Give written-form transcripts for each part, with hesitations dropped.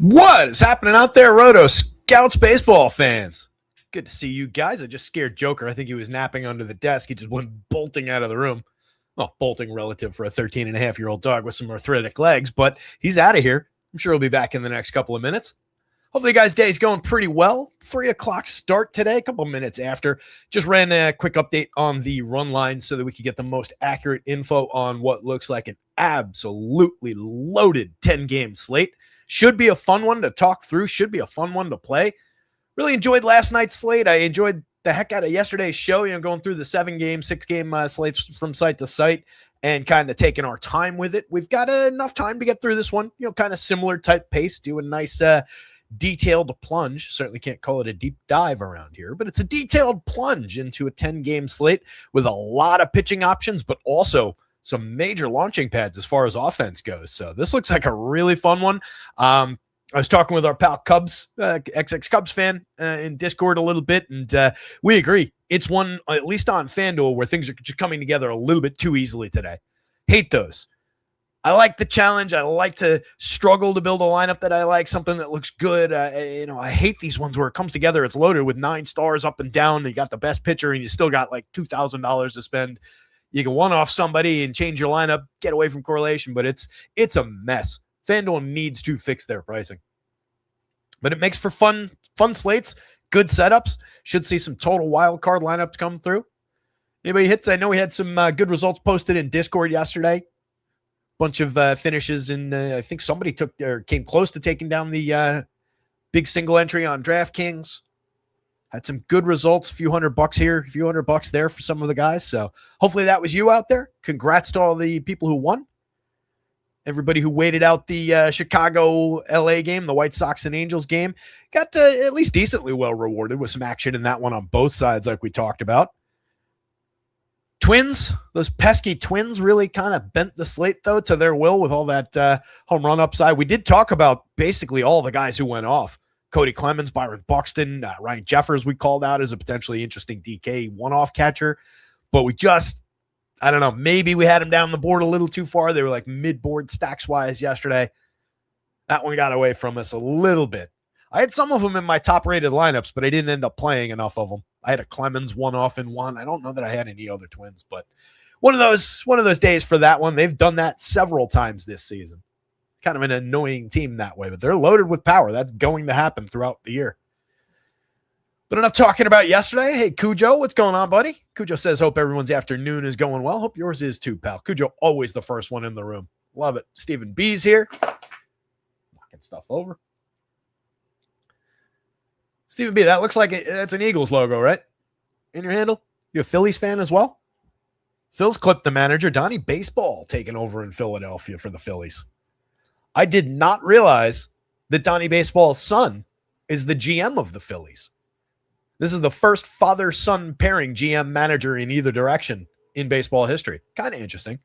What is happening out there, Rotoscouts baseball fans? Good to see you guys. I just scared Joker. I think he was napping under the desk. He just went bolting out of the room. Well, bolting relative for a 13-and-a-half-year-old dog with some arthritic legs, but he's out of here. I'm sure he'll be back in the next couple of minutes. Hopefully, guys' day's going pretty well. 3 o'clock start today, a couple of minutes after. Just ran a quick update on the run line so that we could get the most accurate info on what looks like an absolutely loaded 10-game slate. Should be a fun one to talk through. Should be a fun one to play. Really enjoyed last night's slate. I enjoyed the heck out of yesterday's show, going through the 7-game, 6-game slates from site to site and kind of taking our time with it. We've got enough time to get through this one, kind of similar type pace, do a nice detailed plunge. Certainly can't call it a deep dive around here, but it's a detailed plunge into a 10-game slate with a lot of pitching options, but also some major launching pads as far as offense goes. So this looks like a really fun one. I was talking with our pal Cubs, XX Cubs fan in Discord a little bit, and we agree. It's one, at least on FanDuel, where things are just coming together a little bit too easily today. Hate those. I like the challenge. I like to struggle to build a lineup that I like, something that looks good. I hate these ones where it comes together. It's loaded with 9 stars up and down. And you got the best pitcher, and you still got like $2,000 to spend. You can one-off somebody and change your lineup, get away from correlation, but it's a mess. FanDuel needs to fix their pricing. But it makes for fun slates, good setups. Should see some total wild card lineups come through. Anybody hits? I know we had some good results posted in Discord yesterday. Bunch of finishes, and I think somebody came close to taking down the big single entry on DraftKings. Had some good results, a few $100 here, a few $100 there for some of the guys. So hopefully that was you out there. Congrats to all the people who won. Everybody who waited out the Chicago-LA game, the White Sox and Angels game, got at least decently well rewarded with some action in that one on both sides like we talked about. Twins, those pesky Twins really kind of bent the slate, though, to their will with all that home run upside. We did talk about basically all the guys who went off. Cody Clemens, Byron Buxton, Ryan Jeffers we called out as a potentially interesting DK one-off catcher. But I don't know, maybe we had him down the board a little too far. They were like mid-board stacks-wise yesterday. That one got away from us a little bit. I had some of them in my top-rated lineups, but I didn't end up playing enough of them. I had a Clemens one-off in one. I don't know that I had any other Twins, but one of those days for that one. They've done that several times this season. Kind of an annoying team that way, but they're loaded with power. That's going to happen throughout the year. But enough talking about yesterday. Hey, Cujo, what's going on, buddy? Cujo says, hope everyone's afternoon is going well. Hope yours is too, pal. Cujo, always the first one in the room. Love it. Stephen B's here. Knocking stuff over. Stephen B, that looks like that's an Eagles logo, right? In your handle? You a Phillies fan as well? Phil's clipped the manager, Donnie Baseball, taking over in Philadelphia for the Phillies. I did not realize that Donnie Baseball's son is the GM of the Phillies. This is the first father-son pairing GM manager in either direction in baseball history. Kind of interesting.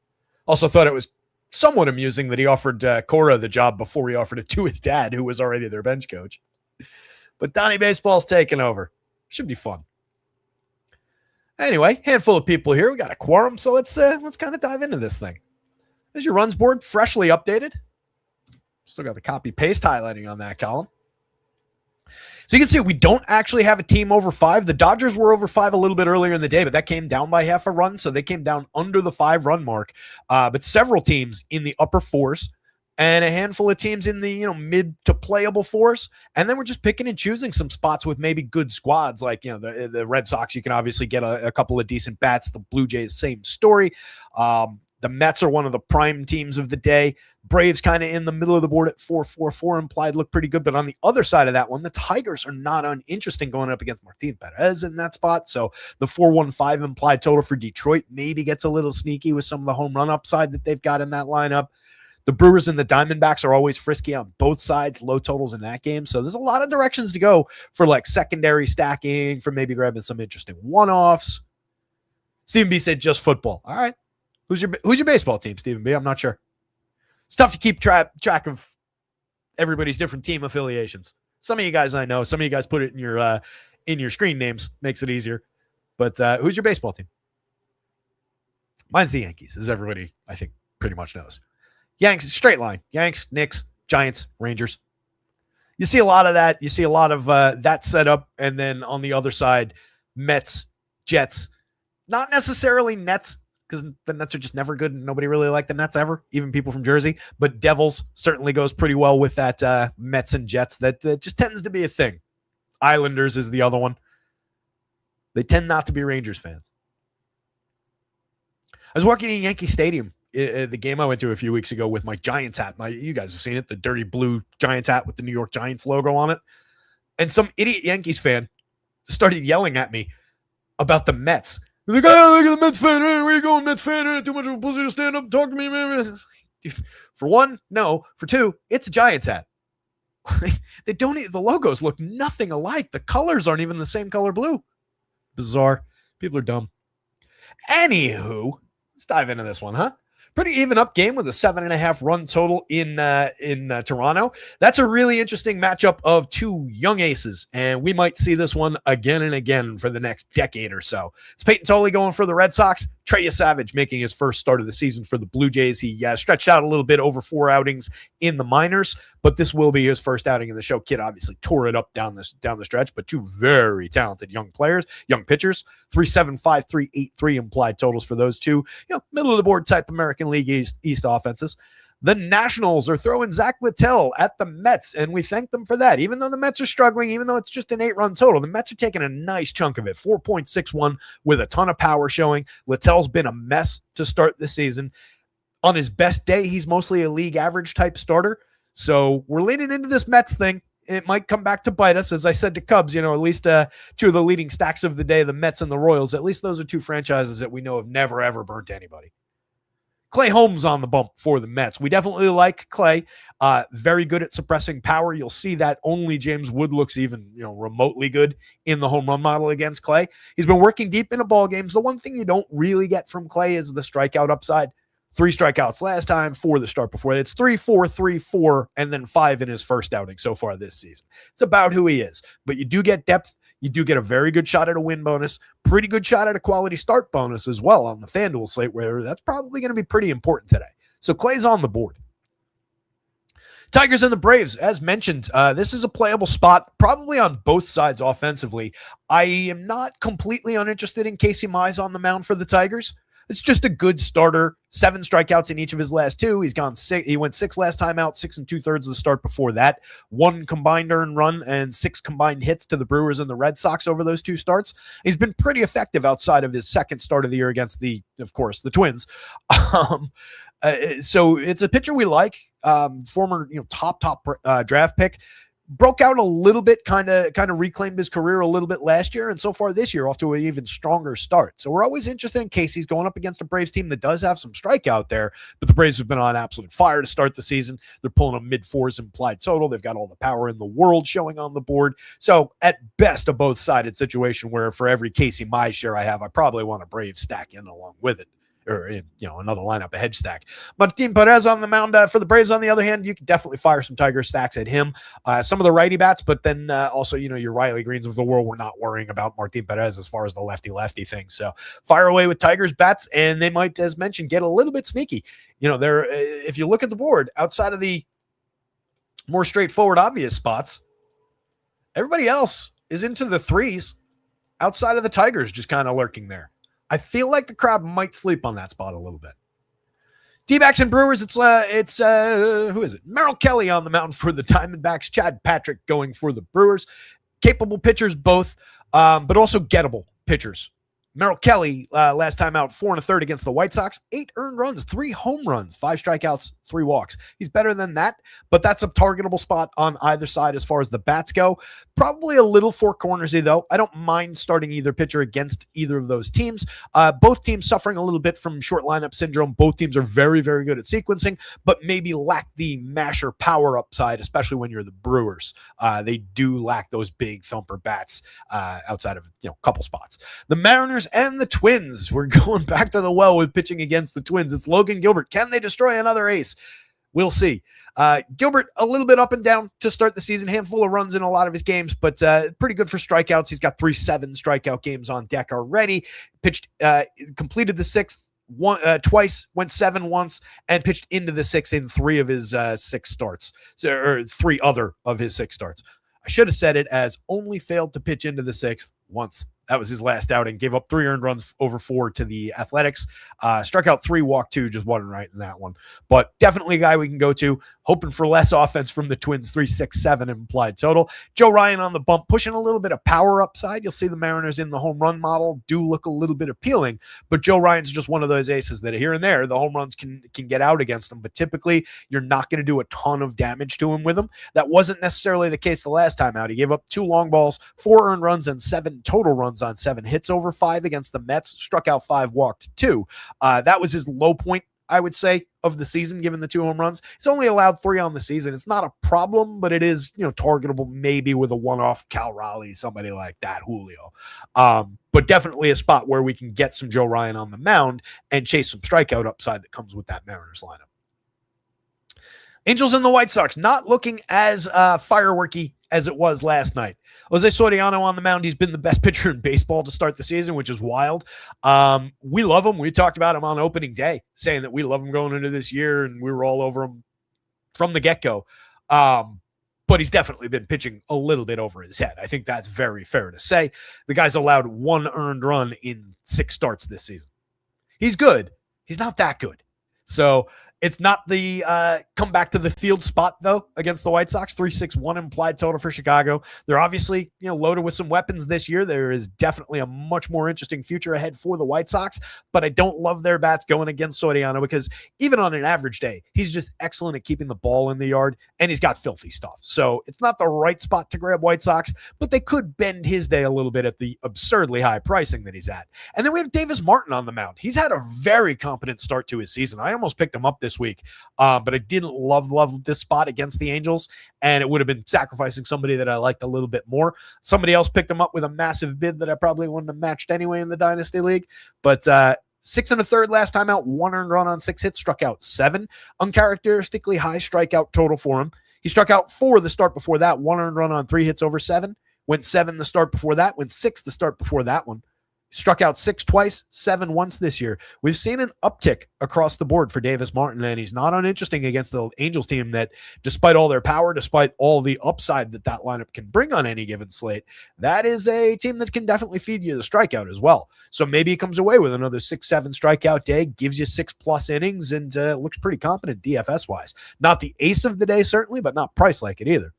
Also thought it was somewhat amusing that he offered Cora the job before he offered it to his dad, who was already their bench coach. But Donnie Baseball's taking over. Should be fun. Anyway, handful of people here. We got a quorum, so let's kind of dive into this thing. There's your runs board, freshly updated. Still got the copy-paste highlighting on that column. So you can see we don't actually have a team over 5. The Dodgers were over 5 a little bit earlier in the day, but that came down by half a run, so they came down under the 5-run mark. But several teams in the upper 4s and a handful of teams in the mid to playable 4s. And then we're just picking and choosing some spots with maybe good squads, like the Red Sox. You can obviously get a couple of decent bats. The Blue Jays, same story. The Mets are one of the prime teams of the day. Braves kind of in the middle of the board at 4.44 implied, look pretty good. But on the other side of that one, the Tigers are not uninteresting going up against Martin Perez in that spot. So the 4.15 implied total for Detroit maybe gets a little sneaky with some of the home run upside that they've got in that lineup. The Brewers and the Diamondbacks are always frisky on both sides, low totals in that game. So there's a lot of directions to go for like secondary stacking, for maybe grabbing some interesting one-offs. Stephen B said just football. All right. Who's your baseball team, Stephen B? I'm not sure. It's tough to keep track of everybody's different team affiliations. Some of you guys I know. Some of you guys put it in your screen names. Makes it easier. But who's your baseball team? Mine's the Yankees, as everybody, I think, pretty much knows. Yanks, straight line. Yanks, Knicks, Giants, Rangers. You see a lot of that. You see a lot of that setup. And then on the other side, Mets, Jets, not necessarily Nets, because the Nets are just never good. Nobody really liked the Nets ever, even people from Jersey. But Devils certainly goes pretty well with that Mets and Jets. That just tends to be a thing. Islanders is the other one. They tend not to be Rangers fans. I was walking in Yankee Stadium, the game I went to a few weeks ago with my Giants hat. You guys have seen it, the dirty blue Giants hat with the New York Giants logo on it. And some idiot Yankees fan started yelling at me about the Mets. He's like, oh, look at the Mets fan. Hey, where you going, Mets fan? Too much of a pussy to stand up and talk to me, man. For one, no. For two, it's a Giants hat. They don't even, the logos look nothing alike. The colors aren't even the same color blue. Bizarre. People are dumb. Anywho, let's dive into this one, huh? Pretty even up game with a 7.5 run total in Toronto. That's a really interesting matchup of two young aces, and we might see this one again and again for the next decade or so. It's Peyton Tolley going for the Red Sox. Trey Savage making his first start of the season for the Blue Jays. He stretched out a little bit over 4 outings in the minors, but this will be his first outing in the show. Kid obviously tore it up down the stretch, but two very talented young pitchers. 3.75, 3.83 implied totals for those two. Middle of the board type American League East offenses. The Nationals are throwing Zach Littell at the Mets, and we thank them for that. Even though the Mets are struggling, even though it's just an 8-run total, the Mets are taking a nice chunk of it, 4.61 with a ton of power showing. Littell's been a mess to start the season. On his best day, he's mostly a league average type starter. So we're leaning into this Mets thing. It might come back to bite us. As I said to Cubs, at least two of the leading stacks of the day, the Mets and the Royals, at least those are two franchises that we know have never, ever burnt anybody. Clay Holmes on the bump for the Mets. We definitely like Clay. Very good at suppressing power. You'll see that only James Wood looks even remotely good in the home run model against Clay. He's been working deep into ball games. The one thing you don't really get from Clay is the strikeout upside. 3 strikeouts last time, 4 the start before. It's 3-4, 3-4, and then 5 in his first outing so far this season. It's about who he is. But you do get depth. You do get a very good shot at a win bonus, pretty good shot at a quality start bonus as well on the FanDuel slate, where that's probably going to be pretty important today. So Clay's on the board. Tigers and the Braves, as mentioned, this is a playable spot, probably on both sides offensively. I am not completely uninterested in Casey Mize on the mound for the Tigers. It's just a good starter. 7 strikeouts in each of his last 2. He's gone 6. He went 6 last time out, 6 2/3 of the start before that. 1 combined earned run and 6 combined hits to the Brewers and the Red Sox over those 2 starts. He's been pretty effective outside of his second start of the year against the Twins. So it's a pitcher we like. Former top draft pick. Broke out a little bit, kind of reclaimed his career a little bit last year, and so far this year off to an even stronger start. So we're always interested in Casey's going up against a Braves team that does have some strikeout there, but the Braves have been on absolute fire to start the season. They're pulling a mid-4s implied total. They've got all the power in the world showing on the board. So at best, a both-sided situation where for every Casey Mize share I have, I probably want a Brave stack in along with it. Or another lineup, a hedge stack. Martin Perez on the mound for the Braves. On the other hand, you can definitely fire some Tiger stacks at him. Some of the righty bats, but then also your Riley Greens of the world. We're not worrying about Martin Perez as far as the lefty thing. So fire away with Tigers bats, and they might, as mentioned, get a little bit sneaky. They're if you look at the board outside of the more straightforward, obvious spots, everybody else is into the 3s. Outside of the Tigers, just kind of lurking there. I feel like the crowd might sleep on that spot a little bit. D-backs and Brewers, it's who is it? Merrill Kelly on the mound for the Diamondbacks. Chad Patrick going for the Brewers. Capable pitchers both, but also gettable pitchers. Merrill Kelly, last time out, 4 1/3 against the White Sox, 8 earned runs, 3 home runs, 5 strikeouts, 3 walks. He's better than that, but that's a targetable spot on either side as far as the bats go. Probably a little 4 cornersy, though. I don't mind starting either pitcher against either of those teams. Both teams suffering a little bit from short lineup syndrome. Both teams are very, very good at sequencing, but maybe lack the masher power upside, especially when you're the Brewers. They do lack those big thumper bats outside of a couple spots. The Mariners and the Twins. We're going back to the well with pitching against the Twins. It's Logan Gilbert. Can they destroy another ace? We'll see. Gilbert, a little bit up and down to start the season. Handful of runs in a lot of his games, but pretty good for strikeouts. He's got 3 7 strikeout games on deck already. Completed the 6th twice, went 7 once, and pitched into the 6 in 3 of his 6 starts, or 3 other of his 6 starts. I should have said it as only failed to pitch into the 6th once. That was his last outing. Gave up 3 earned runs over 4 to the Athletics. Struck out 3, walked 2, just wasn't right in that one. But definitely a guy we can go to. Hoping for less offense from the Twins, 3.67 implied total. Joe Ryan on the bump, pushing a little bit of power upside. You'll see the Mariners in the home run model do look a little bit appealing, but Joe Ryan's just one of those aces that here and there, the home runs can get out against him, but typically you're not going to do a ton of damage to him with him. That wasn't necessarily the case the last time out. He gave up 2 long balls, 4 earned runs, and 7 total runs on 7 hits over 5 against the Mets. Struck out 5, walked 2. That was his low point, I would say, of the season, given the 2 home runs. He's only allowed 3 on the season. It's not a problem, but it is, targetable maybe with a one-off Cal Raleigh, somebody like that, Julio. But definitely a spot where we can get some Joe Ryan on the mound and chase some strikeout upside that comes with that Mariners lineup. Angels and the White Sox, not looking as fireworky as it was last night. Jose Soriano on the mound. He's been the best pitcher in baseball to start the season, which is wild. We love him. We talked about him on opening day, saying that we love him going into this year, and we were all over him from the get-go. But he's definitely been pitching a little bit over his head. I think that's very fair to say. The guy's allowed 1 earned run in 6 starts this season. He's good. He's not that good. So it's not the come back to the field spot, though, against the White Sox. 3.61 implied total for Chicago. They're obviously loaded with some weapons this year. There is definitely a much more interesting future ahead for the White Sox, but I don't love their bats going against Soriano because even on an average day, he's just excellent at keeping the ball in the yard, and he's got filthy stuff. So it's not the right spot to grab White Sox, but they could bend his day a little bit at the absurdly high pricing that he's at. And then we have Davis Martin on the mound. He's had a very competent start to his season. I almost picked him up this week, but I didn't love this spot against the Angels, and it would have been sacrificing somebody that I liked a little bit more. Somebody else picked him up with a massive bid that I probably wouldn't have matched anyway in the Dynasty League, but 6 1/3 last time out, 1 earned run on 6 hits, struck out 7. Uncharacteristically high strikeout total for him. He struck out 4 the start before that, 1 earned run on 3 hits over 7. Went 7 the start before that, went 6 the start before that one. Struck out 6 twice, 7 once this year. We've seen an uptick across the board for Davis Martin, and he's not uninteresting against the Angels team that, despite all their power, despite all the upside that lineup can bring on any given slate, that is a team that can definitely feed you the strikeout as well. So maybe he comes away with another 6-7 strikeout day, gives you 6+ innings, and looks pretty competent DFS-wise. Not the ace of the day, certainly, but not priced like it either.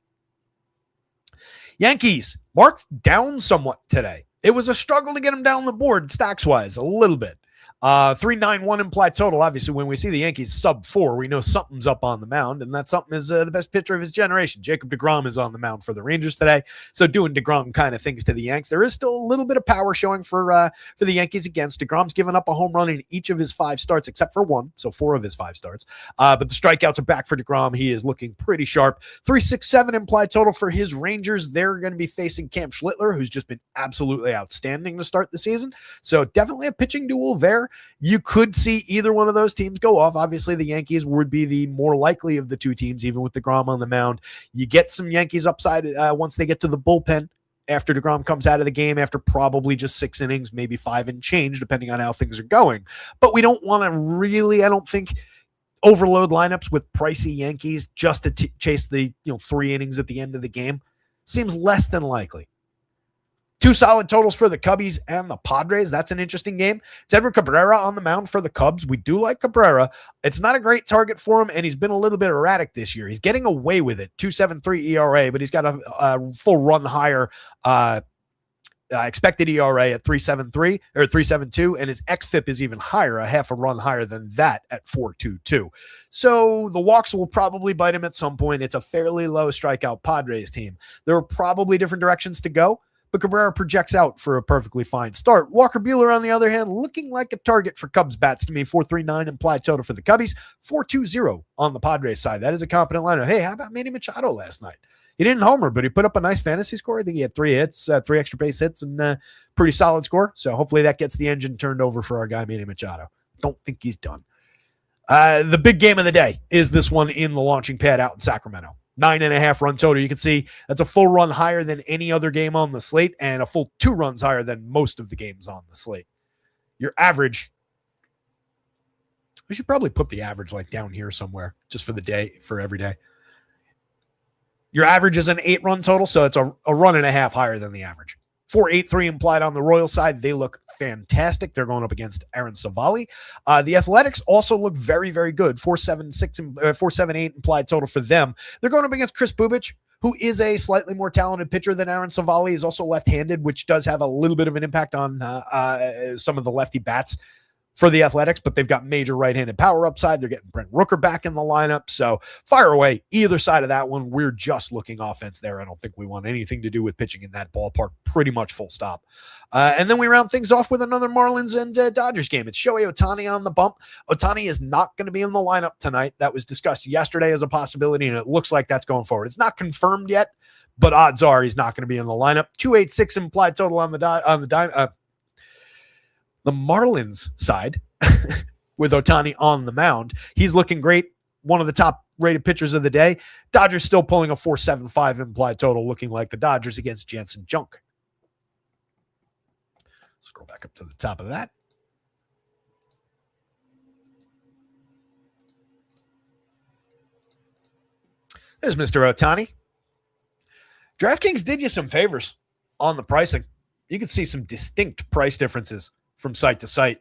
Yankees, marked down somewhat today. It was a struggle to get him down the board stacks-wise, a little bit. 3.91 implied total. Obviously, when we see the Yankees sub-4, we know something's up on the mound, and that something is the best pitcher of his generation. Jacob deGrom is on the mound for the Rangers today, so doing deGrom kind of things to the Yanks. There is still a little bit of power showing for the Yankees against. deGrom's given up a home run in each of his 5 starts, except for 1, so 4 of his 5 starts. But the strikeouts are back for deGrom. He is looking pretty sharp. 3.67 implied total for his Rangers. They're going to be facing Cam Schlittler, who's just been absolutely outstanding to start the season. So definitely a pitching duel there. You could see either one of those teams go off. Obviously, the Yankees would be the more likely of the 2 teams, even with deGrom on the mound. You get some Yankees upside once they get to the bullpen after deGrom comes out of the game after probably just 6 innings, maybe 5 and change, depending on how things are going. But we don't want to really, I don't think, overload lineups with pricey Yankees just to chase the 3 innings at the end of the game. Seems less than likely. 2 solid totals for the Cubbies and the Padres. That's an interesting game. It's Edward Cabrera on the mound for the Cubs. We do like Cabrera. It's not a great target for him, and he's been a little bit erratic this year. He's getting away with it. 2.73 ERA, but he's got a full run higher expected ERA at 3.73 or 3.72, and his xFIP is even higher, a half a run higher than that at 4.22. So the walks will probably bite him at some point. It's a fairly low strikeout Padres team. There are probably different directions to go, but Cabrera projects out for a perfectly fine start. Walker Buehler, on the other hand, looking like a target for Cubs bats to me. 4.39 implied total for the Cubbies, 4.20 on the Padres side. That is a competent lineup. Hey, how about Manny Machado last night? He didn't homer, but he put up a nice fantasy score. I think he had 3 hits, 3 extra base hits, and pretty solid score. So hopefully that gets the engine turned over for our guy, Manny Machado. Don't think he's done. The big game of the day is this one in the launching pad out in Sacramento. 9.5 run total. You can see that's a full run higher than any other game on the slate and a full 2 runs higher than most of the games on the slate. Your average We should probably put the average like down here somewhere just for the day, for every day. Your average is an 8-run total, so it's a run and a half higher than the average. 4.83 implied on the Royal side. They look fantastic. They're going up against Aaron Savali. The Athletics also look very, very good. 4.78 implied total for them. They're going up against Chris Bubic, who is a slightly more talented pitcher than Aaron Savali. He's also left-handed, which does have a little bit of an impact on some of the lefty bats for the Athletics, but they've got major right-handed power upside. They're getting Brent Rooker back in the lineup. So fire away. Either side of that one, we're just looking offense there. I don't think we want anything to do with pitching in that ballpark. Pretty much full stop. And then we round things off with another Marlins and Dodgers game. It's Shohei Ohtani on the bump. Ohtani is not going to be in the lineup tonight. That was discussed yesterday as a possibility, and it looks like that's going forward. It's not confirmed yet, but odds are he's not going to be in the lineup. 286 implied total on the Marlins side with Ohtani on the mound. He's looking great. One of the top rated pitchers of the day. Dodgers still pulling a 4.75 implied total, looking like the Dodgers against Jansen Junk. Scroll back up to the top of that. There's Mr. Ohtani. DraftKings did you some favors on the pricing. You can see some distinct price differences from site to site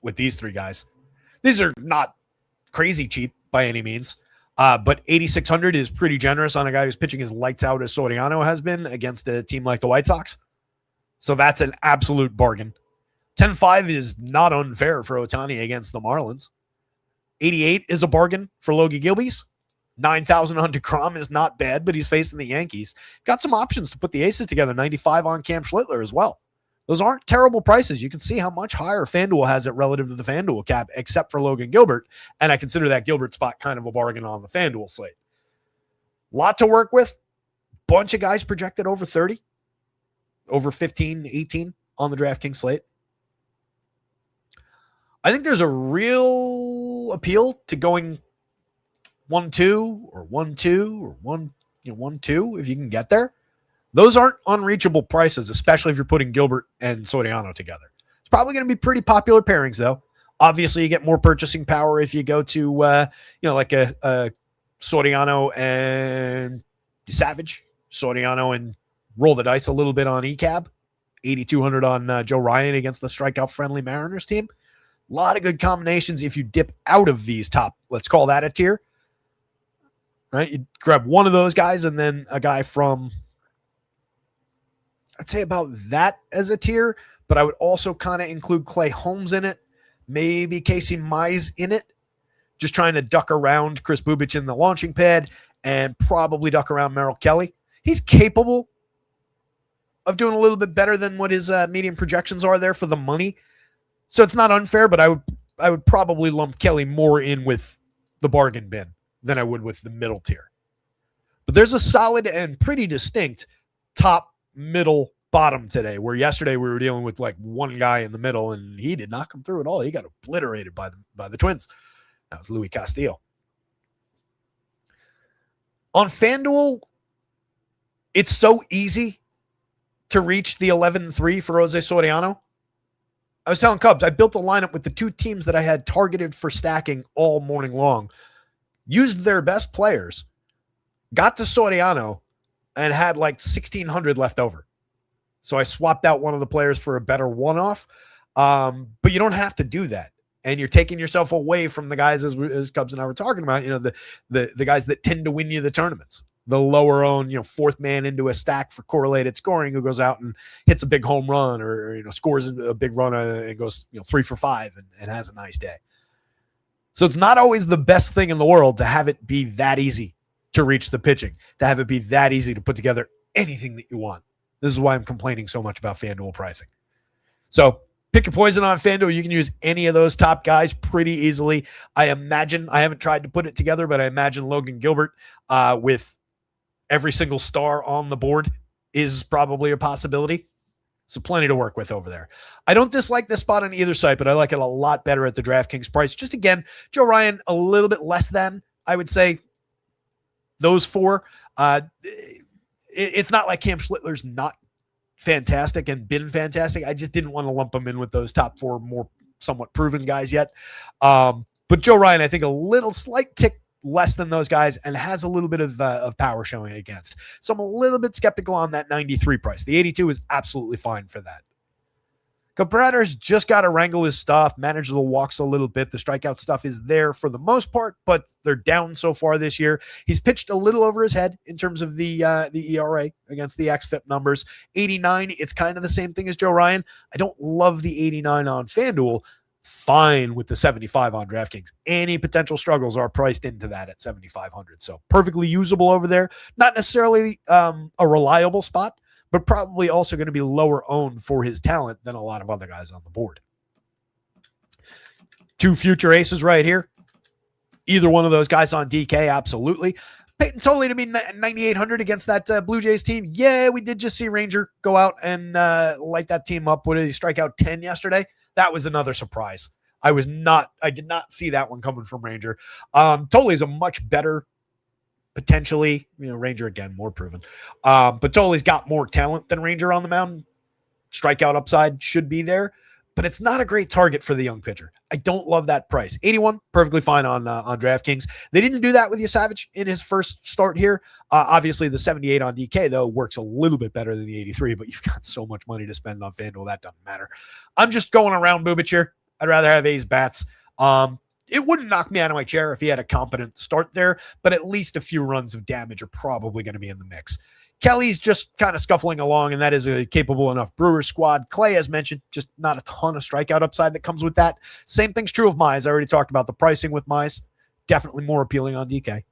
with these three guys. These are not crazy cheap by any means, but 8,600 is pretty generous on a guy who's pitching as lights out as Soriano has been against a team like the White Sox. So that's an absolute bargain. 10.5 is not unfair for Ohtani against the Marlins. 88 is a bargain for Logie Gilbies. 9,000 on DeGrom is not bad, but he's facing the Yankees. Got some options to put the aces together. 95 on Cam Schlittler as well. Those aren't terrible prices. You can see how much higher FanDuel has it relative to the FanDuel cap, except for Logan Gilbert. And I consider that Gilbert spot kind of a bargain on the FanDuel slate. Lot to work with. Bunch of guys projected over 30, over 15, 18 on the DraftKings slate. I think there's a real appeal to going 1-2 or 1-2 or 1-2 if you can get there. Those aren't unreachable prices, especially if you're putting Gilbert and Soriano together. It's probably going to be pretty popular pairings, though. Obviously, you get more purchasing power if you go to, like a Soriano and Savage, Soriano and roll the dice a little bit on ECAB, 8,200 on Joe Ryan against the strikeout-friendly Mariners team. A lot of good combinations if you dip out of these top, let's call that a tier. Right? You grab one of those guys and then a guy from, I'd say about that as a tier, but I would also kind of include Clay Holmes in it, maybe Casey Mize in it, just trying to duck around Chris Bubic in the launching pad and probably duck around Merrill Kelly. He's capable of doing a little bit better than what his median projections are there for the money. So it's not unfair, but I would probably lump Kelly more in with the bargain bin than I would with the middle tier. But there's a solid and pretty distinct top, middle, bottom today, where yesterday we were dealing with like one guy in the middle and he did not come through at all. He got obliterated by the Twins. That was Louis Castillo. On FanDuel, it's so easy to reach the 11-3 for Jose Soriano. I was telling Cubs, I built a lineup with the two teams that I had targeted for stacking all morning long, used their best players, got to Soriano, and had like 1,600 left over. So I swapped out one of the players for a better one-off. But you don't have to do that. And you're taking yourself away from the guys, as Cubs and I were talking about, the guys that tend to win you the tournaments. The lower owned, fourth man into a stack for correlated scoring who goes out and hits a big home run or scores a big run and goes 3 for 5 and has a nice day. So it's not always the best thing in the world to have it be that easy to reach the pitching, to have it be that easy to put together anything that you want. This is why I'm complaining so much about FanDuel pricing. So pick your poison on FanDuel. You can use any of those top guys pretty easily. I imagine, I haven't tried to put it together, but I imagine Logan Gilbert with every single star on the board is probably a possibility. So plenty to work with over there. I don't dislike this spot on either side, but I like it a lot better at the DraftKings price. Just again, Joe Ryan, a little bit less than, I would say, those four. It's not like Cam Schlittler's not fantastic and been fantastic. I just didn't want to lump him in with those top four more somewhat proven guys yet. But Joe Ryan, I think a slight tick less than those guys and has a little bit of power showing against. So I'm a little bit skeptical on that 93 price. The 82 is absolutely fine for that. Cabrera's just got to wrangle his stuff, manage the walks a little bit. The strikeout stuff is there for the most part, but they're down so far this year. He's pitched a little over his head in terms of the ERA against the xFIP numbers. 89, it's kind of the same thing as Joe Ryan. I don't love the 89 on FanDuel. Fine with the 75 on DraftKings. Any potential struggles are priced into that at 7,500. So perfectly usable over there. Not necessarily a reliable spot, but probably also going to be lower owned for his talent than a lot of other guys on the board. Two future aces right here. Either one of those guys on DK, absolutely. Peyton Toley to be 9,800 against that Blue Jays team. Yeah, we did just see Ranger go out and light that team up. What did he strike out 10 yesterday? That was another surprise. I did not see that one coming from Ranger. Toley's a much better, potentially, Ranger again, more proven. But Toley's got more talent than Ranger on the mound. Strikeout upside should be there, but it's not a great target for the young pitcher. I don't love that price. 81, perfectly fine on DraftKings. They didn't do that with Savage in his first start here. Obviously, the 78 on DK, though, works a little bit better than the 83, but you've got so much money to spend on FanDuel, that doesn't matter. I'm just going around Bubich here. I'd rather have A's bats. It wouldn't knock me out of my chair if he had a competent start there, but at least a few runs of damage are probably going to be in the mix. Kelly's just kind of scuffling along, and that is a capable enough Brewers squad. Clay, as mentioned, just not a ton of strikeout upside that comes with that. Same thing's true of Mize. I already talked about the pricing with Mize. Definitely more appealing on DK.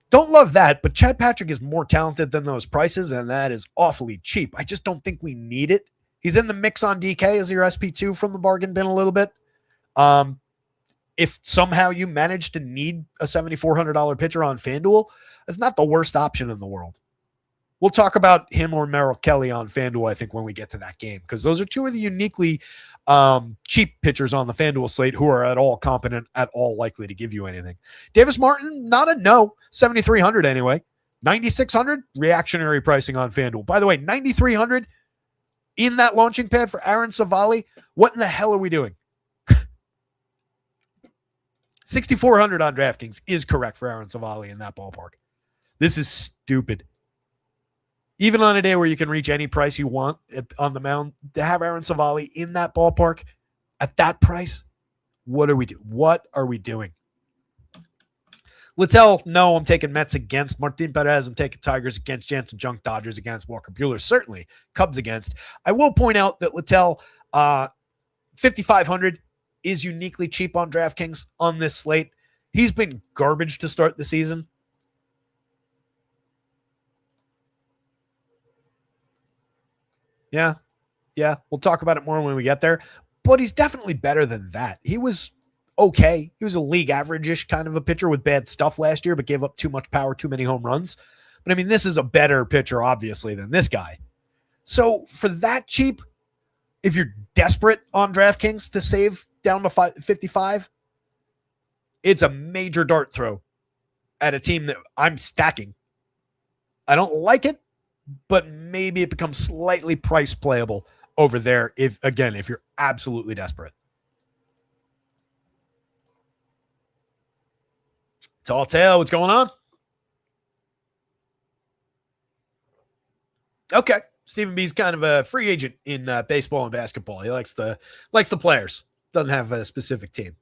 Don't love that, but Chad Patrick is more talented than those prices, and that is awfully cheap. I just don't think we need it. He's in the mix on DK as your SP2 from the bargain bin a little bit. If somehow you manage to need a $7,400 pitcher on FanDuel, that's not the worst option in the world. We'll talk about him or Merrill Kelly on FanDuel, I think, when we get to that game, because those are two of the uniquely cheap pitchers on the FanDuel slate who are at all competent, at all likely to give you anything. Davis Martin, not a no, 7,300 anyway. 9,600, reactionary pricing on FanDuel. By the way, 9,300 in that launching pad for Aaron Savali. What in the hell are we doing? 6,400 on DraftKings is correct for Aaron Savali in that ballpark. This is stupid. Even on a day where you can reach any price you want on the mound, to have Aaron Savali in that ballpark at that price, what are we doing? What are we doing? Littell, no, I'm taking Mets against. Martin Perez, I'm taking Tigers against. Jansen Junk, Dodgers against. Walker Buehler, certainly. Cubs against. I will point out that Littell, 5,500 is uniquely cheap on DraftKings on this slate. He's been garbage to start the season. Yeah. We'll talk about it more when we get there. But he's definitely better than that. He was okay. He was a league average-ish kind of a pitcher with bad stuff last year, but gave up too much power, too many home runs. But I mean, this is a better pitcher, obviously, than this guy. So for that cheap, if you're desperate on DraftKings to save down to 55, it's a major dart throw at a team that I'm stacking. I don't like it, but maybe it becomes slightly price playable over there if you're absolutely desperate. Tall Tale, what's going on? Okay. Stephen B's kind of a free agent in baseball and basketball. He likes the players. Doesn't have a specific team.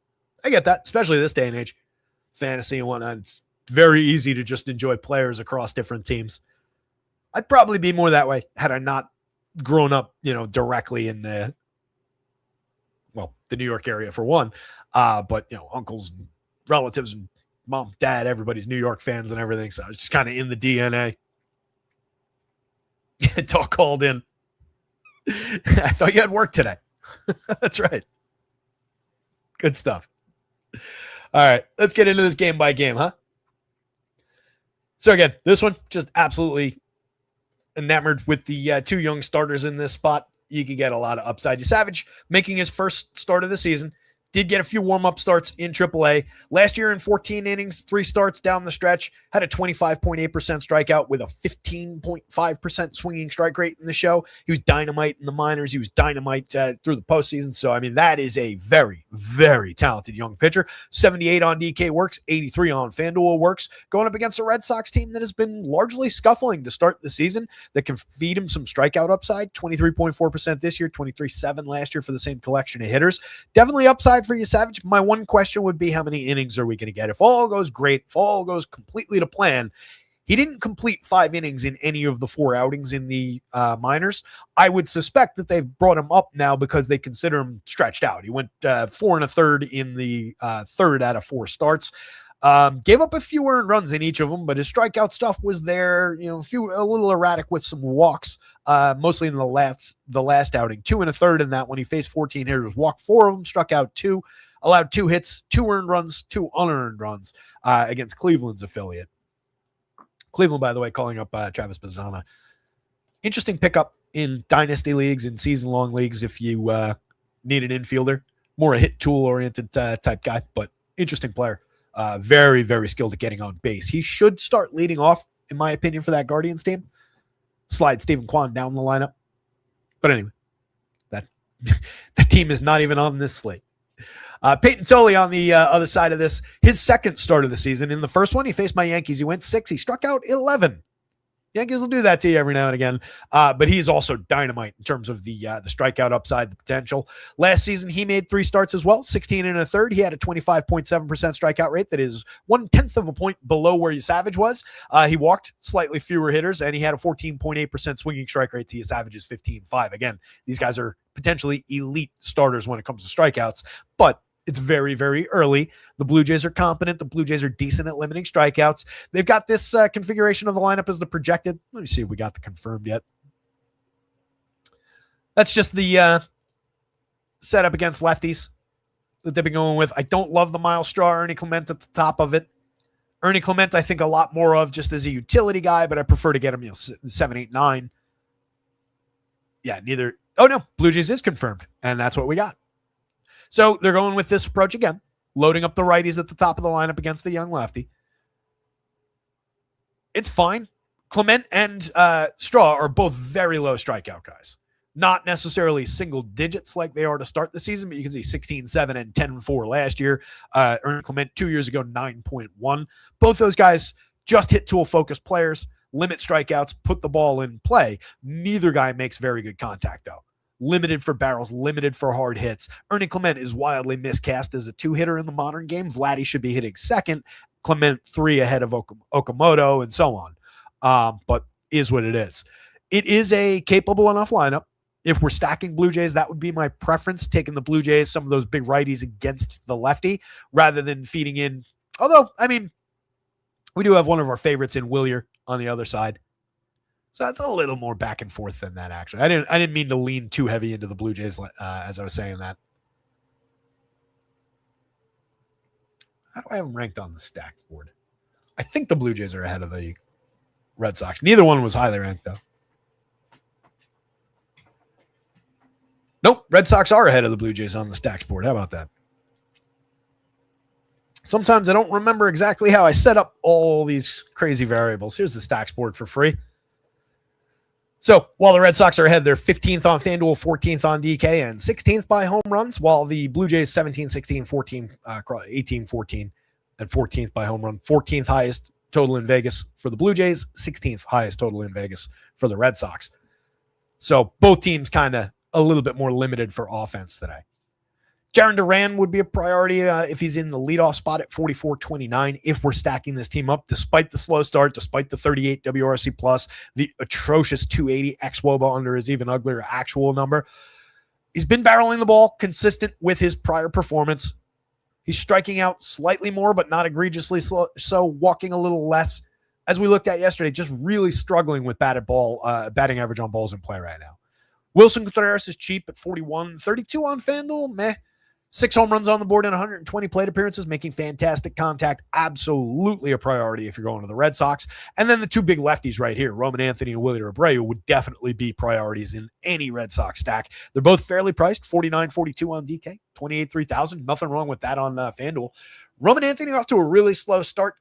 I get that, especially this day and age. Fantasy and whatnot. It's very easy to just enjoy players across different teams. I'd probably be more that way had I not grown up, directly in the New York area for one. But, uncles and relatives and mom, dad, everybody's New York fans and everything. So it's just kind of in the DNA. Talk called in. I thought you had work today. That's right. Good stuff. All right, let's get into this game by game, huh? So again, this one just absolutely enamored with the two young starters in this spot. You could get a lot of upside. Savage making his first start of the season, Did get a few warm-up starts in AAA. Last year in 14 innings, 3 starts down the stretch, had a 25.8% strikeout with a 15.5% swinging strike rate in the show. He was dynamite in the minors. He was dynamite through the postseason. So, I mean, that is a very, very talented young pitcher. 78 on DK works, 83 on FanDuel works. Going up against a Red Sox team that has been largely scuffling to start the season, that can feed him some strikeout upside. 23.4% this year, 23.7 last year for the same collection of hitters. Definitely upside for you, Savage. My one question would be, how many innings are we going to get? If all goes great, if all goes completely to plan, he didn't complete 5 innings in any of the 4 outings in the minors. I would suspect that they've brought him up now because they consider him stretched out. He went 4 1/3 in the 3rd out of 4 starts. Gave up a few earned runs in each of them, but his strikeout stuff was there. A little erratic with some walks, mostly in the last outing. 2 1/3 in that when he faced 14 hitters, walked 4 of them, struck out 2, allowed 2 hits, 2 earned runs, 2 unearned runs against Cleveland's affiliate. Cleveland, by the way, calling up Travis Bazzana. Interesting pickup in dynasty leagues and season-long leagues if you need an infielder. More a hit tool-oriented type guy, but interesting player. Very, very skilled at getting on base. He should start leading off, in my opinion, for that Guardians team. Slide Stephen Kwan down the lineup. But anyway, that team is not even on this slate. Peyton Toley on the other side of this, his second start of the season. In the first one, he faced my Yankees. He went 6. He struck out 11. Yankees will do that to you every now and again. But he's also dynamite in terms of the strikeout upside, the potential. Last season, he made 3 starts as well, 16 1/3. He had a 25.7% strikeout rate. That is 1/10 of a point below where Savage was. He walked slightly fewer hitters, and he had a 14.8% swinging strike rate to Savage's 15.5. Again, these guys are potentially elite starters when it comes to strikeouts, but it's very, very early. The Blue Jays are competent. The Blue Jays are decent at limiting strikeouts. They've got this configuration of the lineup as the projected. Let me see if we got the confirmed yet. That's just the setup against lefties that they've been going with. I don't love the Miles Straw, Ernie Clement at the top of it. Ernie Clement, I think a lot more of just as a utility guy, but I prefer to get him 7, 8, 9. Yeah, neither. Oh, no. Blue Jays is confirmed, and that's what we got. So they're going with this approach again, loading up the righties at the top of the lineup against the young lefty. It's fine. Clement and Straw are both very low strikeout guys. Not necessarily single digits like they are to start the season, but you can see 16.7 and 10.4 last year. Ernie Clement 2 years ago, 9.1. Both those guys just hit tool-focused players, limit strikeouts, put the ball in play. Neither guy makes very good contact, though. Limited for barrels, limited for hard hits. Ernie Clement is wildly miscast as a 2-hitter in the modern game. Vladdy should be hitting 2nd. Clement 3 ahead of Okamoto and so on. But is what it is. It is a capable enough lineup. If we're stacking Blue Jays, that would be my preference, taking the Blue Jays, some of those big righties against the lefty, rather than feeding in. Although, I mean, we do have one of our favorites in Willier on the other side. So it's a little more back and forth than that, actually. I didn't mean to lean too heavy into the Blue Jays as I was saying that. How do I have them ranked on the stacked board? I think the Blue Jays are ahead of the Red Sox. Neither one was highly ranked, though. Nope, Red Sox are ahead of the Blue Jays on the stacked board. How about that? Sometimes I don't remember exactly how I set up all these crazy variables. Here's the stacks board for free. So while the Red Sox are ahead, they're 15th on FanDuel, 14th on DK, and 16th by home runs, while the Blue Jays 17, 16, 14, 18, 14, and 14th by home run. 14th highest total in Vegas for the Blue Jays, 16th highest total in Vegas for the Red Sox. So both teams kind of a little bit more limited for offense today. Jarren Duran would be a priority if he's in the leadoff spot at 44.29 if we're stacking this team up, despite the slow start, despite the 38 WRC plus, the atrocious 280 xWOBA under his even uglier actual number. He's been barreling the ball consistent with his prior performance. He's striking out slightly more, but not egregiously so, walking a little less. As we looked at yesterday, just really struggling with batting average on balls in play right now. Wilson Contreras is cheap at 41, 32 on FanDuel, meh. 6 home runs on the board in 120 plate appearances, making fantastic contact. Absolutely a priority if you're going to the Red Sox. And then the 2 big lefties right here, Roman Anthony and Willie Abreu, would definitely be priorities in any Red Sox stack. They're both fairly priced, $49.42 on DK, $28,300. Nothing wrong with that on FanDuel. Roman Anthony off to a really slow start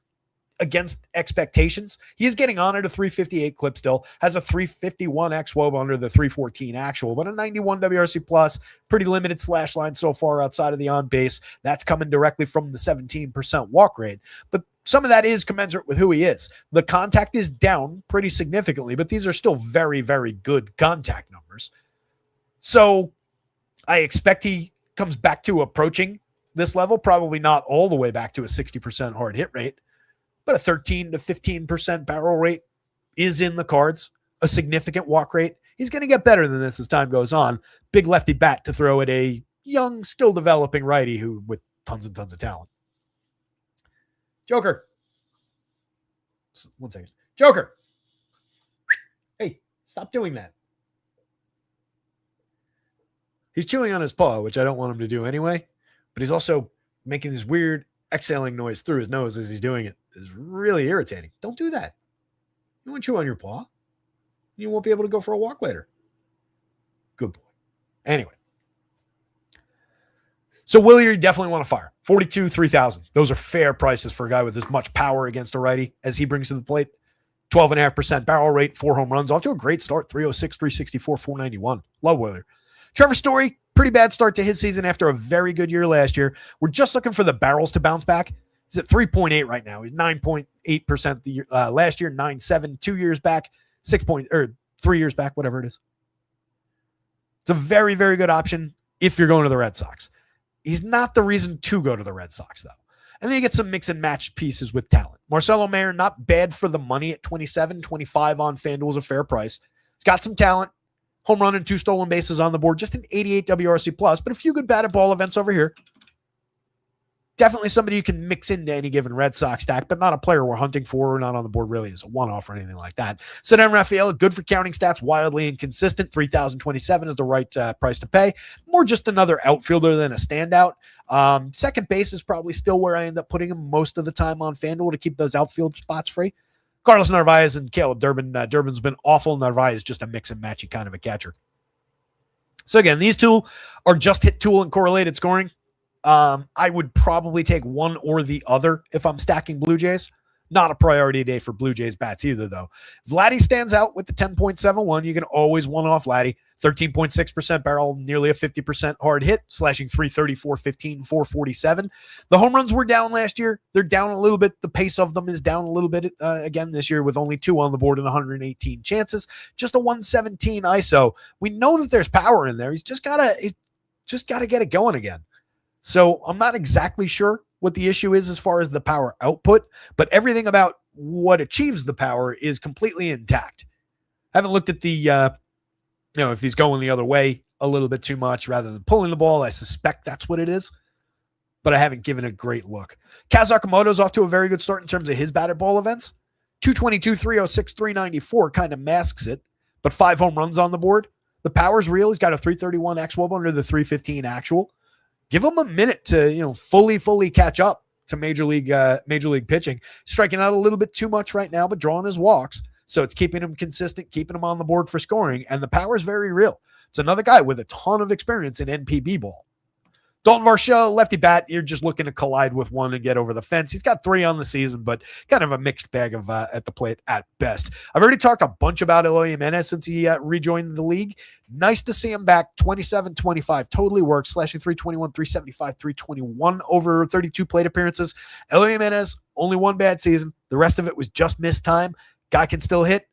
against expectations. He is getting on at a 358 clip still, has a 351 xWOB under the 314 actual, but a 91 WRC plus, pretty limited slash line so far outside of the on base. That's coming directly from the 17% walk rate, but some of that is commensurate with who he is. The contact is down pretty significantly, but these are still very, very good contact numbers. So I expect he comes back to approaching this level, probably not all the way back to a 60% hard hit rate, but a 13 to 15% barrel rate is in the cards, a significant walk rate. He's going to get better than this as time goes on. Big lefty bat to throw at a young, still developing righty who with tons and tons of talent. Joker. 1 second. Joker. Hey, stop doing that. He's chewing on his paw, which I don't want him to do anyway, but he's also making this weird exhaling noise through his nose as he's doing it. It's really irritating. Don't do that. You won't chew on your paw. You won't be able to go for a walk later. Good boy. Anyway. So Willie, you definitely want to fire. 42, 3,000. Those are fair prices for a guy with as much power against a righty as he brings to the plate. 12.5% barrel rate, 4 home runs. Off to a great start. 306, 364, 491. Love Willie. Trevor Story, pretty bad start to his season after a very good year last year. We're just looking for the barrels to bounce back. He's at 3.8 right now. He's 9.8% the year, last year, 9.7 2 years back, 3 years back, whatever it is. It's a very, very good option if you're going to the Red Sox. He's not the reason to go to the Red Sox, though. And then you get some mix and match pieces with talent. Marcelo Mayer, not bad for the money at 27, 25 on FanDuel is a fair price. He's got some talent. Home run and 2 stolen bases on the board. Just an 88 WRC plus, but a few good batted ball events over here. Definitely somebody you can mix into any given Red Sox stack, but not a player we're hunting for or not on the board really as a one-off or anything like that. Cedric Rafaela, good for counting stats, wildly inconsistent. 3,027 is the right price to pay. More just another outfielder than a standout. Second base is probably still where I end up putting him most of the time on FanDuel to keep those outfield spots free. Carlos Narvaez and Caleb Durbin. Durbin's been awful. Narvaez is just a mix and matchy kind of a catcher. So again, these two are just hit tool and correlated scoring. I would probably take one or the other if I'm stacking Blue Jays. Not a priority day for Blue Jays bats either, though. Vladdy stands out with the 10.71. You can always one-off Vladdy. 13.6% barrel, nearly a 50% hard hit, slashing 330, 415, 447. The home runs were down last year. They're down a little bit. The pace of them is down a little bit again this year with only 2 on the board and 118 chances. Just a 117 ISO. We know that there's power in there. He's just gotta get it going again. So I'm not exactly sure what the issue is as far as the power output, but everything about what achieves the power is completely intact. I haven't looked at the, if he's going the other way a little bit too much rather than pulling the ball. I suspect that's what it is, but I haven't given a great look. Kaz Akamoto's off to a very good start in terms of his batted ball events. 222, 306, 394 kind of masks it, but 5 home runs on the board. The power's real. He's got a 331 xWOB under the 315 actual. Give him a minute to, fully catch up to major league pitching. Striking out a little bit too much right now, but drawing his walks. So it's keeping him consistent, keeping him on the board for scoring, and the power is very real. It's another guy with a ton of experience in NPB ball. Dalton Varsho, lefty bat, you're just looking to collide with one and get over the fence. He's got 3 on the season, but kind of a mixed bag of at the plate at best. I've already talked a bunch about Eloy Jimenez since he rejoined the league. Nice to see him back. 27-25 totally works. Slashing 321, 375, 321 over 32 plate appearances. Eloy Jimenez, only 1 bad season. The rest of it was just missed time. Guy can still hit.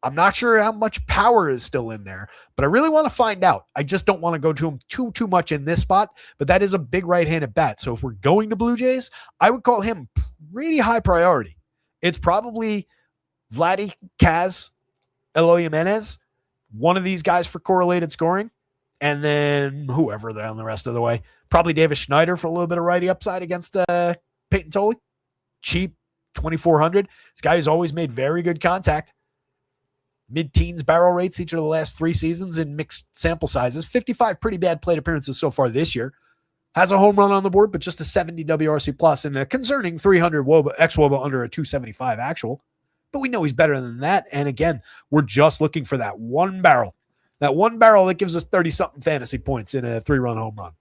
I'm not sure how much power is still in there, but I really want to find out. I just don't want to go to him too much in this spot, but that is a big right-handed bat. So if we're going to Blue Jays, I would call him pretty high priority. It's probably Vladdy, Kaz, Eloy Jimenez, one of these guys for correlated scoring, and then whoever down the rest of the way. Probably Davis Schneider for a little bit of righty upside against Peyton Tolley. Cheap, 2,400. This guy has always made very good contact. Mid-teens barrel rates each of the last 3 seasons in mixed sample sizes. 55 pretty bad plate appearances so far this year. Has a home run on the board, but just a 70 WRC plus and a concerning 300 WOBA, ex-WOBA under a 275 actual. But we know he's better than that. And again, we're just looking for that one barrel. That one barrel that gives us 30-something fantasy points in a 3-run home run.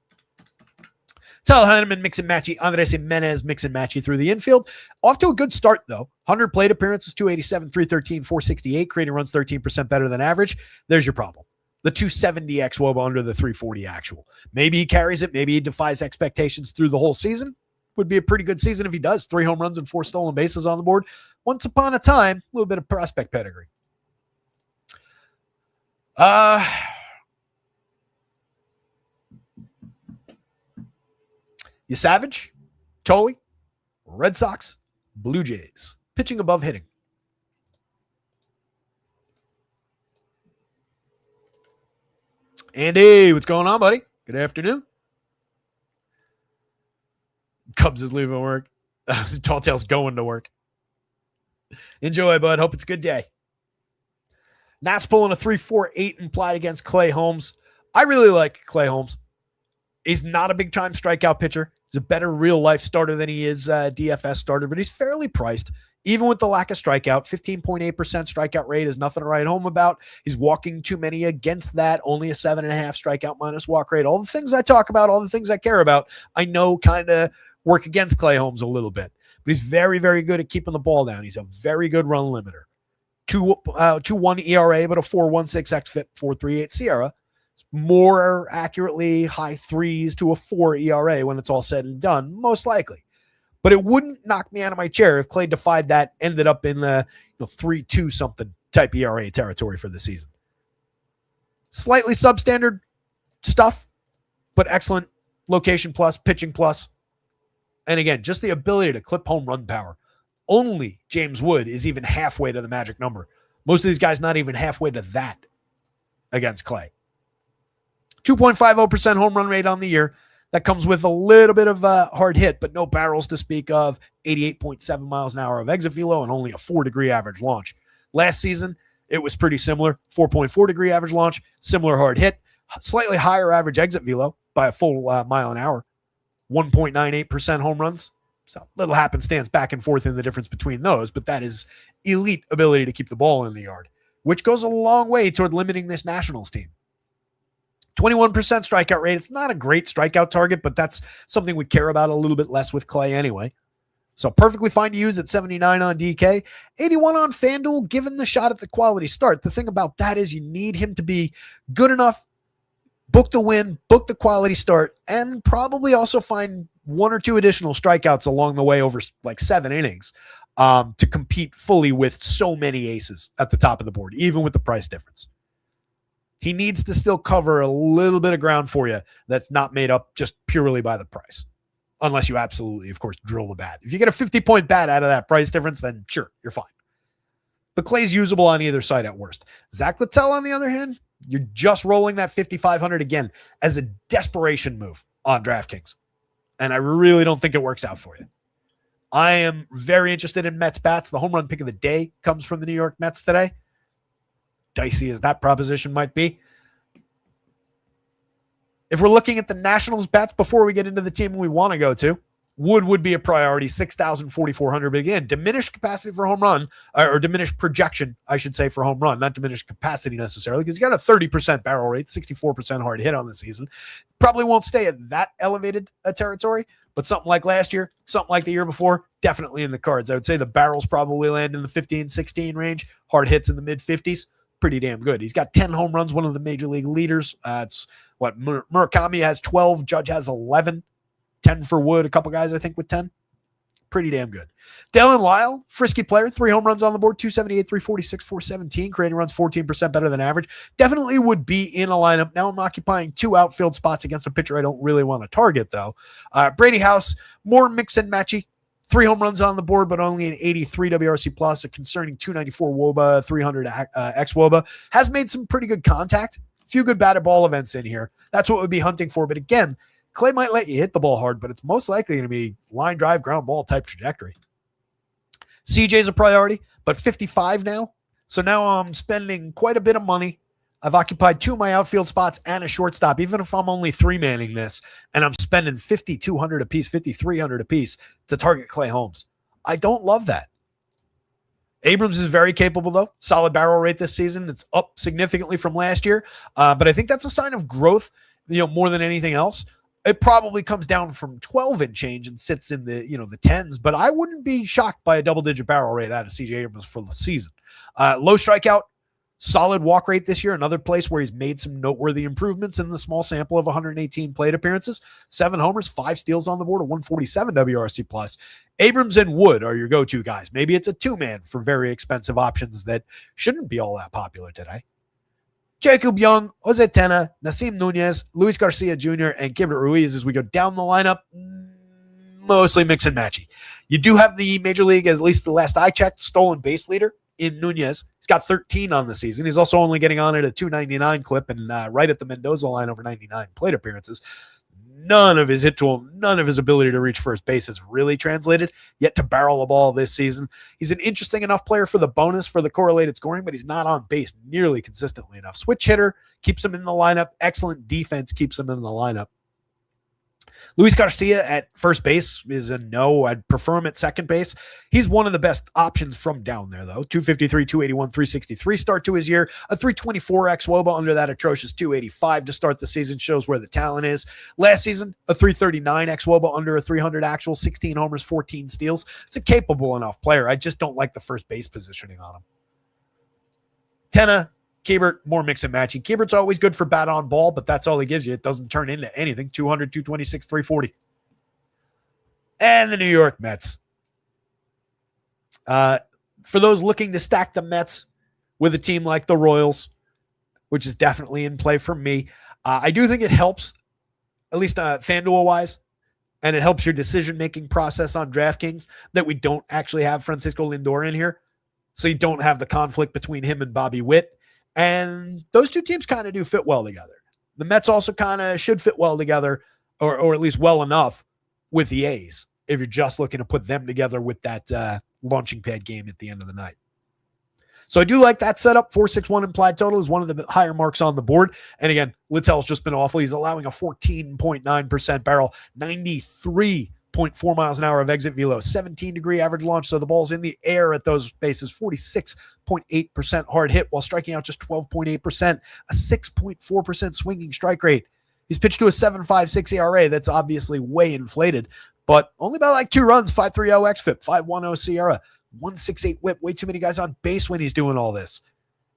Tyler Heineman, mix and matchy. Andres Jimenez, mix and matchy through the infield. Off to a good start, though. 100 plate appearances, 287, 313, 468. Creating runs 13% better than average. There's your problem. The 270 ex-WOBA under the 340 actual. Maybe he carries it. Maybe he defies expectations through the whole season. Would be a pretty good season if he does. 3 home runs and 4 stolen bases on the board. Once upon a time, a little bit of prospect pedigree. You Savage, Tolley, Red Sox, Blue Jays. Pitching above hitting. Andy, what's going on, buddy? Good afternoon. Cubs is leaving work. Tall Tale's going to work. Enjoy, bud. Hope it's a good day. Nats pulling a 3.48 implied against Clay Holmes. I really like Clay Holmes. He's not a big-time strikeout pitcher. He's a better real-life starter than he is DFS starter, but he's fairly priced. Even with the lack of strikeout, 15.8% strikeout rate is nothing to write home about. He's walking too many against that, only a 7.5 strikeout minus walk rate. All the things I talk about, all the things I care about, I know kind of work against Clay Holmes a little bit. But he's very, very good at keeping the ball down. He's a very good run limiter. 2.1 ERA, but a 4.16 xFIP, 4.38 SIERA. It's more accurately high threes to a 4 ERA when it's all said and done, most likely. But it wouldn't knock me out of my chair if Clay defied that, ended up in the 3.2 something type ERA territory for the season. Slightly substandard stuff, but excellent location plus, pitching plus. And again, just the ability to clip home run power. Only James Wood is even halfway to the magic number. Most of these guys not even halfway to that against Clay. 2.50% home run rate on the year. That comes with a little bit of a hard hit, but no barrels to speak of. 88.7 miles an hour of exit velo and only a 4-degree average launch. Last season, it was pretty similar. 4.4-degree average launch, similar hard hit, slightly higher average exit velo by a full mile an hour. 1.98% home runs. So little happenstance back and forth in the difference between those, but that is elite ability to keep the ball in the yard, which goes a long way toward limiting this Nationals team. 21% strikeout rate. It's not a great strikeout target, but that's something we care about a little bit less with Clay anyway. So perfectly fine to use at 79 on DK. 81 on FanDuel, given the shot at the quality start. The thing about that is you need him to be good enough, book the win, book the quality start, and probably also find 1 or 2 additional strikeouts along the way over like 7 innings to compete fully with so many aces at the top of the board, even with the price difference. He needs to still cover a little bit of ground for you that's not made up just purely by the price. Unless you absolutely, of course, drill the bat. If you get a 50-point bat out of that price difference, then sure, you're fine. But Clay's usable on either side at worst. Zach Littell, on the other hand, you're just rolling that 5,500 again as a desperation move on DraftKings. And I really don't think it works out for you. I am very interested in Mets bats. The home run pick of the day comes from the New York Mets today. Dicey as that proposition might be. If we're looking at the Nationals bats before we get into the team we want to go to, Wood would be a priority, 6,000, 4,400. But again, diminished capacity for home run, or diminished projection, I should say, for home run, not diminished capacity necessarily, because you got a 30% barrel rate, 64% hard hit on the season. Probably won't stay at that elevated a territory, but something like last year, something like the year before, definitely in the cards. I would say the barrels probably land in the 15, 16 range, hard hits in the mid-50s. Pretty damn good. He's got 10 home runs, one of the major league leaders. It's what Murakami has 12, Judge has 11, 10 for Wood, a couple guys I think with 10. Pretty damn good. Dallin Lyle, frisky player, 3 home runs on the board, 278, 346, 417, creating runs 14% better than average. Definitely would be in a lineup. Now I'm occupying 2 outfield spots against a pitcher I don't really want to target though. Brady House, more mix and matchy. 3 home runs on the board, but only an 83 WRC plus, a concerning 294 WOBA, 300 X WOBA. Has made some pretty good contact. A few good batted ball events in here. That's what we'd be hunting for. But again, Clay might let you hit the ball hard, but it's most likely going to be line drive, ground ball type trajectory. CJ's a priority, but 55 now. So now I'm spending quite a bit of money I've occupied 2 of my outfield spots and a shortstop, even if I'm only 3-manning this, and I'm spending $5,200 a piece, $5,300 a piece to target Clay Holmes. I don't love that. Abrams is very capable, though. Solid barrel rate this season. It's up significantly from last year, but I think that's a sign of growth, more than anything else. It probably comes down from 12 and change and sits in the, the 10s, but I wouldn't be shocked by a double-digit barrel rate out of CJ Abrams for the season. Low strikeout, solid walk rate this year. Another place where he's made some noteworthy improvements in the small sample of 118 plate appearances. 7 homers, 5 steals on the board, a 147 WRC plus. Abrams and Wood are your go-to guys. Maybe it's a 2-man for very expensive options that shouldn't be all that popular today. Jacob Young, Jose Tena, Nasim Nunez, Luis Garcia Jr., and Gilbert Ruiz as we go down the lineup, mostly mix and matchy. You do have the Major League, at least the last I checked, stolen base leader in Nunez. He's got 13 on the season. He's also only getting on at a 299 clip and right at the Mendoza line over 99 plate appearances. None of his hit tool, none of his ability to reach first base has really translated yet to barrel a ball this season. He's an interesting enough player for the bonus, for the correlated scoring, but he's not on base nearly consistently enough. Switch hitter keeps him in the lineup. Excellent defense keeps him in the lineup. Luis Garcia at first base is a no. I'd prefer him at second base. He's one of the best options from down there, though. 253, 281, 363 start to his year. A 324 xWOBA under that atrocious 285 to start the season shows where the talent is. Last season, a 339 xWOBA under a 300 actual, 16 homers, 14 steals. It's a capable enough player. I just don't like the first base positioning on him. Tena, Kiebert, more mix and matching. Kiebert's always good for bat on ball, but that's all he gives you. It doesn't turn into anything. 200, 226, 340. And the New York Mets. For those looking to stack the Mets with a team like the Royals, which is definitely in play for me, I do think it helps, at least FanDuel-wise, and it helps your decision-making process on DraftKings that we don't actually have Francisco Lindor in here. So you don't have the conflict between him and Bobby Witt. And those two teams kind of do fit well together. The Mets also kind of should fit well together, or at least well enough with the A's, if you're just looking to put them together with that launching pad game at the end of the night. So I do like that setup. 461 implied total is one of the higher marks on the board. And again, Littell's just been awful. He's allowing a 14.9% barrel, 93.4 miles an hour of exit velo, 17-degree average launch. So the ball's in the air at those bases, 46.8% hard hit while striking out just 12.8%, a 6.4% swinging strike rate. He's pitched to a 7.56 ERA. That's obviously way inflated, but only by like 2 runs, 5.30 xFIP, 5.10 SIERA, 1.68 whip. Way too many guys on base when he's doing all this.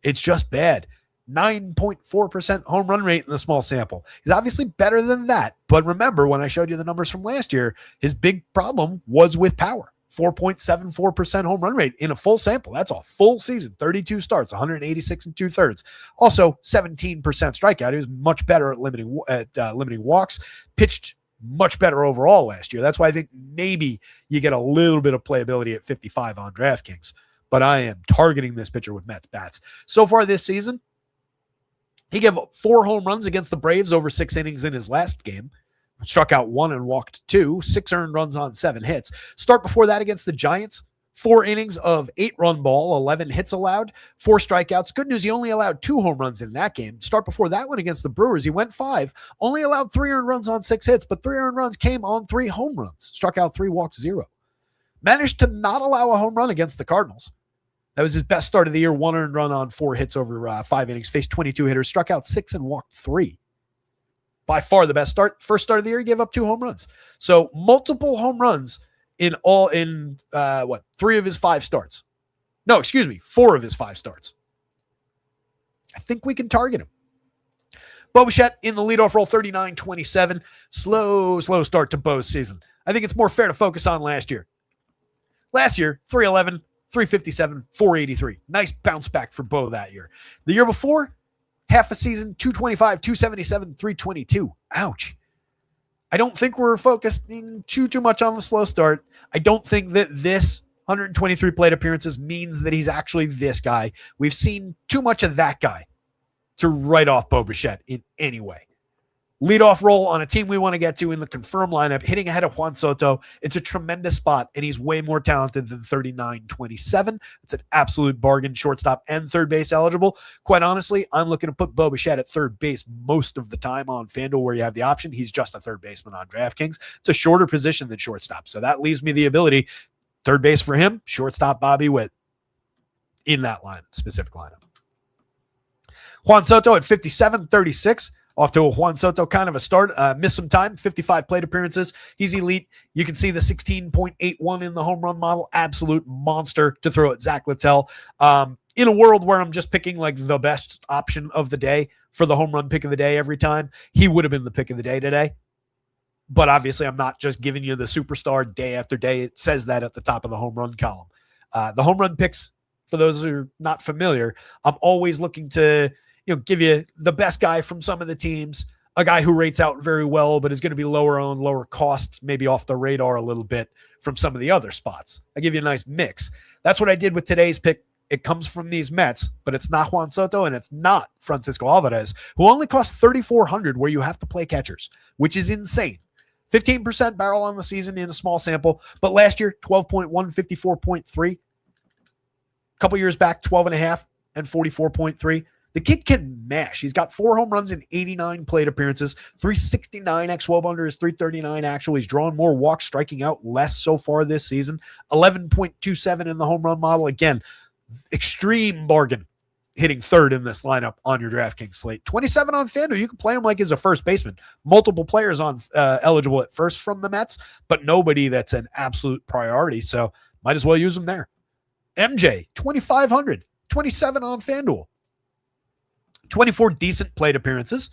It's just bad. 9.4% home run rate in the small sample. He's obviously better than that. But remember, when I showed you the numbers from last year, his big problem was with power. 4.74% home run rate in a full sample. That's a full season, 32 starts, 186 and 2/3. Also, 17% strikeout. He was much better at limiting walks. Pitched much better overall last year. That's why I think maybe you get a little bit of playability at 55 on DraftKings. But I am targeting this pitcher with Mets bats. So far this season, he gave up 4 home runs against the Braves over 6 innings in his last game. Struck out 1 and walked 2. 6 earned runs on 7 hits. Start before that against the Giants. 4 innings of 8-run ball, 11 hits allowed, 4 strikeouts. Good news, he only allowed 2 home runs in that game. Start before that one against the Brewers, he went 5. Only allowed 3 earned runs on 6 hits, but 3 earned runs came on 3 home runs. Struck out 3, walked 0. Managed to not allow a home run against the Cardinals. That was his best start of the year. 1 earned run on 4 hits over 5 innings. Faced 22 hitters. Struck out 6 and walked 3. By far the best start. First start of the year, he gave up 2 home runs. So multiple home runs in 3 of his 5 starts. No, excuse me, 4 of his 5 starts. I think we can target him. Bo Bichette in the leadoff role, 39-27. Slow start to Bo's season. I think it's more fair to focus on last year. Last year, 311. 357, 483. Nice bounce back for Bo that year. The year before, half a season, 225, 277, 322. Ouch. I don't think we're focusing too much on the slow start. I don't think that this 123 plate appearances means that he's actually this guy. We've seen too much of that guy to write off Bo Bichette in any way. Leadoff role on a team we want to get to in the confirmed lineup, hitting ahead of Juan Soto. It's a tremendous spot, and he's way more talented than 39-27. It's an absolute bargain, shortstop and third base eligible. Quite honestly, I'm looking to put Bo Bichette at third base most of the time on FanDuel where you have the option. He's just a third baseman on DraftKings. It's a shorter position than shortstop, so that leaves me the ability, third base for him, shortstop Bobby Witt in that specific lineup. Juan Soto at 57-36. Off to a Juan Soto kind of a start. Missed some time, 55 plate appearances. He's elite. You can see the 16.81 in the home run model. Absolute monster to throw at Zach Littell. In a world where I'm just picking like the best option of the day for the home run pick of the day every time, he would have been the pick of the day today. But obviously, I'm not just giving you the superstar day after day. It says that at the top of the home run column. The home run picks, for those who are not familiar, I'm always looking to give you the best guy from some of the teams, a guy who rates out very well, but is going to be lower on lower cost, maybe off the radar a little bit from some of the other spots. I give you a nice mix. That's what I did with today's pick. It comes from these Mets, but it's not Juan Soto and it's not Francisco Alvarez, who only cost $3,400 where you have to play catchers, which is insane. 15% barrel on the season in a small sample, but last year, 12.1, 54.3. A couple years back, 12.5 and 44.3. The kid can mash. He's got 4 home runs in 89 plate appearances, 369 xWOB under his 339 actual. He's drawn more walks, striking out less so far this season. 11.27 in the home run model. Again, extreme bargain hitting third in this lineup on your DraftKings slate. 27 on FanDuel. You can play him like he's a first baseman. Multiple players on eligible at first from the Mets, but nobody that's an absolute priority. So might as well use him there. MJ, 2,500, 27 on FanDuel. 24 decent plate appearances,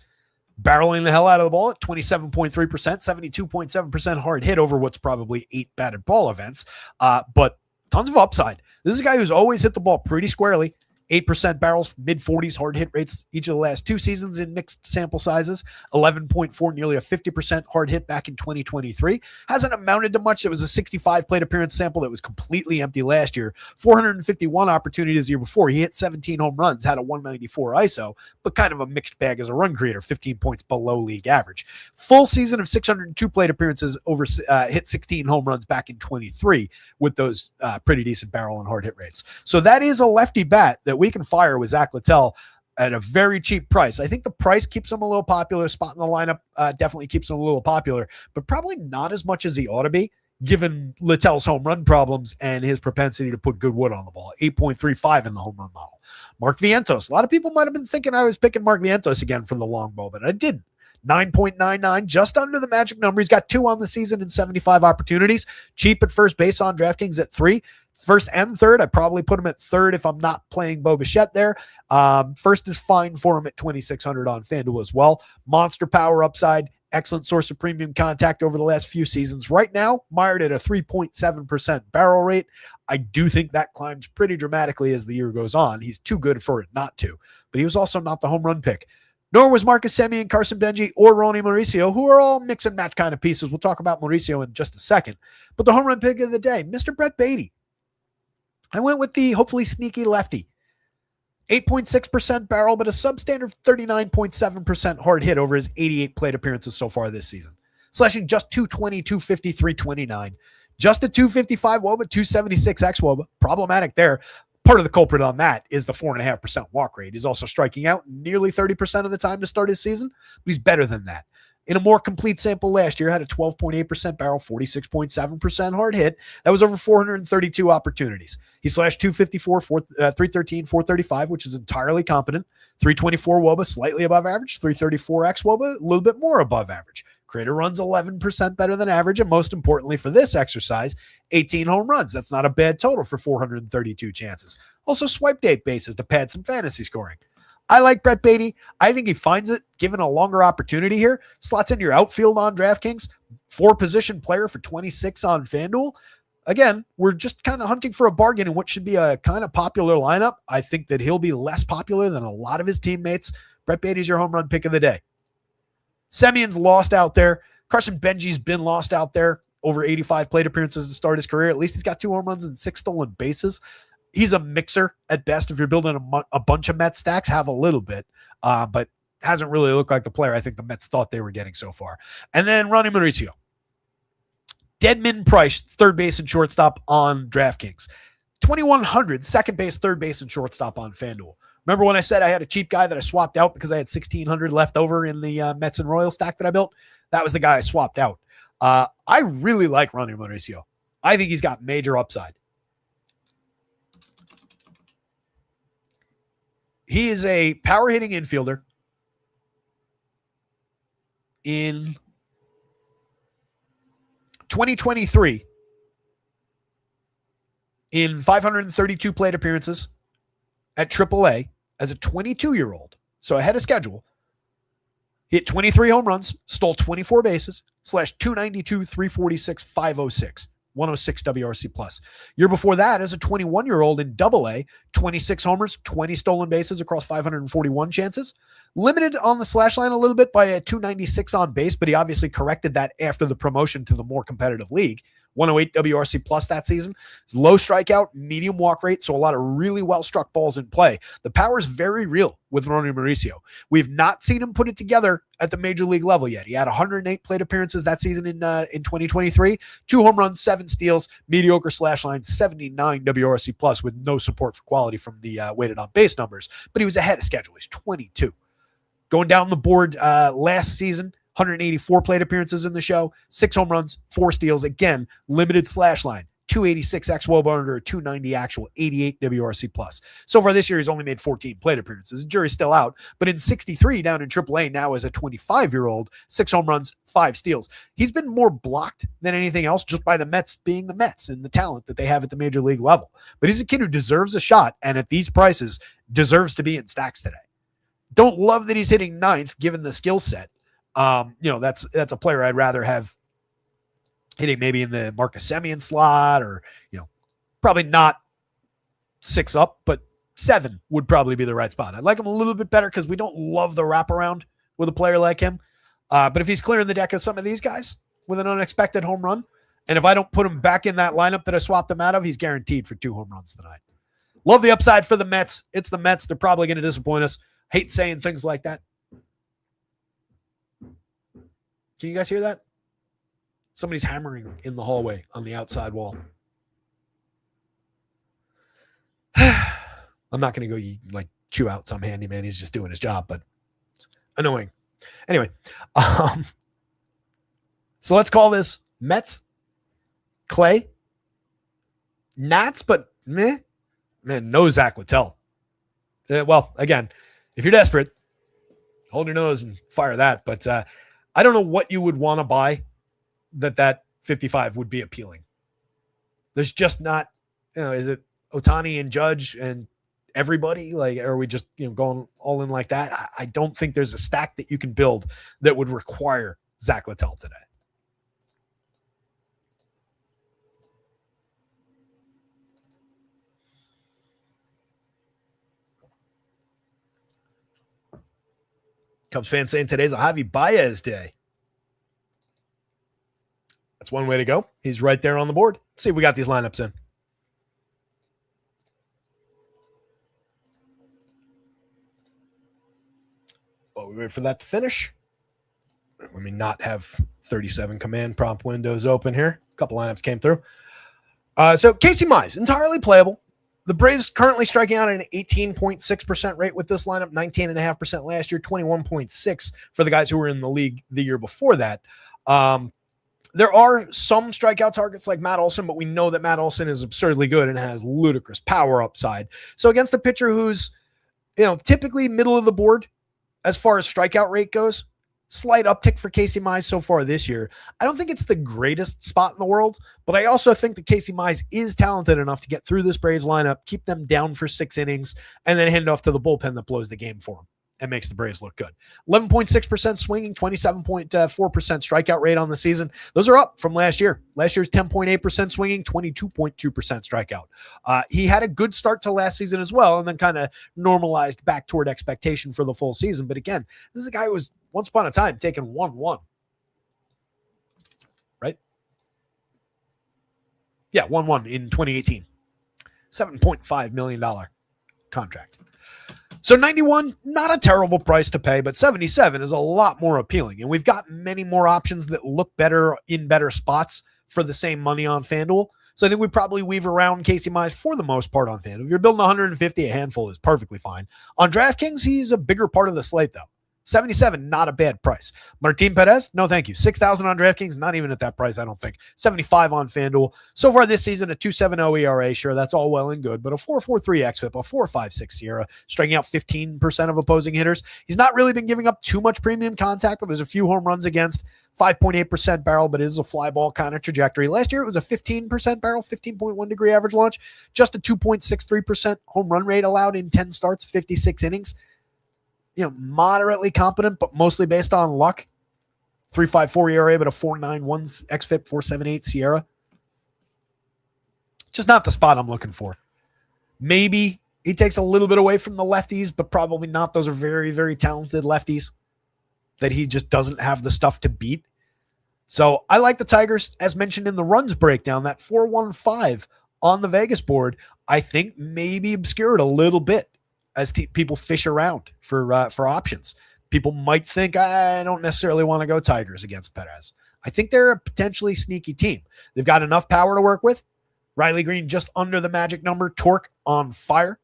barreling the hell out of the ball at 27.3%, 72.7% hard hit over what's probably 8 batted ball events, but tons of upside. This is a guy who's always hit the ball pretty squarely. 8% barrels, mid-40s hard hit rates each of the last 2 seasons in mixed sample sizes. 11.4, nearly a 50% hard hit back in 2023. Hasn't amounted to much. It was a 65 plate appearance sample that was completely empty last year. 451 opportunities the year before. He hit 17 home runs, had a 194 ISO, but kind of a mixed bag as a run creator, 15 points below league average. Full season of 602 plate appearances, hit 16 home runs back in 23 with those pretty decent barrel and hard hit rates. So that is a lefty bat that we can fire with Zach Littell at a very cheap price. I think the price keeps him a little popular. Spot in the lineup definitely keeps him a little popular, but probably not as much as he ought to be, given Littell's home run problems and his propensity to put good wood on the ball. 8.35 in the home run model. Mark Vientos. A lot of people might have been thinking I was picking Mark Vientos again from the long ball, but I didn't. 9.99, just under the magic number. He's got 2 on the season and 75 opportunities. Cheap at first base on DraftKings at 3. First and third, I'd probably put him at third if I'm not playing Bo Bichette there. First is fine for him at 2,600 on FanDuel as well. Monster power upside, excellent source of premium contact over the last few seasons. Right now, mired at a 3.7% barrel rate. I do think that climbs pretty dramatically as the year goes on. He's too good for it not to, but he was also not the home run pick. Nor was Marcus Semien, Carson Benji, or Ronnie Mauricio, who are all mix and match kind of pieces. We'll talk about Mauricio in just a second. But the home run pick of the day, Mr. Brett Baty. I went with the hopefully sneaky lefty. 8.6% barrel, but a substandard 39.7% hard hit over his 88 plate appearances so far this season. Slashing just 220, 250, 329. Just a 255 WOBA, 276 xWOBA. Problematic there. Part of the culprit on that is the 4.5% walk rate. He's also striking out nearly 30% of the time to start his season, but he's better than that. In a more complete sample last year, had a 12.8% barrel, 46.7% hard hit. That was over 432 opportunities. He slashed 254, 313, 435, which is entirely competent. 324 WOBA, slightly above average. 334 xWOBA, a little bit more above average. Creator runs 11% better than average, and most importantly for this exercise, 18 home runs. That's not a bad total for 432 chances. Also swipe date bases to pad some fantasy scoring. I like Brett Baty. I think he finds it, given a longer opportunity here. Slots in your outfield on DraftKings. 4-position player for 26 on FanDuel. Again, we're just kind of hunting for a bargain in what should be a kind of popular lineup. I think that he'll be less popular than a lot of his teammates. Brett Baty's your home run pick of the day. Semien's lost out there. Carson Benji's been lost out there. Over 85 plate appearances to start his career. At least he's got 2 home runs and 6 stolen bases. He's a mixer at best. If you're building a bunch of Met stacks, have a little bit, but hasn't really looked like the player I think the Mets thought they were getting so far. And then Ronnie Mauricio. Dead min price, third base and shortstop on DraftKings. 2,100, second base, third base, and shortstop on FanDuel. Remember when I said I had a cheap guy that I swapped out because I had 1,600 left over in the Mets and Royals stack that I built? That was the guy I swapped out. I really like Ronnie Mauricio. I think he's got major upside. He is a power hitting infielder in 2023 in 532 plate appearances at AAA as a 22-year-old. So ahead of schedule. Hit 23 home runs, stole 24 bases, / 292, 346, 506, 106 WRC plus. Year before that, as a 21-year-old in AA, 26 homers, 20 stolen bases across 541 chances. Limited on the slash line a little bit by a 296 on base, but he obviously corrected that after the promotion to the more competitive league. 108 WRC plus that season. Low strikeout, medium walk rate, so a lot of really well-struck balls in play. The power is very real with Ronnie Mauricio. We've not seen him put it together at the major league level yet. He had 108 plate appearances that season in 2023, 2 home runs, 7 steals, mediocre slash line, 79 WRC plus with no support for quality from the weighted on base numbers, but he was ahead of schedule. He's 22. Going down the board last season, 184 plate appearances in the show, 6 home runs, 4 steals. Again, limited slash line, 286 xWOBA under, 290 actual, 88 WRC plus. So far this year, he's only made 14 plate appearances. The jury's still out, but in 63 down in AAA now as a 25-year-old, 6 home runs, 5 steals. He's been more blocked than anything else just by the Mets being the Mets and the talent that they have at the major league level. But he's a kid who deserves a shot, and at these prices, deserves to be in stacks today. Don't love that he's hitting 9th given the skill set. That's a player I'd rather have hitting maybe in the Marcus Semien slot or, probably not 6 up, but 7 would probably be the right spot. I'd like him a little bit better because we don't love the wraparound with a player like him. But if he's clearing the deck of some of these guys with an unexpected home run, and if I don't put him back in that lineup that I swapped him out of, he's guaranteed for 2 home runs tonight. Love the upside for the Mets. It's the Mets. They're probably going to disappoint us. Hate saying things like that. Can you guys hear that? Somebody's hammering in the hallway on the outside wall. I'm not going to go chew out some handyman. He's just doing his job, but it's annoying. Anyway, so let's call this Mets, Clay, Nats, but man, no Zach Littell. Well, again, if you're desperate, hold your nose and fire that. But I don't know what you would want to buy that 55 would be appealing. There's just not, is it Ohtani and Judge and everybody? Are we just, going all in like that? I don't think there's a stack that you can build that would require Zach Littell today. Cubs fan saying today's a Javi Baez day. That's one way to go. He's right there on the board. Let's see if we got these lineups in. Well, we wait for that to finish. Let me not have 37 command prompt windows open here. A couple lineups came through. So Casey Mize, entirely playable. The Braves currently striking out at an 18.6% rate with this lineup, 19.5% last year, 21.6% for the guys who were in the league the year before that. There are some strikeout targets like Matt Olson, but we know that Matt Olson is absurdly good and has ludicrous power upside. So against a pitcher who's, typically middle of the board as far as strikeout rate goes, slight uptick for Casey Mize so far this year. I don't think it's the greatest spot in the world, but I also think that Casey Mize is talented enough to get through this Braves lineup, keep them down for 6 innings, and then hand off to the bullpen that blows the game for him and makes the Braves look good. 11.6% swinging, 27.4% strikeout rate on the season. Those are up from last year. Last year's 10.8% swinging, 22.2% strikeout. He had a good start to last season as well, and then kind of normalized back toward expectation for the full season. But again, this is a guy who was once upon a time taking 1-1. Right? Yeah, 1-1 in 2018. $7.5 million contract. So 91, not a terrible price to pay, but 77 is a lot more appealing. And we've got many more options that look better in better spots for the same money on FanDuel. So I think we probably weave around Casey Mize for the most part on FanDuel. If you're building 150, a handful is perfectly fine. On DraftKings, he's a bigger part of the slate, though. 77, not a bad price. Martin Perez, no thank you. 6,000 on DraftKings, not even at that price, I don't think. 75 on FanDuel. So far this season, a 2.70 ERA, sure, that's all well and good, but a 4.43 xFIP, a 4.56 Sierra, striking out 15% of opposing hitters. He's not really been giving up too much premium contact, but there's a few home runs against. 5.8% barrel, but it is a fly ball kind of trajectory. Last year, it was a 15% barrel, 15.1 degree average launch, just a 2.63% home run rate allowed in 10 starts, 56 innings. Moderately competent, but mostly based on luck. 3.54 ERA, but a 4.91 xFIP, 4.78 Sierra. Just not the spot I'm looking for. Maybe he takes a little bit away from the lefties, but probably not. Those are very, very talented lefties that he just doesn't have the stuff to beat. So I like the Tigers, as mentioned in the runs breakdown, that 4.15 on the Vegas board, I think maybe obscured a little bit as people fish around for options. People might think, I don't necessarily want to go Tigers against Perez. I think they're a potentially sneaky team. They've got enough power to work with. Riley Green just under the magic number. Torque on fire.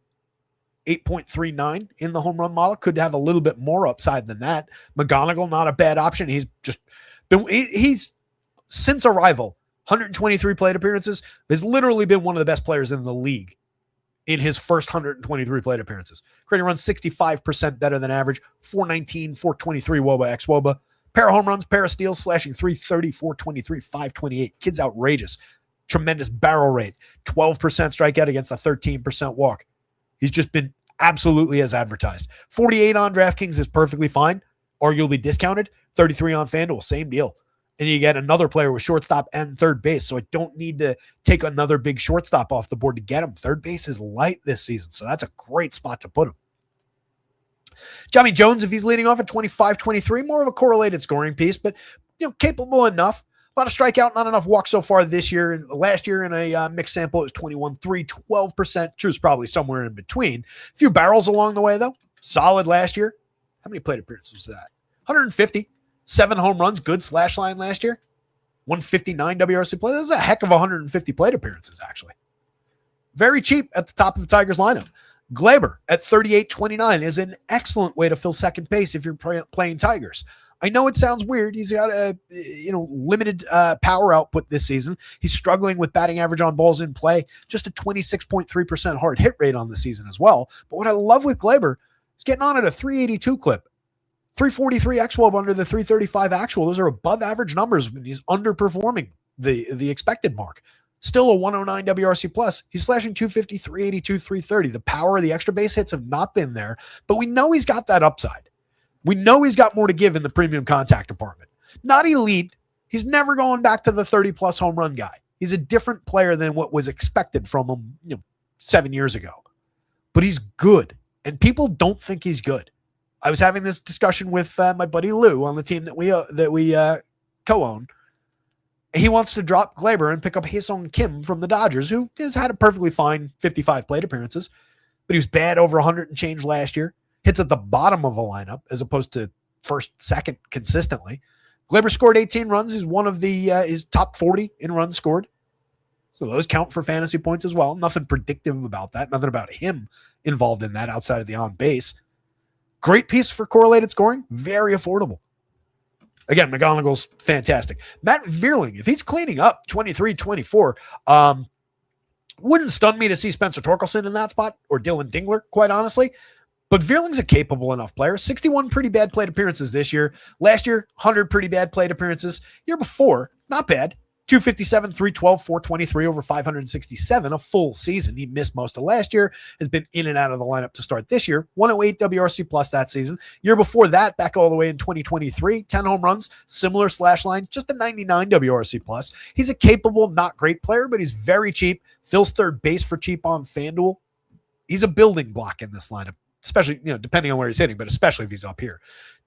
8.39 in the home run model. Could have a little bit more upside than that. McGonigal, not a bad option. He's since arrival, 123 plate appearances, has literally been one of the best players in the league in his first 123 plate appearances. Creating runs 65% better than average, 419, 423 WOBA x WOBA. Pair of home runs, pair of steals, slashing 330, 423, 528. Kid's outrageous. Tremendous barrel rate. 12% strikeout against a 13% walk. He's just been absolutely as advertised. 48 on DraftKings is perfectly fine, arguably discounted. 33 on FanDuel, same deal. And you get another player with shortstop and third base, so I don't need to take another big shortstop off the board to get him. Third base is light this season, so that's a great spot to put him. Johnny Jones, if he's leading off at 25-23, more of a correlated scoring piece, but capable enough. A lot of strikeout, not enough walks so far this year. And last year in a mixed sample, it was 21.3, 12%. True's probably somewhere in between. A few barrels along the way, though. Solid last year. How many plate appearances was that? 150. 7 home runs, good slash line last year. 159 WRC play. That's a heck of 150 plate appearances, actually. Very cheap at the top of the Tigers lineup. Glaber at 38.29 is an excellent way to fill second base if you're playing Tigers. I know it sounds weird. He's got a limited power output this season. He's struggling with batting average on balls in play, just a 26.3% hard hit rate on the season as well. But what I love with Glaber is getting on at a 382 clip. 343 xWOB under the 335 actual. Those are above average numbers, and he's underperforming the expected mark. Still a 109 WRC plus. He's slashing 250, 382, 330. The power of the extra base hits have not been there, but we know he's got that upside. We know he's got more to give in the premium contact department. Not elite. He's never going back to the 30-plus home run guy. He's a different player than what was expected from him 7 years ago. But he's good, and people don't think he's good. I was having this discussion with my buddy Lou on the team that we co-own. He wants to drop Glaber and pick up Hae-Sung Kim from the Dodgers, who has had a perfectly fine 55 plate appearances, but he was bad over 100 and change last year. Hits at the bottom of a lineup as opposed to first, second consistently. Glaber scored 18 runs. He's one of his top 40 in runs scored. So those count for fantasy points as well. Nothing predictive about that. Nothing about him involved in that outside of the on base. Great piece for correlated scoring. Very affordable. Again, McGonigal's fantastic. Matt Vierling, if he's cleaning up 23-24, wouldn't stun me to see Spencer Torkelson in that spot or Dylan Dingler, quite honestly. But Vierling's a capable enough player. 61 pretty bad plate appearances this year. Last year, 100 pretty bad plate appearances. Year before, not bad. 257, 312, 423 over 567, a full season. He missed most of last year, has been in and out of the lineup to start this year. 108 WRC plus that season. Year before that, back all the way in 2023, 10 home runs, similar slash line, just a 99 WRC plus. He's a capable, not great player, but he's very cheap. Fills third base for cheap on FanDuel. He's a building block in this lineup, especially, depending on where he's hitting, but especially if he's up here.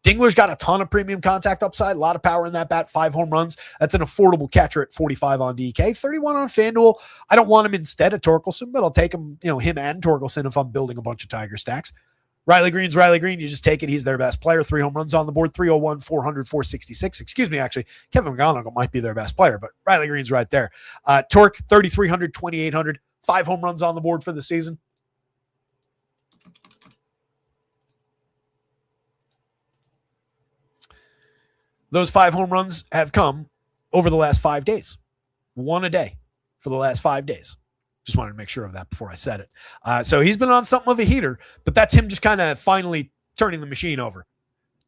Dingler's got a ton of premium contact upside, a lot of power in that bat, 5 home runs. That's an affordable catcher at 45 on DK, 31 on FanDuel. I don't want him instead of Torkelson, but I'll take him, him and Torkelson if I'm building a bunch of Tiger stacks. Riley Green. You just take it. He's their best player. 3 home runs on the board, 301, 400, 466. Excuse me, actually. Kevin McGonigal might be their best player, but Riley Green's right there. Torque, 3,300, 2,800, 5 home runs on the board for the season. Those 5 home runs have come over the last 5 days. 1 a day for the last 5 days. Just wanted to make sure of that before I said it. So he's been on something of a heater, but that's him just kind of finally turning the machine over.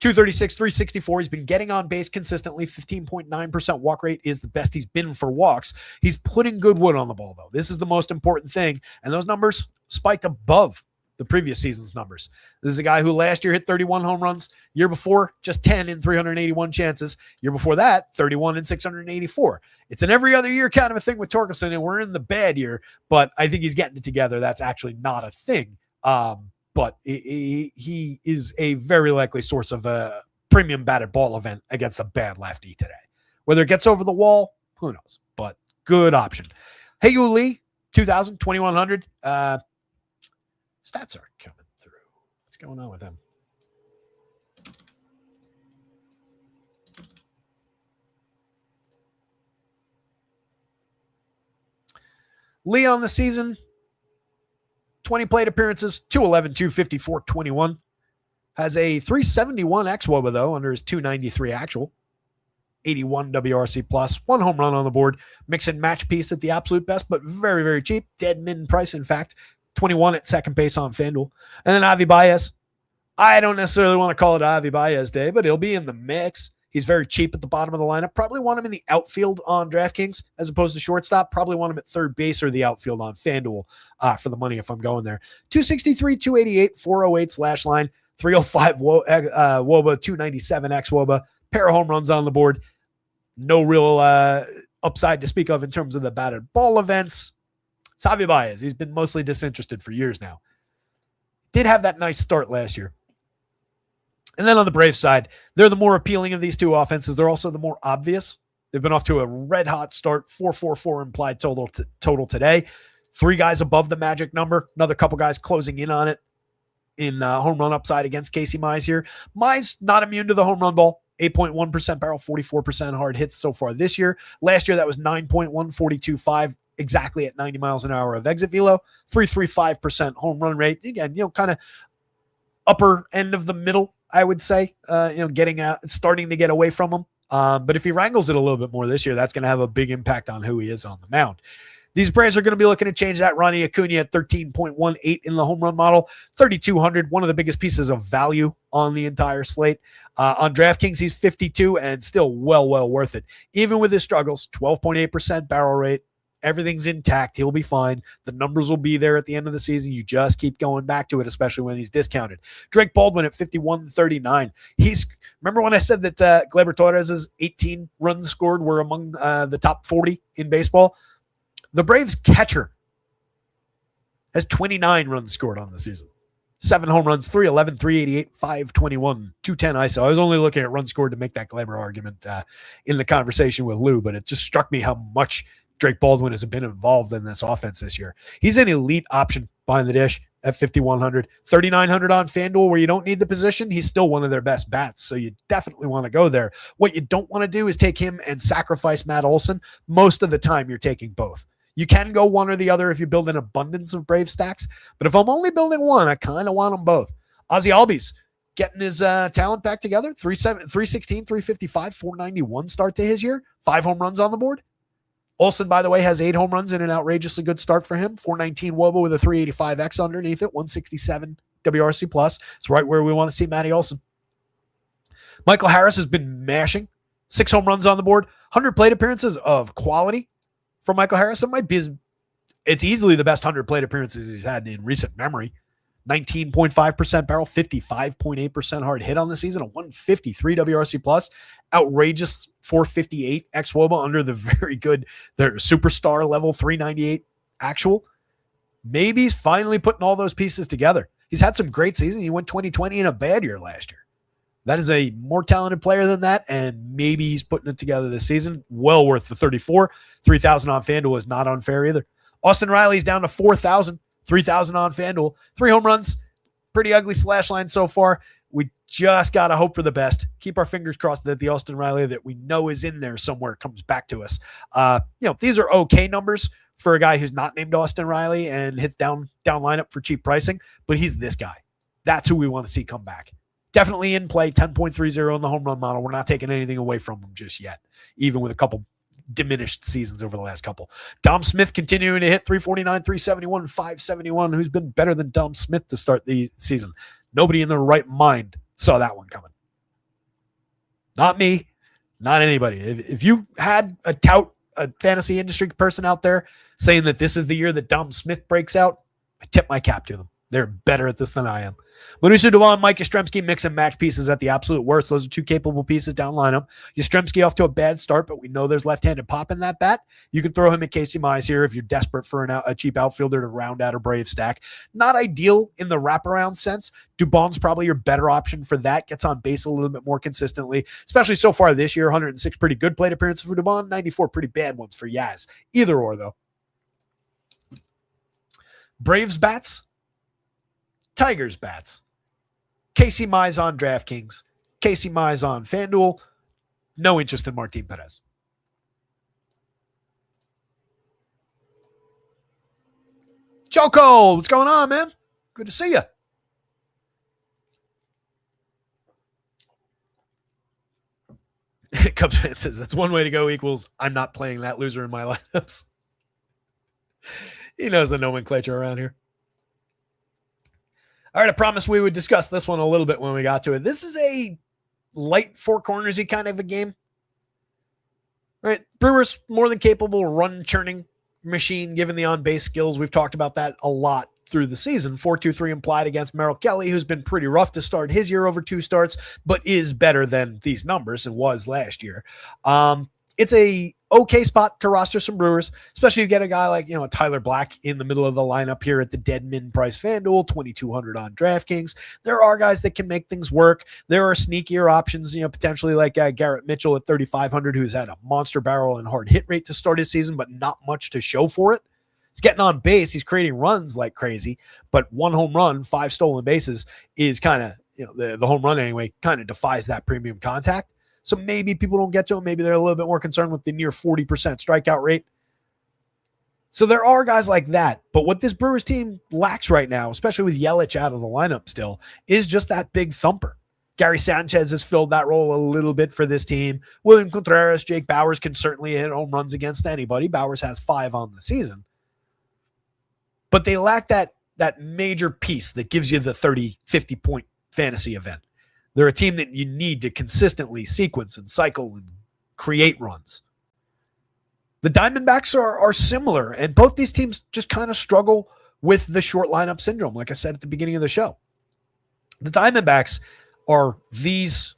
236, 364. He's been getting on base consistently. 15.9% walk rate is the best he's been for walks. He's putting good wood on the ball, though. This is the most important thing. And those numbers spiked above the previous season's numbers. This is a guy who last year hit 31 home runs. Year before, just 10 in 381 chances. Year before that, 31 in 684. It's an every other year kind of a thing with Torkelson, and we're in the bad year, but I think he's getting it together. That's actually not a thing. But he is a very likely source of a premium batted ball event against a bad lefty today. Whether it gets over the wall, who knows? But good option. Hee-Yu Lee, 2,000, 2,100. Stats aren't coming through. What's going on with him? Lee on the season, 20 plate appearances, 211, 254, 21. Has a 371 xWOBA, though, under his 293 actual. 81 WRC plus, 1 home run on the board. Mix and match piece at the absolute best, but very, very cheap. Dead min price, in fact. 21 at second base on FanDuel. And then Avi Baez. I don't necessarily want to call it Avi Baez day, but he'll be in the mix. He's very cheap at the bottom of the lineup. Probably want him in the outfield on DraftKings as opposed to shortstop. Probably want him at third base or the outfield on FanDuel for the money if I'm going there. 263, 288, 408 slash line, 305 WOBA, 297 xWOBA. Pair of home runs on the board. No real upside to speak of in terms of the batted ball events. It's Javi Baez. He's been mostly disinterested for years now. Did have that nice start last year. And then on the Braves side, they're the more appealing of these two offenses. They're also the more obvious. They've been off to a red-hot start, 444 implied total today. 3 guys above the magic number. Another couple guys closing in on it in home run upside against Casey Mize here. Mize not immune to the home run ball. 8.1% barrel, 44% hard hits so far this year. Last year, that was 9.1, 42.5. Exactly at 90 miles an hour of exit velo, 335% home run rate. Again, kind of upper end of the middle, I would say, getting out, starting to get away from him. But if he wrangles it a little bit more this year, that's going to have a big impact on who he is on the mound. These Braves are going to be looking to change that. Ronnie Acuna at 13.18 in the home run model, 3,200, one of the biggest pieces of value on the entire slate. On DraftKings, he's 52 and still well worth it. Even with his struggles, 12.8% barrel rate. Everything's intact. He'll be fine. The numbers will be there at the end of the season. You just keep going back to it, especially when he's discounted. Drake Baldwin at 51.39. Remember when I said that Gleyber Torres' 18 runs scored were among the top 40 in baseball? The Braves catcher has 29 runs scored on the season. 7 home runs, 311, 388, 521, 210 ISO. I was only looking at runs scored to make that Gleyber argument in the conversation with Lou, but it just struck me how much Drake Baldwin has been involved in this offense this year. He's an elite option behind the dish at 5,100, 3,900 on FanDuel where you don't need the position. He's still one of their best bats, so you definitely want to go there. What you don't want to do is take him and sacrifice Matt Olson. Most of the time, you're taking both. You can go one or the other if you build an abundance of Brave stacks, but if I'm only building one, I kind of want them both. Ozzy Albies getting his talent back together, 316, 355, 491 start to his year, 5 home runs on the board. Olsen, by the way, has 8 home runs in an outrageously good start for him. 419 WOBA with a 385X underneath it. 167 WRC plus. It's right where we want to see Matty Olson. Michael Harris has been mashing. 6 home runs on the board. 100 plate appearances of quality for Michael Harris. It's easily the best 100 plate appearances he's had in recent memory. 19.5% barrel, 55.8% hard hit on the season, a 153 WRC plus, outrageous 458 xWOBA under the very good, their superstar level 398 actual. Maybe he's finally putting all those pieces together. He's had some great seasons. He went 2020 in a bad year last year. That is a more talented player than that, and maybe he's putting it together this season. Well worth the 34. 3,000 on FanDuel is not unfair either. Austin Riley's down to 4,000. 3,000 on FanDuel. 3 home runs. pretty ugly slash line so far. We just got to hope for the best. Keep our fingers crossed that the Austin Riley that we know is in there somewhere comes back to us. These are okay numbers for a guy who's not named Austin Riley and hits down lineup for cheap pricing, but he's this guy. That's who we want to see come back. Definitely in play, 10.30 in the home run model. We're not taking anything away from him just yet, even with a couple diminished seasons over the last couple. Dom Smith continuing to hit 349, 371, 571, who's been better than Dom Smith to start the season. Nobody in their right mind saw that one coming. Not me, not anybody. If you had a fantasy industry person out there saying that this is the year that Dom Smith breaks out, I tip my cap to them. They're better at this than I am. Mauricio Duvall, Mike Yastrzemski, mix and match pieces at the absolute worst. Those are two capable pieces down lineup. Yastrzemski off to a bad start, but we know there's left-handed pop in that bat. You can throw him at Casey Mize here if you're desperate for a cheap outfielder to round out a Brave stack. Not ideal in the wraparound sense. Dubon's probably your better option for that. Gets on base a little bit more consistently, especially so far this year. 106 pretty good plate appearances for Dubon, 94 pretty bad ones for Yaz. Either or, though. Braves bats, Tigers bats. Casey Mize on DraftKings. Casey Mize on FanDuel. No interest in Martin Perez. Choco, what's going on, man? Good to see you. Cubs fan says, that's one way to go equals I'm not playing that loser in my lineups. He knows the nomenclature around here. All right, I promised we would discuss this one a little bit when we got to it. This is a light four corners-y kind of a game. All right, Brewers more than capable run-churning machine given the on-base skills. We've talked about that a lot through the season. 4.23 implied against Merrill Kelly, who's been pretty rough to start his year over 2 starts, but is better than these numbers and was last year. It's a okay spot to roster some Brewers, especially if you get a guy like, Tyler Black in the middle of the lineup here at the dead min price FanDuel, 2,200 on DraftKings. There are guys that can make things work. There are sneakier options, potentially like Garrett Mitchell at 3,500, who's had a monster barrel and hard hit rate to start his season, but not much to show for it. He's getting on base. He's creating runs like crazy, but 1 home run, 5 stolen bases is kind of, the home run anyway, kind of defies that premium contact. So maybe people don't get to him. Maybe they're a little bit more concerned with the near 40% strikeout rate. So there are guys like that. But what this Brewers team lacks right now, especially with Yelich out of the lineup still, is just that big thumper. Gary Sanchez has filled that role a little bit for this team. William Contreras, Jake Bauers can certainly hit home runs against anybody. Bauers has 5 on the season. But they lack that major piece that gives you the 30, 50-point fantasy event. They're a team that you need to consistently sequence and cycle and create runs. The Diamondbacks are similar, and both these teams just kind of struggle with the short lineup syndrome, like I said at the beginning of the show. The Diamondbacks are these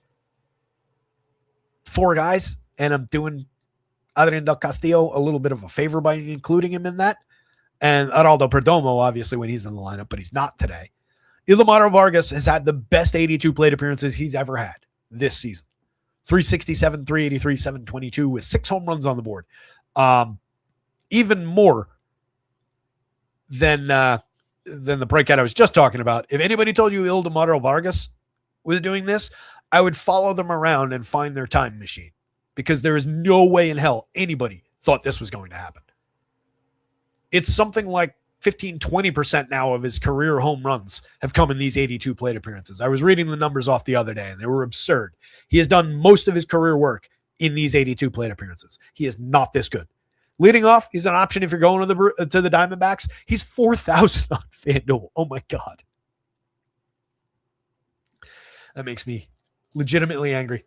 4 guys, and I'm doing Adrian Del Castillo a little bit of a favor by including him in that, and Araldo Perdomo, obviously, when he's in the lineup, but he's not today. Ilomaro Vargas has had the best 82 plate appearances he's ever had this season. 367, 383, 722 with 6 home runs on the board. Even more than the breakout I was just talking about. If anybody told you Ilomaro Vargas was doing this, I would follow them around and find their time machine, because there is no way in hell anybody thought this was going to happen. It's something like 15, 20% now of his career home runs have come in these 82 plate appearances. I was reading the numbers off the other day, and they were absurd. He has done most of his career work in these 82 plate appearances. He is not this good. Leading off, he's an option if you're going to the Diamondbacks. He's 4,000 on FanDuel. Oh, my God. That makes me legitimately angry.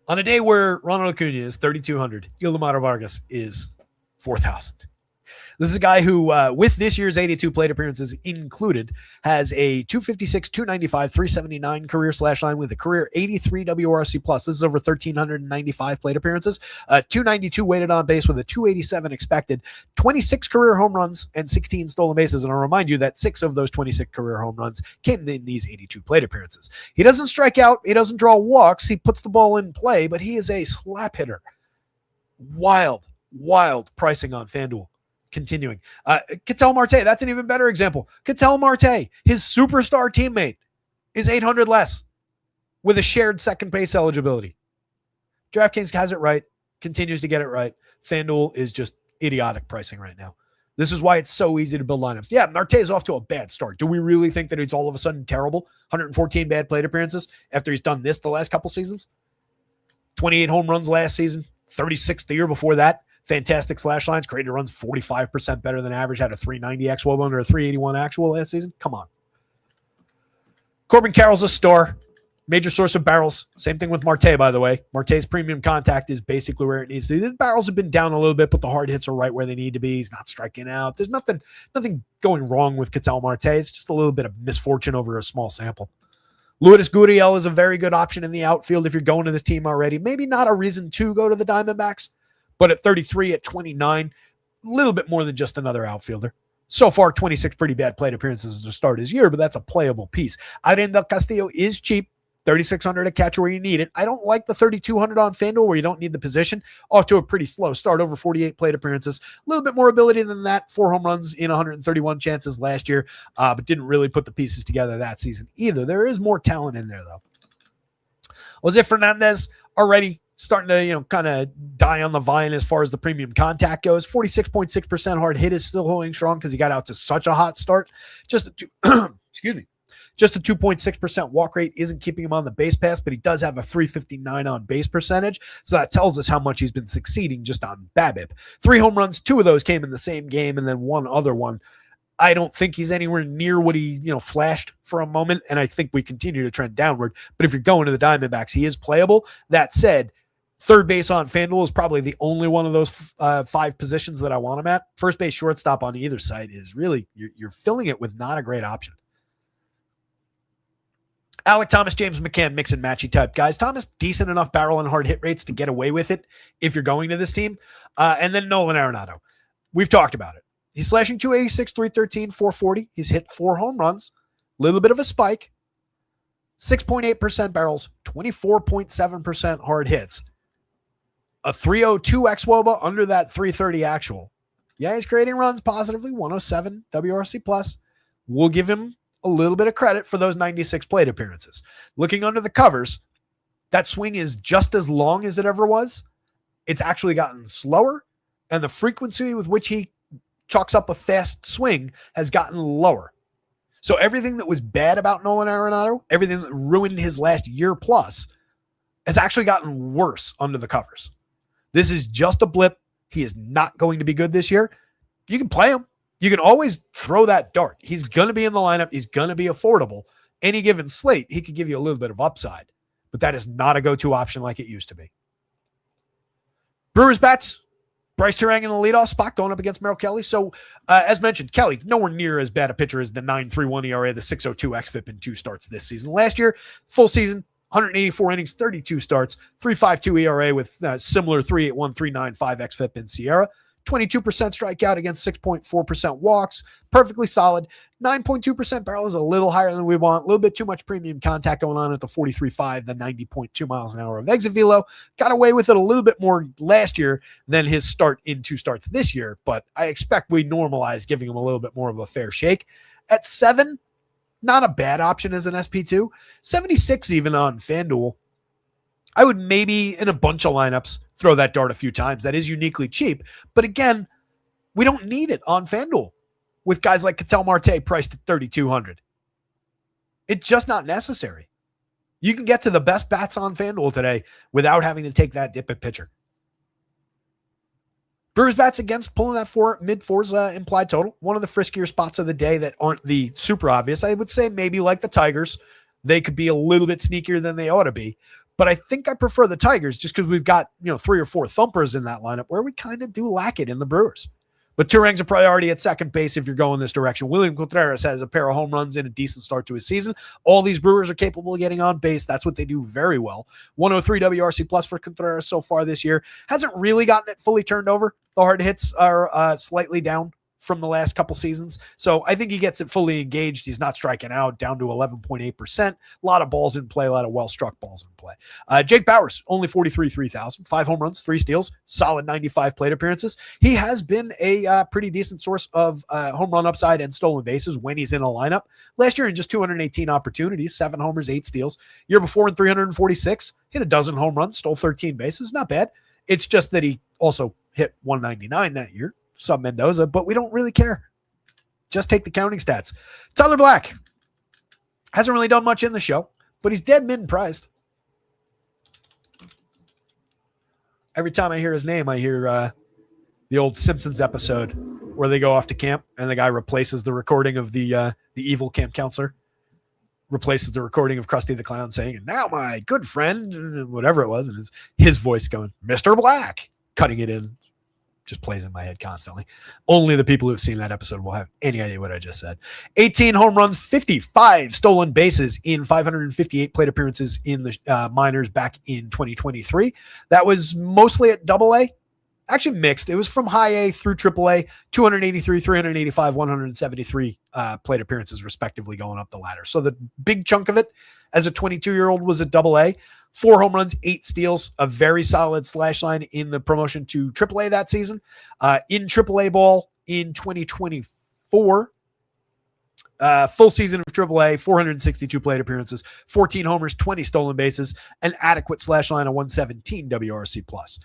On a day where Ronald Acuna is 3,200, Ilomaro Vargas is 4,000. This is a guy who, with this year's 82 plate appearances included, has a 256, 295, 379 career slash line with a career 83 WRC plus. This is over 1,395 plate appearances. 292 weighted on base with a 287 expected, 26 career home runs and 16 stolen bases. And I'll remind you that 6 of those 26 career home runs came in these 82 plate appearances. He doesn't strike out. He doesn't draw walks. He puts the ball in play, but he is a slap hitter. Wild pricing on FanDuel. Continuing. Ketel Marte, that's an even better example. Ketel Marte, his superstar teammate, is 800 less with a shared second base eligibility. DraftKings has it right, continues to get it right. FanDuel is just idiotic pricing right now. This is why it's so easy to build lineups. Yeah, Marte is off to a bad start. Do we really think that he's all of a sudden terrible? 114 bad plate appearances after he's done this the last couple seasons? 28 home runs last season, 36 the year before that. Fantastic slash lines, created runs 45% better than average, had a 390 xWOB under a 381 actual last season. Come on. Corbin Carroll's a star. Major source of barrels. Same thing with Marte, by the way. Marte's premium contact is basically where it needs to be. The barrels have been down a little bit, but the hard hits are right where they need to be. He's not striking out. There's nothing going wrong with Ketel Marte. It's just a little bit of misfortune over a small sample. Lourdes Gurriel is a very good option in the outfield if you're going to this team already. Maybe not a reason to go to the Diamondbacks, but at 33, at 29, a little bit more than just another outfielder. So far, 26 pretty bad plate appearances to start his year, but that's a playable piece. Arenda Castillo is cheap. 3,600 a catch where you need it. I don't like the 3,200 on FanDuel where you don't need the position. Off to a pretty slow start, over 48 plate appearances. A little bit more ability than that. 4 home runs in 131 chances last year, but didn't really put the pieces together that season either. There is more talent in there, though. Jose Fernandez already starting to, kind of die on the vine as far as the premium contact goes. 46.6% hard hit is still holding strong because he got out to such a hot start. Just a 2.6% walk rate isn't keeping him on the base pass, but he does have a 359 on base percentage. So that tells us how much he's been succeeding just on BABIP. 3 home runs, 2 of those came in the same game, and then 1 other one. I don't think he's anywhere near what he, flashed for a moment, and I think we continue to trend downward. But if you're going to the Diamondbacks, he is playable. That said, third base on FanDuel is probably the only one of those 5 positions that I want him at. First base, shortstop on either side is really, you're filling it with not a great option. Alec Thomas, James McCann, mix and matchy type guys. Thomas, decent enough barrel and hard hit rates to get away with it if you're going to this team. And then Nolan Arenado. We've talked about it. He's slashing 286, 313, 440. He's hit 4 home runs. Little bit of a spike. 6.8% barrels, 24.7% hard hits. A 302 xWOBA under that 330 actual. Yeah, he's creating runs positively, 107 WRC plus. We'll give him a little bit of credit for those 96 plate appearances. Looking under the covers, that swing is just as long as it ever was. It's actually gotten slower, and the frequency with which he chalks up a fast swing has gotten lower. So everything that was bad about Nolan Arenado, everything that ruined his last year plus, has actually gotten worse under the covers. This is just a blip. He is not going to be good this year. You can play him. You can always throw that dart. He's going to be in the lineup. He's going to be affordable. Any given slate, he could give you a little bit of upside, but that is not a go-to option like it used to be. Brewers bats, Bryce Turang in the leadoff spot going up against Merrill Kelly. So, as mentioned, Kelly, nowhere near as bad a pitcher as the 9.31 ERA, the 6.02 xFIP in 2 starts this season. Last year, full season, 184 innings, 32 starts, 3.52 ERA with similar 3.81, 3.95 xFIP in Sierra. 22% strikeout against 6.4% walks. Perfectly solid. 9.2% barrel is a little higher than we want. A little bit too much premium contact going on at the 43.5, the 90.2 miles an hour of exit velo. Got away with it a little bit more last year than his start in 2 starts this year, but I expect we normalize giving him a little bit more of a fair shake. At 7, not a bad option as an SP2. 76 even on FanDuel. I would maybe, in a bunch of lineups, throw that dart a few times. That is uniquely cheap. But again, we don't need it on FanDuel with guys like Ketel Marte priced at 3,200. It's just not necessary. You can get to the best bats on FanDuel today without having to take that dip at pitcher. Brewers bats against pulling that mid-fours implied total. One of the friskier spots of the day that aren't the super obvious. I would say maybe like the Tigers. They could be a little bit sneakier than they ought to be. But I think I prefer the Tigers just because we've got 3 or 4 thumpers in that lineup where we kind of do lack it in the Brewers. But Turang's a priority at second base if you're going this direction. William Contreras has a pair of home runs in a decent start to his season. All these Brewers are capable of getting on base. That's what they do very well. 103 WRC plus for Contreras so far this year. Hasn't really gotten it fully turned over. The hard hits are slightly down from the last couple seasons. So I think he gets it fully engaged. He's not striking out, down to 11.8%. A lot of balls in play, a lot of well-struck balls in play. Jake Bauers, only 3,000, 5 home runs, 3 steals, solid 95 plate appearances. He has been a pretty decent source of home run upside and stolen bases when he's in a lineup. Last year in just 218 opportunities, 7 homers, 8 steals. Year before in 346, hit a dozen home runs, stole 13 bases. Not bad. It's just that he also hit 199 that year, sub Mendoza, but we don't really care. Just take the counting stats. Tyler Black hasn't really done much in the show, but he's dead mid priced. Every time I hear his name, I hear the old Simpsons episode where they go off to camp and the guy replaces the recording of the evil camp counselor, replaces the recording of Krusty the Clown saying, "And now my good friend," whatever it was, and his voice going, "Mr. Black," cutting it in. Just plays in my head constantly. Only the people who've seen that episode will have any idea what I just said. 18 home runs, 55 stolen bases in 558 plate appearances in the minors back in 2023. That was mostly at AA. Actually mixed. It was from high A through AAA, 283, 385, 173 plate appearances respectively going up the ladder. So the big chunk of it as a 22-year-old was at AA. 4 home runs, 8 steals, a very solid slash line in the promotion to AAA that season. In AAA ball in 2024, full season of AAA, 462 plate appearances, 14 homers, 20 stolen bases, an adequate slash line of 117 WRC plus.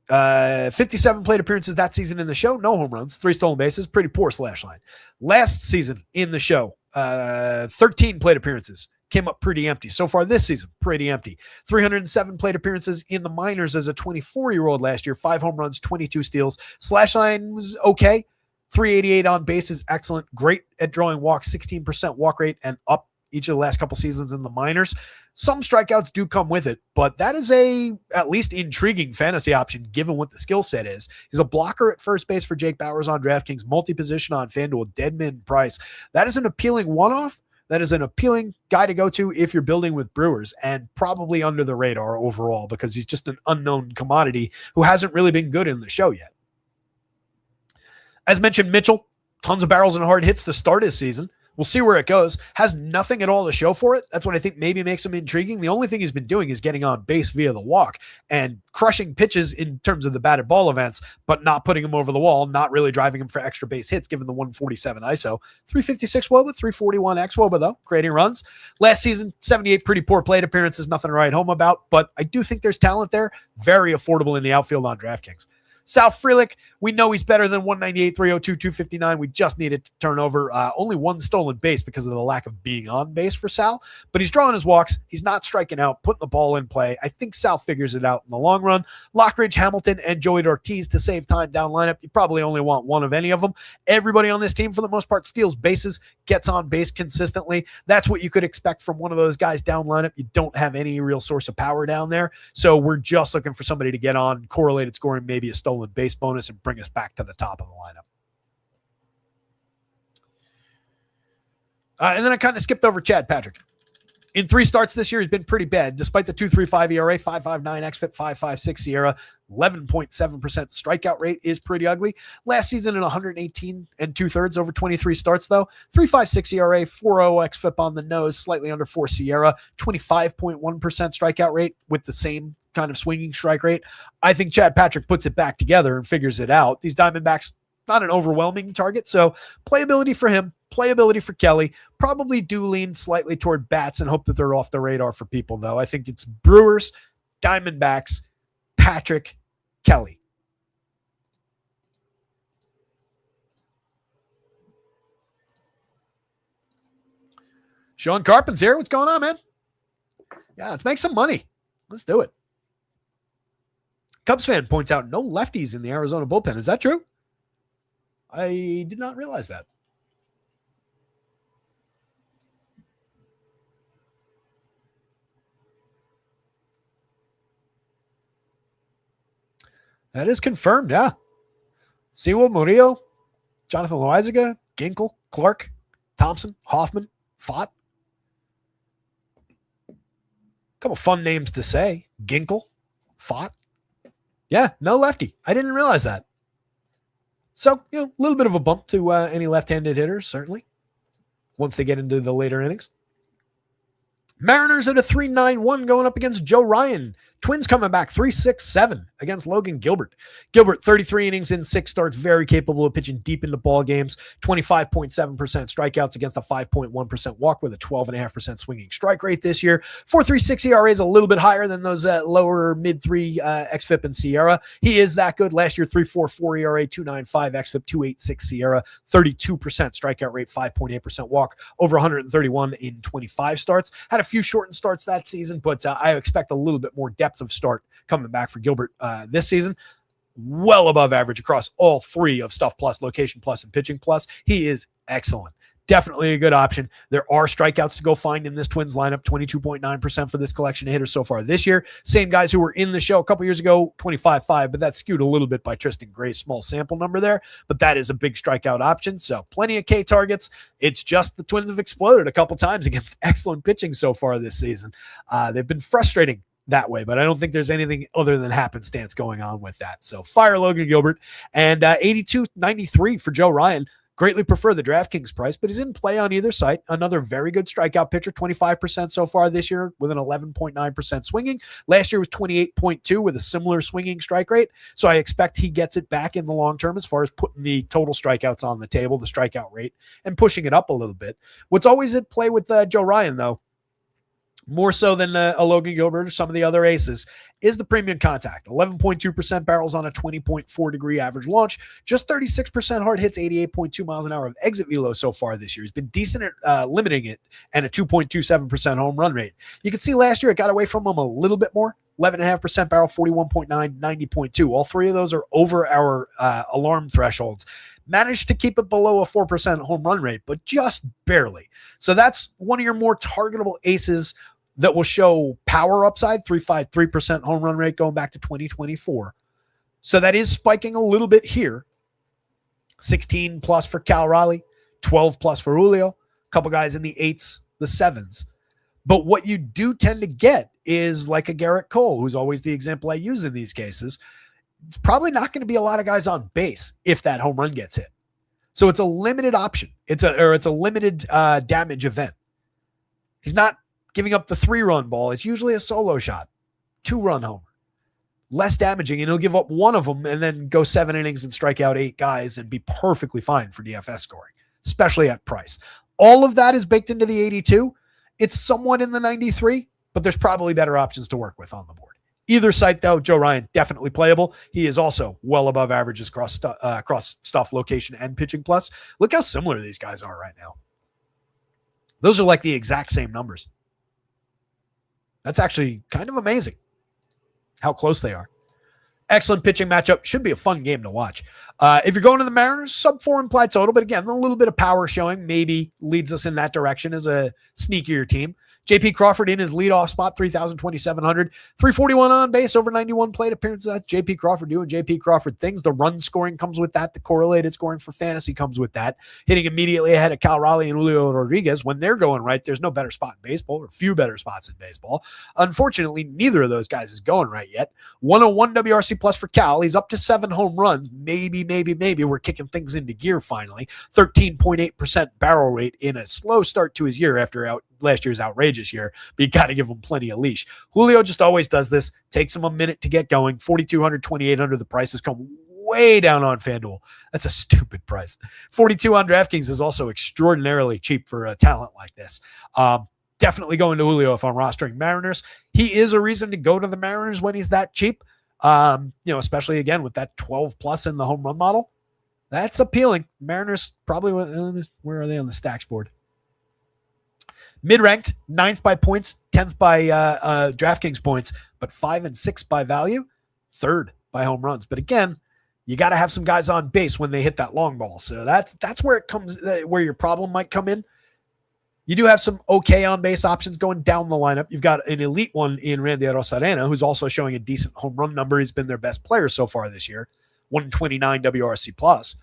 57 plate appearances that season in the show, no home runs, 3 stolen bases, pretty poor slash line. Last season in the show, 13 plate appearances. Came up pretty empty. So far this season, pretty empty. 307 plate appearances in the minors as a 24-year-old last year. 5 home runs, 22 steals. Slash line was okay. 388 on base is excellent. Great at drawing walks, 16% walk rate and up each of the last couple seasons in the minors. Some strikeouts do come with it, but that is a at least intriguing fantasy option given what the skill set is. He's a blocker at first base for Jake Bauers on DraftKings, multi-position on FanDuel, dead mid price. That is an appealing one-off. That is an appealing guy to go to if you're building with Brewers, and probably under the radar overall because he's just an unknown commodity who hasn't really been good in the show yet. As mentioned, Mitchell, tons of barrels and hard hits to start his season. We'll see where it goes. Has nothing at all to show for it. That's what I think maybe makes him intriguing. The only thing he's been doing is getting on base via the walk and crushing pitches in terms of the batted ball events, but not putting him over the wall, not really driving him for extra base hits given the 147 ISO. 356 WOBA, 341 xWOBA though, creating runs. Last season, 78 pretty poor plate appearances, nothing to write home about, but I do think there's talent there. Very affordable in the outfield on DraftKings. Sal Frelick, we know he's better than 198, 302, 259. We just needed to turn over only 1 stolen base because of the lack of being on base for Sal. But he's drawing his walks. He's not striking out, putting the ball in play. I think Sal figures it out in the long run. Lockridge, Hamilton, and Joey Ortiz to save time down lineup. You probably only want one of any of them. Everybody on this team, for the most part, steals bases, gets on base consistently. That's what you could expect from one of those guys down lineup. You don't have any real source of power down there. So we're just looking for somebody to get on, correlated scoring, maybe a stolen base bonus, and bring us back to the top of the lineup. And then I kind of skipped over Chad Patrick. In 3 starts this year, he's been pretty bad. Despite the 2.35 ERA, 5.59 xFIP, 5.56 Sierra, 11.7% strikeout rate is pretty ugly. Last season in 118 2/3 over 23 starts, though. 3.56 ERA, 4.0 xFIP on the nose, slightly under 4 Sierra, 25.1% strikeout rate with the same kind of swinging strike rate. I think Chad Patrick puts it back together and figures it out. These Diamondbacks, not an overwhelming target, so playability for him, playability for Kelly. Probably do lean slightly toward bats and hope that they're off the radar for people, though. I think it's Brewers, Diamondbacks, Patrick, Kelly. Sean Carpin's here. What's going on, man? Yeah, let's make some money. Let's do it. Cubs fan points out no lefties in the Arizona bullpen. Is that true? I did not realize that. That is confirmed, yeah. Sewell, Murillo, Jonathan Loizaga, Ginkel, Clark, Thompson, Hoffman, Fott. Couple fun names to say. Ginkel, Fott. Yeah, no lefty. I didn't realize that. So, a little bit of a bump to any left-handed hitters, certainly, once they get into the later innings. Mariners at a 3.91 going up against Joe Ryan. Twins coming back 3-6-7 against Logan Gilbert. Gilbert, 33 innings in 6 starts, very capable of pitching deep into ball games. 25.7% strikeouts against a 5.1% walk with a 12.5% swinging strike rate this year. 4.36 ERA is a little bit higher than those lower mid-3 xFIP and Sierra. He is that good. Last year, 3.44 ERA, 2.95 xFIP, 2.86 Sierra, 32% strikeout rate, 5.8% walk, over 131 in 25 starts. Had a few shortened starts that season, but I expect a little bit more depth of start coming back for Gilbert this season. Well above average across all 3 of Stuff Plus, Location Plus, and Pitching Plus. He is excellent. Definitely a good option. There are strikeouts to go find in this Twins lineup, 22.9% for this collection of hitters so far this year. Same guys who were in the show a couple years ago, 25.5, but that's skewed a little bit by Tristan Gray's small sample number there, but that is a big strikeout option. So plenty of K targets. It's just the Twins have exploded a couple times against excellent pitching so far this season. They've been frustrating that way, but I don't think there's anything other than happenstance going on with that. So fire Logan Gilbert, and 82.93 for Joe Ryan. Greatly prefer the DraftKings price, but he's in play on either site. Another very good strikeout pitcher, 25% so far this year with an 11.9% swinging. Last year was 28.2 with a similar swinging strike rate. So I expect he gets it back in the long term as far as putting the total strikeouts on the table, the strikeout rate, and pushing it up a little bit. What's always at play with Joe Ryan, though, more so than a Logan Gilbert or some of the other aces, is the premium contact. 11.2% barrels on a 20.4 degree average launch, just 36% hard hits, 88.2 miles an hour of exit velo so far this year. He's been decent at limiting it, and a 2.27% home run rate. You can see last year it got away from him a little bit more. 11.5% barrel, 41.9, 90.2. All 3 of those are over our alarm thresholds. Managed to keep it below a 4% home run rate, but just barely. So that's one of your more targetable aces that will show power upside, 3.53% home run rate going back to 2024. So that is spiking a little bit here. 16 plus for Cal Raleigh, 12 plus for Julio, a couple guys in the 8s, the 7s. But what you do tend to get is like a Garrett Cole, who's always the example I use in these cases. It's probably not going to be a lot of guys on base if that home run gets hit. So it's a limited option. It's a limited damage event. He's not giving up the 3-run ball. It's usually a solo shot, 2-run homer. Less damaging, and he'll give up one of them and then go 7 innings and strike out 8 guys and be perfectly fine for DFS scoring, especially at price. All of that is baked into the 82. It's somewhat in the 93, but there's probably better options to work with on the board. Either site, though, Joe Ryan, definitely playable. He is also well above averages across stuff, location, and pitching plus. Look how similar these guys are right now. Those are like the exact same numbers. That's actually kind of amazing how close they are. Excellent pitching matchup. Should be a fun game to watch. If you're going to the Mariners, sub-4 implied total, but again, a little bit of power showing maybe leads us in that direction as a sneakier team. JP Crawford in his leadoff spot, 3,200, 341 on base, over 91 plate appearances. That's JP Crawford doing JP Crawford things. The run scoring comes with that. The correlated scoring for fantasy comes with that. Hitting immediately ahead of Cal Raleigh and Julio Rodriguez. When they're going right, there's no better spot in baseball, or few better spots in baseball. Unfortunately, neither of those guys is going right yet. 101 WRC plus for Cal. He's up to 7 home runs. Maybe we're kicking things into gear finally. 13.8% barrel rate in a slow start to his year after last year's outrageous year, but you got to give him plenty of leash. Julio just always does this. Takes him a minute to get going. 4,200, 2,800. The price has come way down on FanDuel. That's a stupid price. 42 on DraftKings is also extraordinarily cheap for a talent like this. Definitely going to Julio if I'm rostering Mariners. He is a reason to go to the Mariners when he's that cheap. Especially again with that 12 plus in the home run model. That's appealing. Mariners probably, where are they on the stacks board? Mid-ranked, 9th by points, 10th by DraftKings points, but 5 and 6 by value, 3rd by home runs. But again, you got to have some guys on base when they hit that long ball. So that's where it comes, where your problem might come in. You do have some okay on base options going down the lineup. You've got an elite one in Randy Arozarena, who's also showing a decent home run number. He's been their best player so far this year, 129 WRC plus.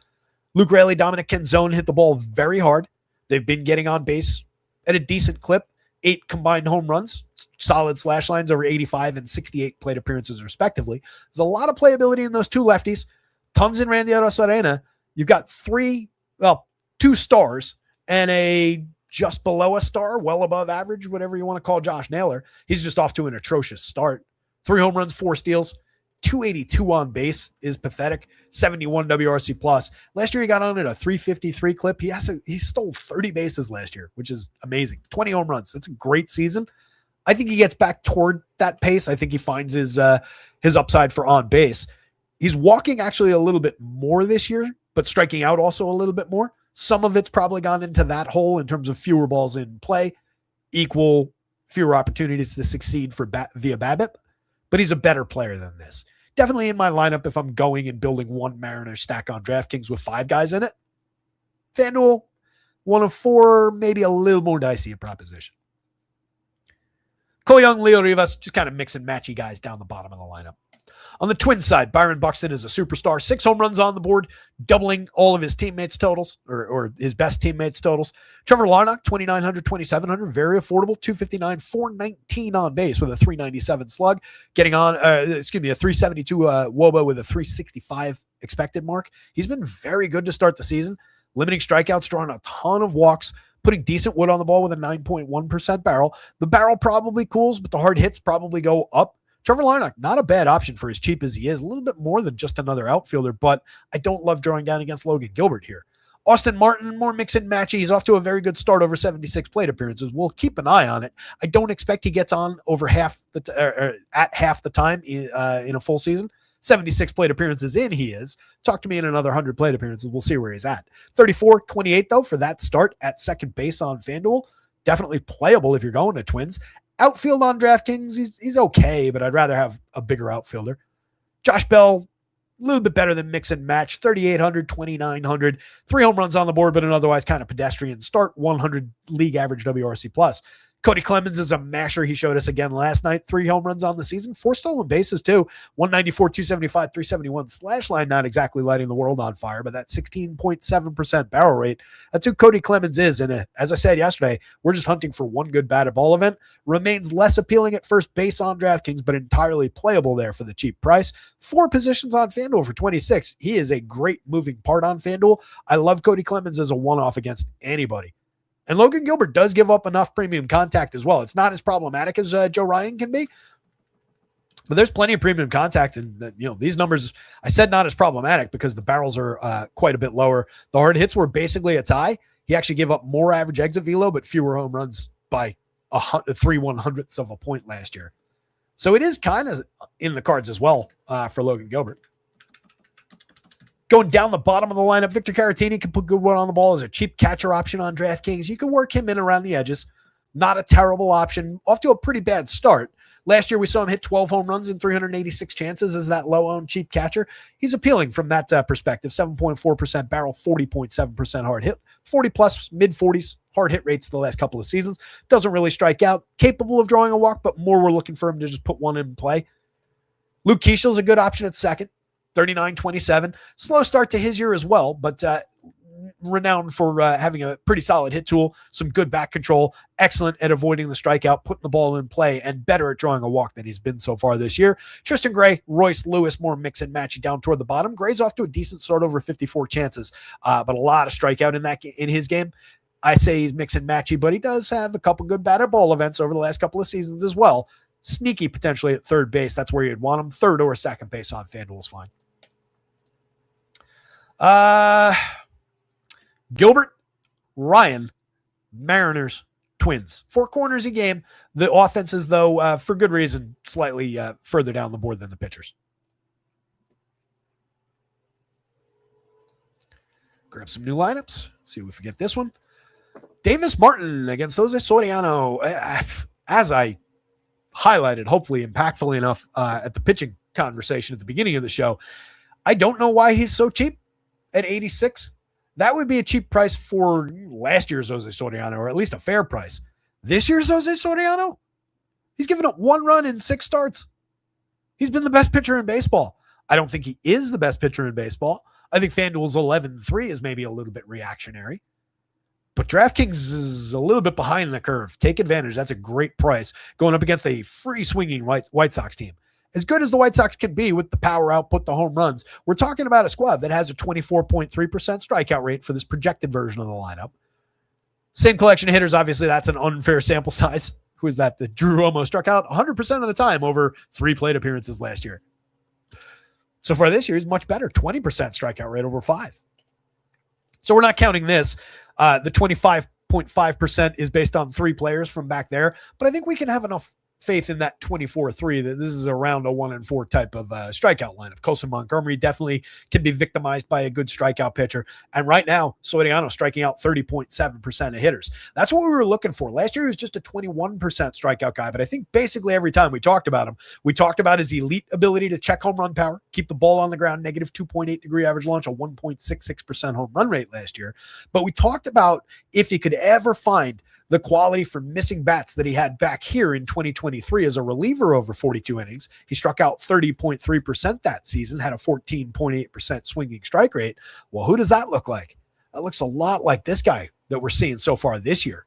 Luke Raley, Dominic Canzone hit the ball very hard. They've been getting on base at a decent clip, 8 combined home runs, solid slash lines over 85 and 68 plate appearances respectively. There's a lot of playability in those two lefties, tons in Randy Arozarena. You've got two stars and a just below a star, well above average, whatever you want to call Josh Naylor. He's just off to an atrocious start. 3 home runs, 4 steals, 282 on base is pathetic. 71 WRC plus. Last year he got on at a 353 clip. He stole 30 bases last year, which is amazing. 20 home runs. That's a great season. I think he gets back toward that pace. I think he finds his upside for on base. He's walking actually a little bit more this year, but striking out also a little bit more. Some of it's probably gone into that hole in terms of fewer balls in play, equal fewer opportunities to succeed via BABIP, but he's a better player than this. Definitely in my lineup if I'm going and building one Mariners stack on DraftKings with 5 guys in it. FanDuel, 1 of 4, maybe a little more dicey a proposition. Cole Young, Leo Rivas, just kind of mix and matchy guys down the bottom of the lineup. On the Twins side, Byron Buxton is a superstar. 6 home runs on the board, doubling all of his teammates' totals, or his best teammates' totals. Trevor Larnach, 2,900, 2,700, very affordable, 259, 419 on base with a 397 slug. Getting on, a 372 WOBA with a 365 expected mark. He's been very good to start the season, limiting strikeouts, drawing a ton of walks, putting decent wood on the ball with a 9.1% barrel. The barrel probably cools, but the hard hits probably go up. Trevor Larnach, not a bad option for as cheap as he is. A little bit more than just another outfielder, but I don't love drawing down against Logan Gilbert here. Austin Martin, more mix and matchy. He's off to a very good start over 76 plate appearances. We'll keep an eye on it. I don't expect he gets on over at half the time in a full season. 76 plate appearances in he is. Talk to me in another 100 plate appearances. We'll see where he's at. 34-28 though for that start at second base on FanDuel. Definitely playable if you're going to Twins. Outfield on DraftKings, he's okay, but I'd rather have a bigger outfielder. Josh Bell, a little bit better than mix and match. 3,800, 2,900. 3 home runs on the board, but an otherwise kind of pedestrian start. 100 league average WRC plus. Cody Clemens is a masher. He showed us again last night. 3 home runs on the season. 4 stolen bases too. 194, 275, 371 slash line. Not exactly lighting the world on fire, but that 16.7% barrel rate. That's who Cody Clemens is. And as I said yesterday, we're just hunting for one good bat at ball event. Remains less appealing at first base on DraftKings, but entirely playable there for the cheap price. 4 positions on FanDuel for 26. He is a great moving part on FanDuel. I love Cody Clemens as a one-off against anybody. And Logan Gilbert does give up enough premium contact as well. It's not as problematic as Joe Ryan can be, but there's plenty of premium contact. And these numbers, I said not as problematic because the barrels are quite a bit lower. The hard hits were basically a tie. He actually gave up more average exit velo, but fewer home runs by 3/100ths of a point last year. So it is kind of in the cards as well for Logan Gilbert. Going down the bottom of the lineup, Victor Caratini can put good one on the ball as a cheap catcher option on DraftKings. You can work him in around the edges. Not a terrible option. Off to a pretty bad start. Last year, we saw him hit 12 home runs in 386 chances as that low-owned cheap catcher. He's appealing from that perspective. 7.4% barrel, 40.7% hard hit, 40-plus, mid-40s hard hit rates the last couple of seasons. Doesn't really strike out. Capable of drawing a walk, but more we're looking for him to just put one in play. Luke Keishel's a good option at second. 39-27. Slow start to his year as well, but renowned for having a pretty solid hit tool, some good back control, excellent at avoiding the strikeout, putting the ball in play, and better at drawing a walk than he's been so far this year. Tristan Gray, Royce Lewis, more mix and matchy down toward the bottom. Gray's off to a decent start over 54 chances, but a lot of strikeout in his game. I say he's mix and matchy, but he does have a couple good batter ball events over the last couple of seasons as well. Sneaky potentially at third base. That's where you'd want him. Third or second base on FanDuel is fine. Gilbert, Ryan, Mariners, Twins. 4 corners a game. The offenses, though, for good reason, slightly further down the board than the pitchers. Grab some new lineups. See if we forget this one. Davis Martin against Jose Soriano. As I highlighted, hopefully impactfully enough at the pitching conversation at the beginning of the show, I don't know why he's so cheap at 86. That would be a cheap price for last year's Jose Soriano, or at least a fair price. This year's Jose Soriano, he's given up 1 run in 6 starts. He's been the best pitcher in baseball. I don't think he is the best pitcher in baseball. I think FanDuel's 11-3 is maybe a little bit reactionary. But DraftKings is a little bit behind the curve. Take advantage. That's a great price going up against a free swinging White Sox team. As good as the White Sox can be with the power output, the home runs, we're talking about a squad that has a 24.3% strikeout rate for this projected version of the lineup. Same collection of hitters, obviously, that's an unfair sample size. Who is that? The Drew Romo struck out 100% of the time over 3 plate appearances last year. So far this year, he's much better, 20% strikeout rate over 5. So we're not counting this. The 25.5% is based on 3 players from back there, but I think we can have enough faith in that 24-3 that this is around a 1-4 type of strikeout lineup. Colson Montgomery definitely can be victimized by a good strikeout pitcher. And right now, Soriano striking out 30.7% of hitters. That's what we were looking for. Last year, he was just a 21% strikeout guy, but I think basically every time we talked about him, we talked about his elite ability to check home run power, keep the ball on the ground, negative 2.8 degree average launch, a 1.66% home run rate last year. But we talked about if he could ever find the quality for missing bats that he had back here in 2023 as a reliever over 42 innings. He struck out 30.3% that season, had a 14.8% swinging strike rate. Well, who does that look like? That looks a lot like this guy that we're seeing so far this year.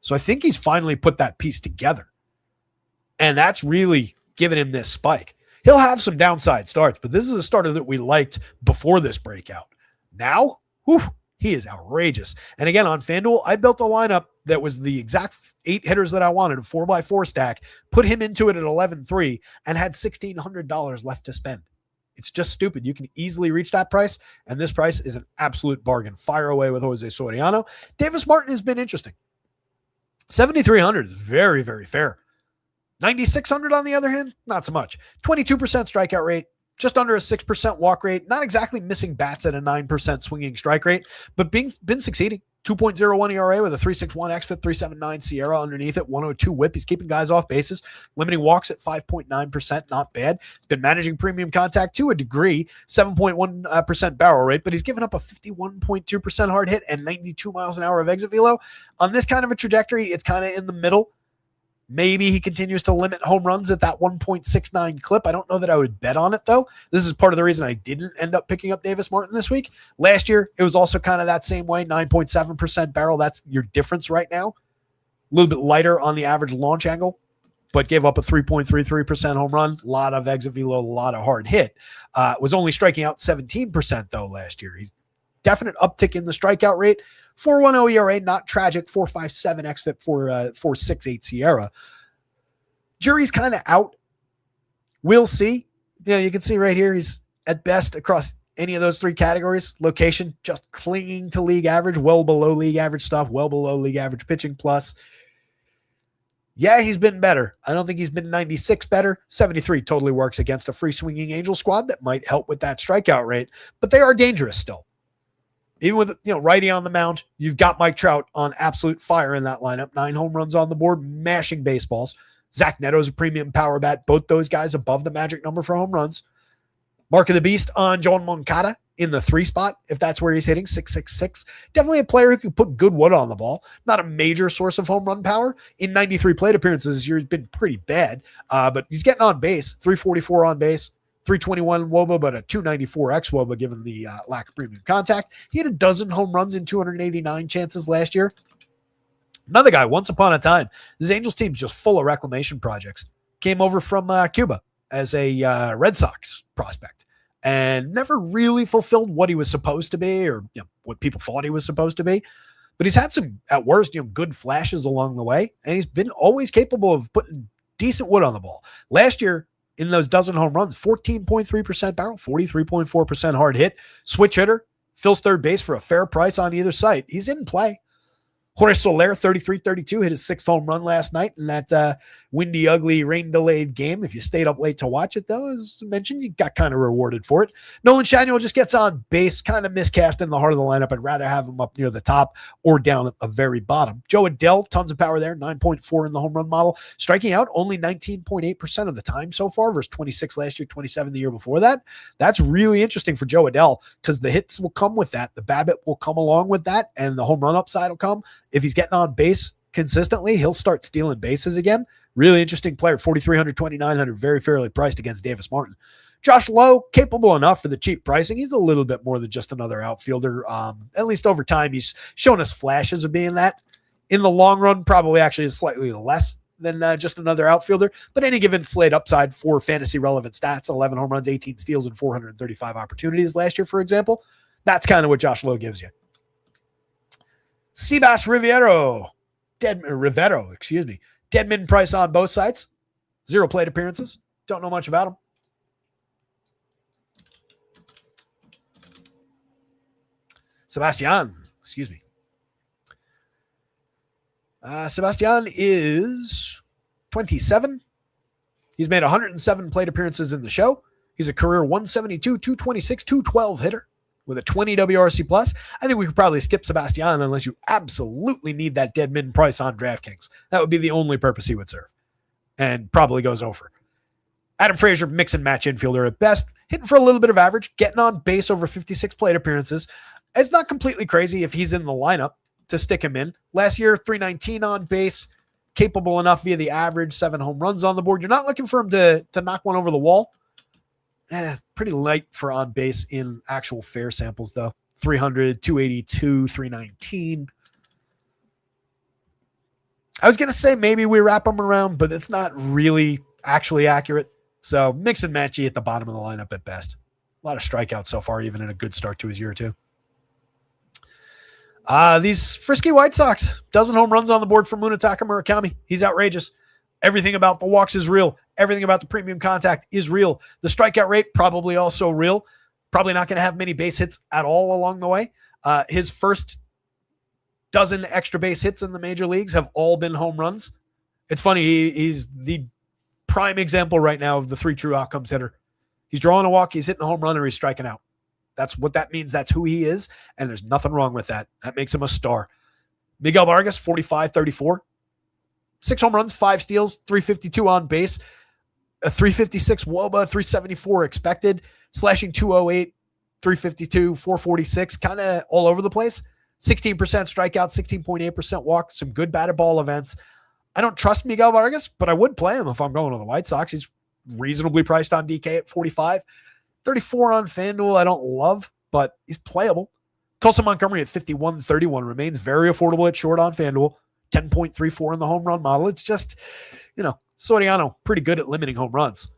So I think he's finally put that piece together. And that's really given him this spike. He'll have some downside starts, but this is a starter that we liked before this breakout. Now, he is outrageous. And again, on FanDuel, I built a lineup that was the exact 8 hitters that I wanted, a 4x4 stack, put him into it at 11.3 and had $1,600 left to spend. It's just stupid. You can easily reach that price, and this price is an absolute bargain. Fire away with Jose Soriano. Davis Martin has been interesting. 7,300 is very, very fair. 9,600 on the other hand, not so much. 22% strikeout rate, just under a 6% walk rate, not exactly missing bats at a 9% swinging strike rate, but been succeeding. 2.01 ERA with a 3.61 xFIP, 3.79 Sierra underneath it, 102 whip. He's keeping guys off bases, limiting walks at 5.9%, not bad. He's been managing premium contact to a degree, 7.1% barrel rate, but he's given up a 51.2% hard hit and 92 miles an hour of exit velo. On this kind of a trajectory, it's kind of in the middle. Maybe he continues to limit home runs at that 1.69 clip. I don't know that I would bet on it, though. This is part of the reason I didn't end up picking up Davis Martin this week. Last year, it was also kind of that same way, 9.7% barrel. That's your difference right now. A little bit lighter on the average launch angle, but gave up a 3.33% home run, a lot of exit velo, a lot of hard hit. Was only striking out 17%, though, last year. He's definite uptick in the strikeout rate. 4.10 ERA, not tragic. 4.57 xFIP for 4.68 Sierra. Jury's kind of out. We'll see. Yeah, you can see right here, he's at best across any of those 3 categories. Location, just clinging to league average, well below league average stuff, well below league average pitching plus. Yeah, he's been better. I don't think he's been 96 better. 73 totally works against a free swinging Angel squad that might help with that strikeout rate, but they are dangerous still. Even with, righty on the mound, you've got Mike Trout on absolute fire in that lineup. 9 home runs on the board, mashing baseballs. Zach Neto's a premium power bat. Both those guys above the magic number for home runs. Mark of the Beast on John Moncada in the 3 spot, if that's where he's hitting, 6.66. Definitely a player who can put good wood on the ball. Not a major source of home run power. In 93 plate appearances this year, he's been pretty bad, but he's getting on base. 344 on base. 321 WOBA, but a 294 xWOBA given the lack of premium contact. He had a dozen home runs in 289 chances last year. Another guy, once upon a time, this Angels team's just full of reclamation projects. Came over from Cuba as a Red Sox prospect and never really fulfilled what he was supposed to be or what people thought he was supposed to be. But he's had some, at worst, good flashes along the way, and he's been always capable of putting decent wood on the ball. Last year, in those dozen home runs, 14.3% barrel, 43.4% hard hit. Switch hitter, fills third base for a fair price on either side. He's in play. Jorge Soler, 33-32, hit his 6th home run last night in that windy, ugly, rain-delayed game. If you stayed up late to watch it, though, as mentioned, you got kind of rewarded for it. Nolan Schanuel just gets on base, kind of miscast in the heart of the lineup. I'd rather have him up near the top or down at the very bottom. Joe Adell, tons of power there, 9.4 in the home run model. Striking out only 19.8% of the time so far versus 26 last year, 27 the year before that. That's really interesting for Joe Adell because the hits will come with that. The BABIP will come along with that, and the home run upside will come. If he's getting on base consistently, he'll start stealing bases again. Really interesting player, 4,300, 2,900, very fairly priced against Davis Martin. Josh Lowe, capable enough for the cheap pricing. He's a little bit more than just another outfielder. At least over time, he's shown us flashes of being that. In the long run, probably actually is slightly less than just another outfielder, but any given slate upside for fantasy relevant stats, 11 home runs, 18 steals, and 435 opportunities last year, for example. That's kind of what Josh Lowe gives you. Sebas Rivero, Deadman price on both sides. 0 plate appearances. Don't know much about him. Sebastian is 27. He's made 107 plate appearances in the show. He's a career 172, 226, 212 hitter with a 20 WRC plus. I think we could probably skip Sebastian unless you absolutely need that dead min price on DraftKings. That would be the only purpose he would serve, and probably goes over. Adam Frazier, mix and match infielder at best, hitting for a little bit of average, getting on base over 56 plate appearances. It's not completely crazy if he's in the lineup to stick him in. Last year, 319 on base, capable enough via the average, 7 home runs on the board. You're not looking for him to knock one over the wall. Pretty light for on base in actual fair samples, though. 300, 282, 319. I was going to say maybe we wrap him around, but it's not really actually accurate. So mix and matchy at the bottom of the lineup at best. A lot of strikeouts so far, even in a good start to his year or two. These frisky White Sox, dozen home runs on the board for Munetaka Murakami. He's outrageous. Everything about the walks is real. Everything about the premium contact is real. The strikeout rate, probably also real. Probably not going to have many base hits at all along the way. His first dozen extra base hits in the major leagues have all been home runs. It's funny. He's the prime example right now of the 3 true outcomes hitter. He's drawing a walk, he's hitting a home run, or he's striking out. That's what that means. That's who he is, and there's nothing wrong with that. That makes him a star. Miguel Vargas, 45-34. 6 home runs, 5 steals, 352 on base, a 356 WOBA, 374 expected, slashing 208, 352, 446, kind of all over the place. 16% strikeout, 16.8% walk, some good batted ball events. I don't trust Miguel Vargas, but I would play him if I'm going to the White Sox. He's reasonably priced on DK at 45. 34 on FanDuel, I don't love, but he's playable. Colson Montgomery at 51-31 remains very affordable at short on FanDuel. 10.34 in the home run model. It's just, Soriano pretty good at limiting home runs.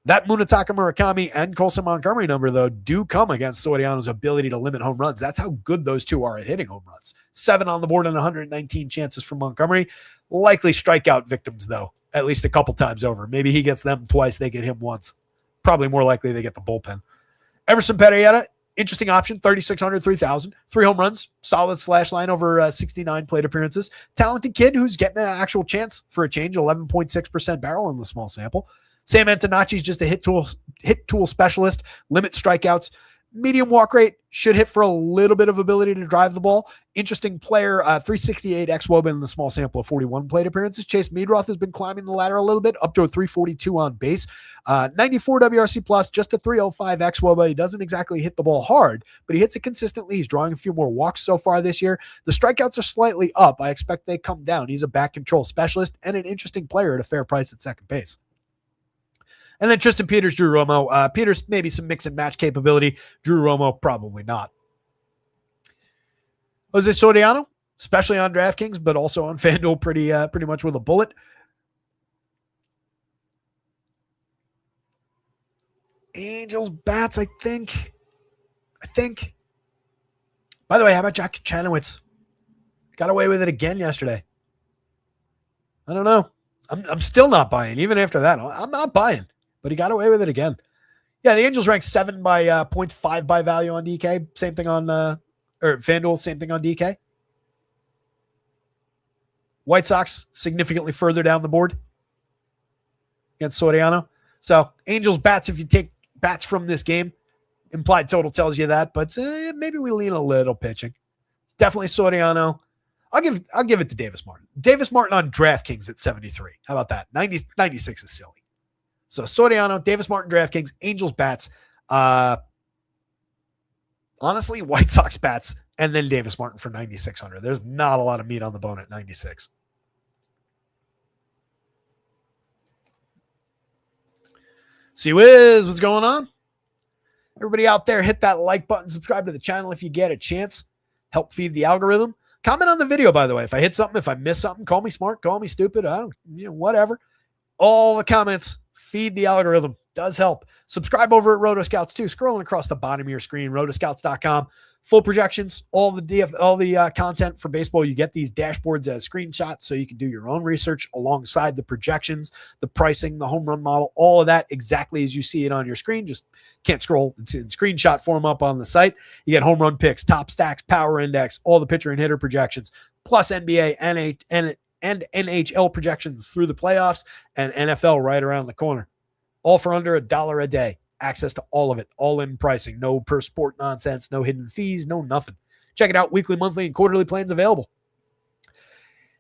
That Munetaka Murakami and Colson Montgomery number, though, do come against Soriano's ability to limit home runs. That's how good those two are at hitting home runs. 7 on the board and 119 chances for Montgomery. Likely strikeout victims, though, at least a couple times over. Maybe he gets them twice, they get him once. Probably more likely they get the bullpen. Everson Pereira, interesting option, 3,600, 3,000. 3 home runs, solid slash line over 69 plate appearances. Talented kid who's getting an actual chance for a change, 11.6% barrel in the small sample. Sam Antonacci's just a hit tool specialist, limit strikeouts, medium walk rate, should hit for a little bit of ability to drive the ball. Interesting player, 368 xWOBA in the small sample of 41 plate appearances. Chase Meadroth has been climbing the ladder a little bit, up to a 342 on base. 94 WRC plus, just a 305 xWOBA. He doesn't exactly hit the ball hard, but he hits it consistently. He's drawing a few more walks so far this year. The strikeouts are slightly up. I expect they come down. He's a back control specialist and an interesting player at a fair price at second base. And then Tristan Peters, Drew Romo. Peters, maybe some mix and match capability. Drew Romo, probably not. Jose Soriano, especially on DraftKings, but also on FanDuel, pretty much with a bullet. Angels bats, I think. By the way, how about Jack Chanowitz? Got away with it again yesterday. I don't know. I'm still not buying, even after that. I'm not buying, but he got away with it again. Yeah, the Angels ranked 7 by 0.5 by value on DK. Same thing on or FanDuel, same thing on DK. White Sox significantly further down the board against Soriano. So Angels bats, if you take bats from this game, implied total tells you that, but maybe we lean a little pitching. It's definitely Soriano. I'll give it to Davis Martin. Davis Martin on DraftKings at 73. How about that? 96 is silly. So Soriano, Davis Martin, DraftKings, Angels bats. Honestly, White Sox bats, and then Davis Martin for 9,600. There's not a lot of meat on the bone at 96. See Wiz, what's going on? Everybody out there, hit that like button, subscribe to the channel if you get a chance. Help feed the algorithm. Comment on the video, by the way. If I hit something, if I miss something, call me smart, call me stupid. I don't, whatever. All the comments feed the algorithm. Does help. Subscribe over at Rotoscouts too. Scrolling across the bottom of your screen, rotoscouts.com. Full projections, all the content for baseball. You get these dashboards as screenshots so you can do your own research alongside the projections, the pricing, the home run model, all of that exactly as you see it on your screen. Just can't scroll. It's in screenshot form up on the site. You get home run picks, top stacks, power index, all the pitcher and hitter projections, plus NBA, and NHL projections through the playoffs, and NFL right around the corner. All for under $1 a day. Access to all of it, all-in pricing, no per sport nonsense, no hidden fees, no nothing. Check it out. Weekly, monthly, and quarterly plans available.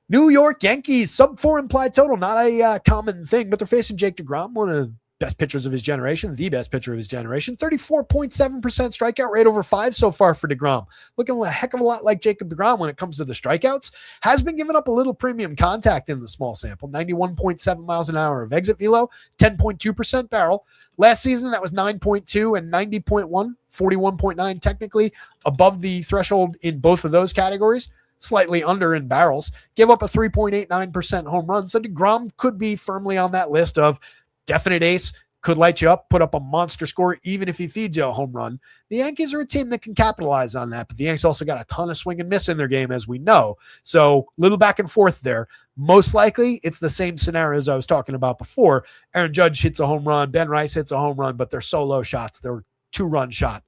New York Yankees, sub-4 implied total. Not a common thing, but they're facing Jake DeGrom, one of the best pitchers of his generation, the best pitcher of his generation. 34.7% strikeout rate over 5 so far for DeGrom. Looking a heck of a lot like Jacob DeGrom when it comes to the strikeouts. Has been giving up a little premium contact in the small sample. 91.7 miles an hour of exit velo, 10.2% barrel. Last season, that was 9.2 and 90.1, 41.9 technically above the threshold in both of those categories, slightly under in barrels. Give up a 3.89% home run. So DeGrom could be firmly on that list of definite ace, could light you up, put up a monster score, even if he feeds you a home run. The Yankees are a team that can capitalize on that, but the Yankees also got a ton of swing and miss in their game, as we know. So little back and forth there. Most likely, it's the same scenarios I was talking about before. Aaron Judge hits a home run, Ben Rice hits a home run, but they're solo shots. They're 2-run shot.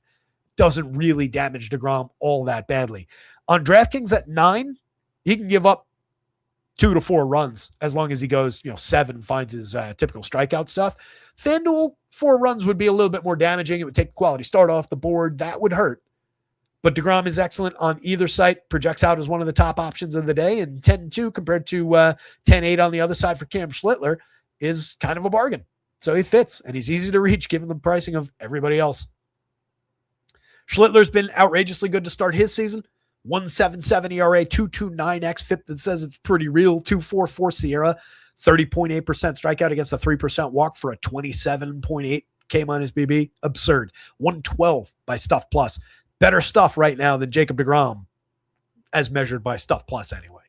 Doesn't really damage DeGrom all that badly. On DraftKings at 9, he can give up 2 to 4 runs as long as he goes, 7, finds his typical strikeout stuff. FanDuel, 4 runs would be a little bit more damaging. It would take the quality start off the board. That would hurt. But DeGrom is excellent on either site, projects out as one of the top options of the day, and 10-2 compared to 10-8 on the other side for Cam Schlittler is kind of a bargain. So he fits, and he's easy to reach given the pricing of everybody else. Schlittler's been outrageously good to start his season. 1.77 ERA, 2.29 xFIP that says it's pretty real, 2.44 Sierra, 30.8% strikeout against a 3% walk for a 27.8 K-minus BB. Absurd. 112 by Stuff Plus. Better stuff right now than Jacob DeGrom, as measured by Stuff Plus anyway.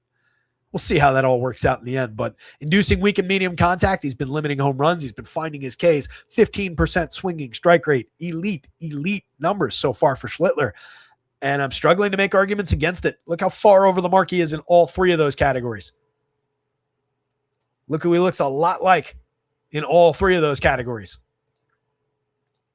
We'll see how that all works out in the end, but inducing weak and medium contact, he's been limiting home runs, he's been finding his Ks, 15% swinging strike rate, elite numbers so far for Schlittler. And I'm struggling to make arguments against it. Look how far over the mark he is in all 3 of those categories. Look who he looks a lot like in all 3 of those categories.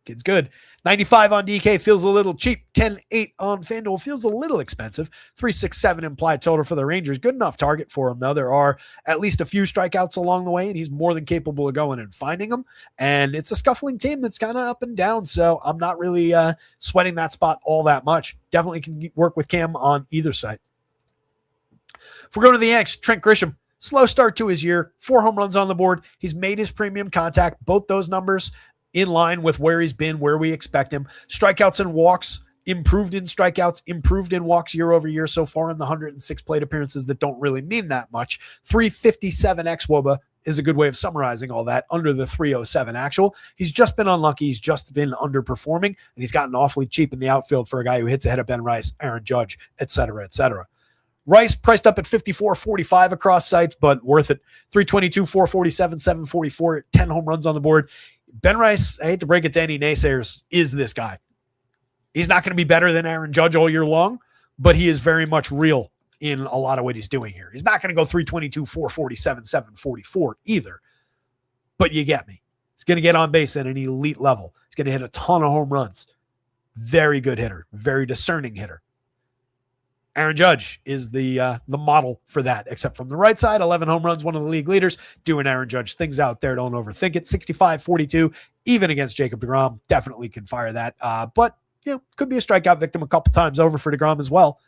Kid's good. 95 on DK feels a little cheap. 10-8 on FanDuel feels a little expensive. 3.67 implied total for the Rangers. Good enough target for him, though. There are at least a few strikeouts along the way, and he's more than capable of going and finding them. And it's a scuffling team that's kind of up and down, so I'm not really sweating that spot all that much. Definitely can work with Cam on either side. If we're going to the Yanks, Trent Grisham, slow start to his year. 4 home runs on the board. He's made his premium contact. Both those numbers in line with where he's been, where we expect him. Strikeouts and walks, improved in strikeouts, improved in walks year over year so far in the 106 plate appearances that don't really mean that much. 357 xWOBA is a good way of summarizing all that, under the 307 actual. He's just been unlucky. He's just been underperforming, and he's gotten awfully cheap in the outfield for a guy who hits ahead of Ben Rice, Aaron Judge, et cetera, et cetera. Rice priced up at 54.45 across sites, but worth it. 322, 447, 744, 10 home runs on the board. Ben Rice, I hate to break it to any naysayers, is this guy. He's not going to be better than Aaron Judge all year long, but he is very much real in a lot of what he's doing here. He's not going to go 322, 447, 744 either, but you get me. He's going to get on base at an elite level. He's going to hit a ton of home runs. Very good hitter, very discerning hitter. Aaron Judge is the model for that, except from the right side. 11 home runs, one of the league leaders. Doing Aaron Judge things out there. Don't overthink it. 65-42, even against Jacob DeGrom. Definitely can fire that. But, could be a strikeout victim a couple times over for DeGrom as well.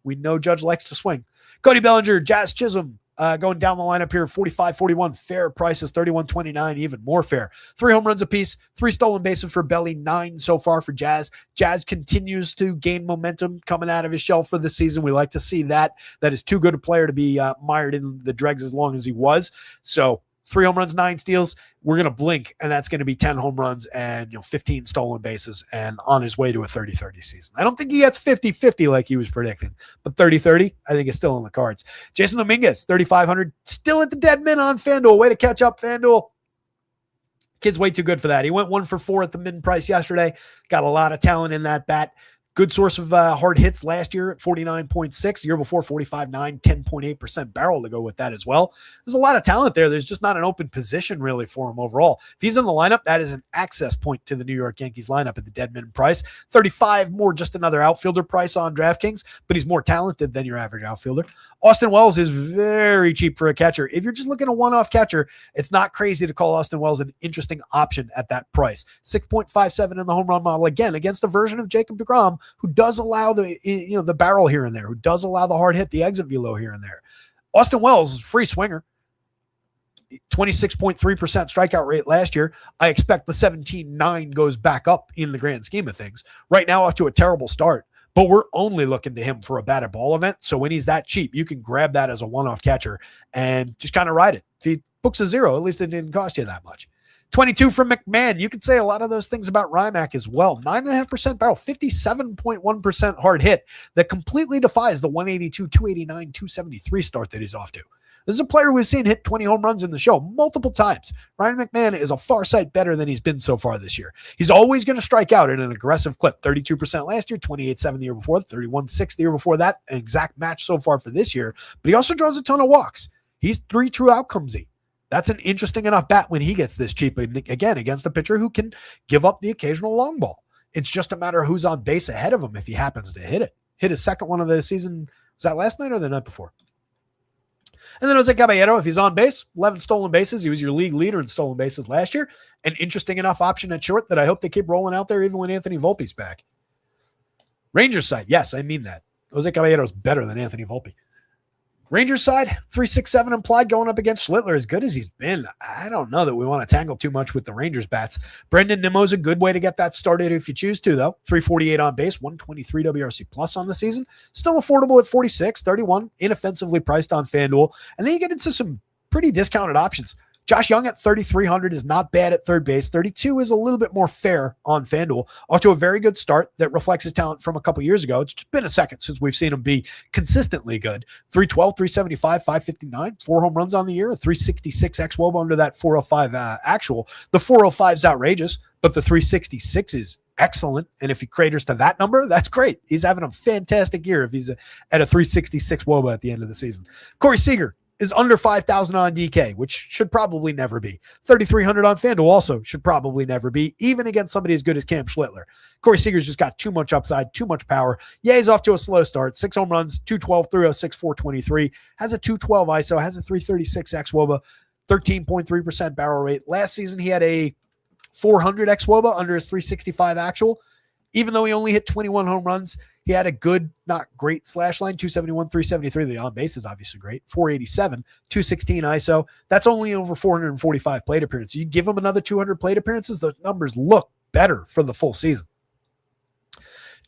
We know Judge likes to swing. Cody Bellinger, Jazz Chisholm, going down the lineup here, 45-41. Fair prices, 31-29, even more fair. 3 home runs apiece, 3 stolen bases for Belly, 9 so far for Jazz. Jazz continues to gain momentum coming out of his shell for the season. We like to see that. That is too good a player to be mired in the dregs as long as he was. So 3 home runs, 9 steals. We're going to blink, and that's going to be 10 home runs and 15 stolen bases and on his way to a 30-30 season. I don't think he gets 50-50 like he was predicting, but 30-30, I think is still in the cards. Jason Dominguez, 3,500, still at the dead min on FanDuel. Way to catch up, FanDuel. Kid's way too good for that. He went 1 for 4 at the min price yesterday. Got a lot of talent in that bat. Good source of hard hits last year at 49.6. The year before, 45.9, 10.8% barrel to go with that as well. There's a lot of talent there. There's just not an open position really for him overall. If he's in the lineup, that is an access point to the New York Yankees lineup at the dead min price. 35 more, just another outfielder price on DraftKings, but he's more talented than your average outfielder. Austin Wells is very cheap for a catcher. If you're just looking at a one-off catcher, it's not crazy to call Austin Wells an interesting option at that price. 6.57 in the home run model, again, against a version of Jacob deGrom who does allow the barrel here and there, who does allow the hard hit, the exit velo here and there. Austin Wells is a free swinger. 26.3% strikeout rate last year. I expect the 17.9 goes back up in the grand scheme of things. Right now, off to a terrible start. But we're only looking to him for a batted ball event. So when he's that cheap, you can grab that as a one-off catcher and just kind of ride it. If he books a 0, at least it didn't cost you that much. 22 from McMahon. You could say a lot of those things about Rymack as well. 9.5% barrel, 57.1% hard hit that completely defies the 182, 289, 273 start that he's off to. This is a player we've seen hit 20 home runs in the show multiple times. Ryan McMahon is a far sight better than he's been so far this year. He's always going to strike out at an aggressive clip. 32% last year, 28.7 the year before, 31.6 the year before that. An exact match so far for this year. But he also draws a ton of walks. He's 3 true outcomesy. That's an interesting enough bat when he gets this cheap, again, against a pitcher who can give up the occasional long ball. It's just a matter of who's on base ahead of him if he happens to hit it. Hit his second one of the season. Was that last night or the night before? And then Jose Caballero, if he's on base, 11 stolen bases. He was your league leader in stolen bases last year. An interesting enough option at short that I hope they keep rolling out there even when Anthony Volpe's back. Rangers side, yes, I mean that. Jose Caballero is better than Anthony Volpe. Rangers side, 3.67 implied going up against Schlittler. As good as he's been, I don't know that we want to tangle too much with the Rangers bats. Brendan Nimmo's a good way to get that started if you choose to, though. 348 on base, 123 WRC plus on the season. Still affordable at 46, 31, inoffensively priced on FanDuel. And then you get into some pretty discounted options. Josh Young at 3,300 is not bad at third base. 32 is a little bit more fair on FanDuel. Off to a very good start that reflects his talent from a couple years ago. It's just been a second since we've seen him be consistently good. 312, 375, 559, 4 home runs on the year, a 366 xWOBA under that 405 actual. The 405 is outrageous, but the 366 is excellent. And if he craters to that number, that's great. He's having a fantastic year if he's at a 366 WOBA at the end of the season. Corey Seager is under 5,000 on DK, which should probably never be. 3,300 on FanDuel also should probably never be, even against somebody as good as Cam Schlittler. Corey Seager's just got too much upside, too much power. Yeah, he's off to a slow start. 6 home runs, 212, 306, 423. Has a 212 ISO, has a 336 xWOBA, 13.3% barrel rate. Last season, he had a 400 xWOBA under his 365 actual. Even though he only hit 21 home runs, he had a good, not great slash line, 271, 373. The on base is obviously great. 487, 216 ISO. That's only over 445 plate appearances. You give him another 200 plate appearances, the numbers look better for the full season.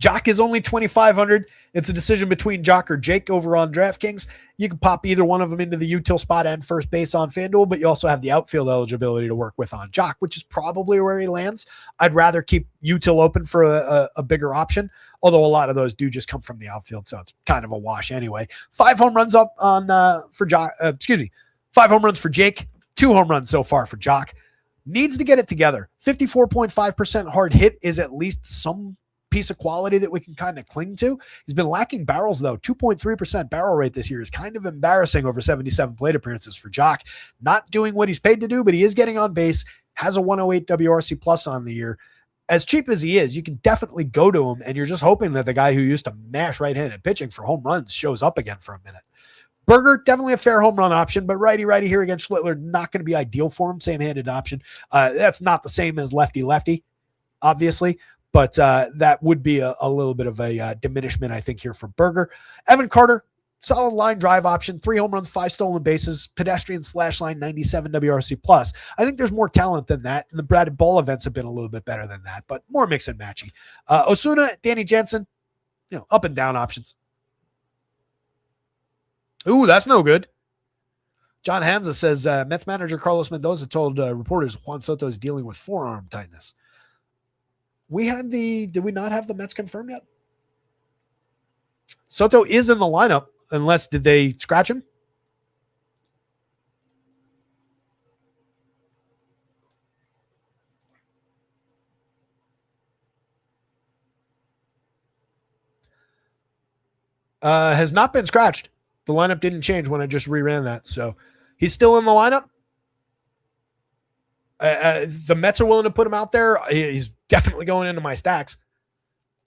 Jock is only 2,500. It's a decision between Jock or Jake over on DraftKings. You can pop either one of them into the util spot and first base on FanDuel, but you also have the outfield eligibility to work with on Jock, which is probably where he lands. I'd rather keep util open for a bigger option, although a lot of those do just come from the outfield, so it's kind of a wash anyway. 5 home runs up on for Jock. 5 home runs for Jake. 2 home runs so far for Jock. Needs to get it together. 54.5% hard hit is at least some piece of quality that we can kind of cling to. He's been lacking barrels, though. 2.3% barrel rate this year is kind of embarrassing over 77 plate appearances for Jock. Not doing what he's paid to do, but he is getting on base, has a 108 WRC plus on the year. As cheap as he is, you can definitely go to him, and you're just hoping that the guy who used to mash right-handed pitching for home runs shows up again for a minute. Berger, definitely a fair home run option, but righty here against Schlittler, not going to be ideal for him. Same-handed option. That's not the same as lefty-lefty, obviously, but that would be a little bit of a diminishment, I think, here for Berger. Evan Carter, solid line drive option, 3 home runs, 5 stolen bases, pedestrian slash line, 97 WRC plus. I think there's more talent than that, and the batted ball events have been a little bit better than that, but more mix and matchy. Osuna, Danny Jansen, up and down options. Ooh, that's no good. John Hansa says Mets manager Carlos Mendoza told reporters Juan Soto is dealing with forearm tightness. Did we not have the Mets confirmed yet? Soto is in the lineup, unless did they scratch him? Has not been scratched. The lineup didn't change when I just reran that. So he's still in the lineup. The Mets are willing to put him out there. He's definitely going into my stacks.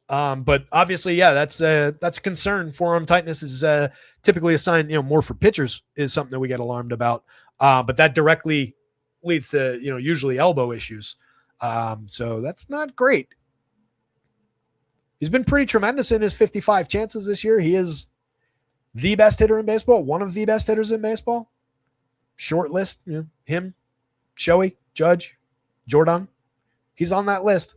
But obviously, yeah, that's a concern. Forearm tightness is typically a sign, more for pitchers is something that we get alarmed about. But that directly leads to, usually elbow issues. So that's not great. He's been pretty tremendous in his 55 chances this year. He is the best hitter in baseball, one of the best hitters in baseball. Short list, him, Shohei, Judge, Jordan. He's on that list.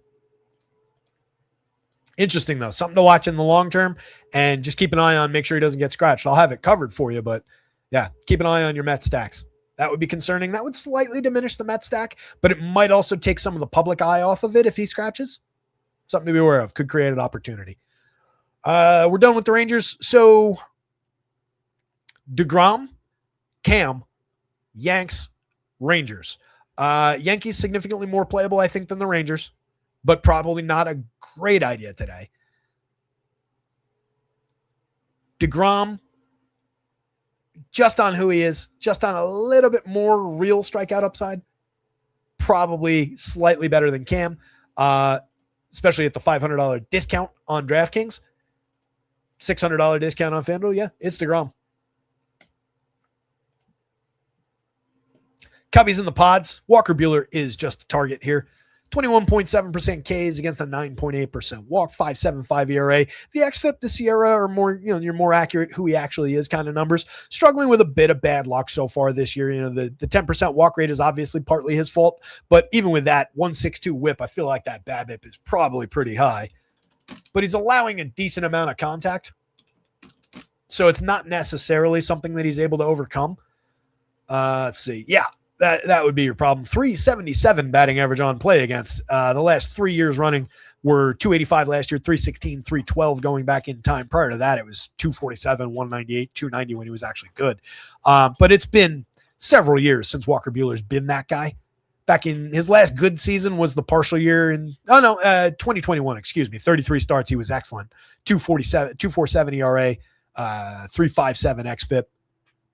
Interesting, though. Something to watch in the long term, and just keep an eye on, make sure he doesn't get scratched. I'll have it covered for you, but yeah, keep an eye on your Mets stacks. That would be concerning. That would slightly diminish the Mets stack, but it might also take some of the public eye off of it if he scratches. Something to be aware of. Could create an opportunity. We're done with the Rangers. So DeGrom, Cam, Yanks, Rangers. Yankees significantly more playable, I think, than the Rangers, but probably not a great idea today. DeGrom, just on who he is, just on a little bit more real strikeout upside, probably slightly better than Cam, especially at the $500 discount on DraftKings. $600 discount on FanDuel. Yeah, it's DeGrom. Cubbies in the pods. Walker Buehler is just a target here. 21.7% Ks against a 9.8% walk, 5.75 ERA. The xFIP, the Sierra are more, you're more accurate who he actually is kind of numbers. Struggling with a bit of bad luck so far this year. The 10% walk rate is obviously partly his fault, but even with that 1.62 whip, I feel like that BABIP is probably pretty high. But he's allowing a decent amount of contact, so it's not necessarily something that he's able to overcome. Let's see. Yeah. That would be your problem. 377 batting average on play against. The last 3 years running were 285 last year, 316, 312 going back in time. Prior to that, it was 247, 198, 290 when he was actually good. But it's been several years since Walker Buehler's been that guy. Back in his last good season was the partial year in 2021, 33 starts. He was excellent. 247 ERA, 3.57 xFIP.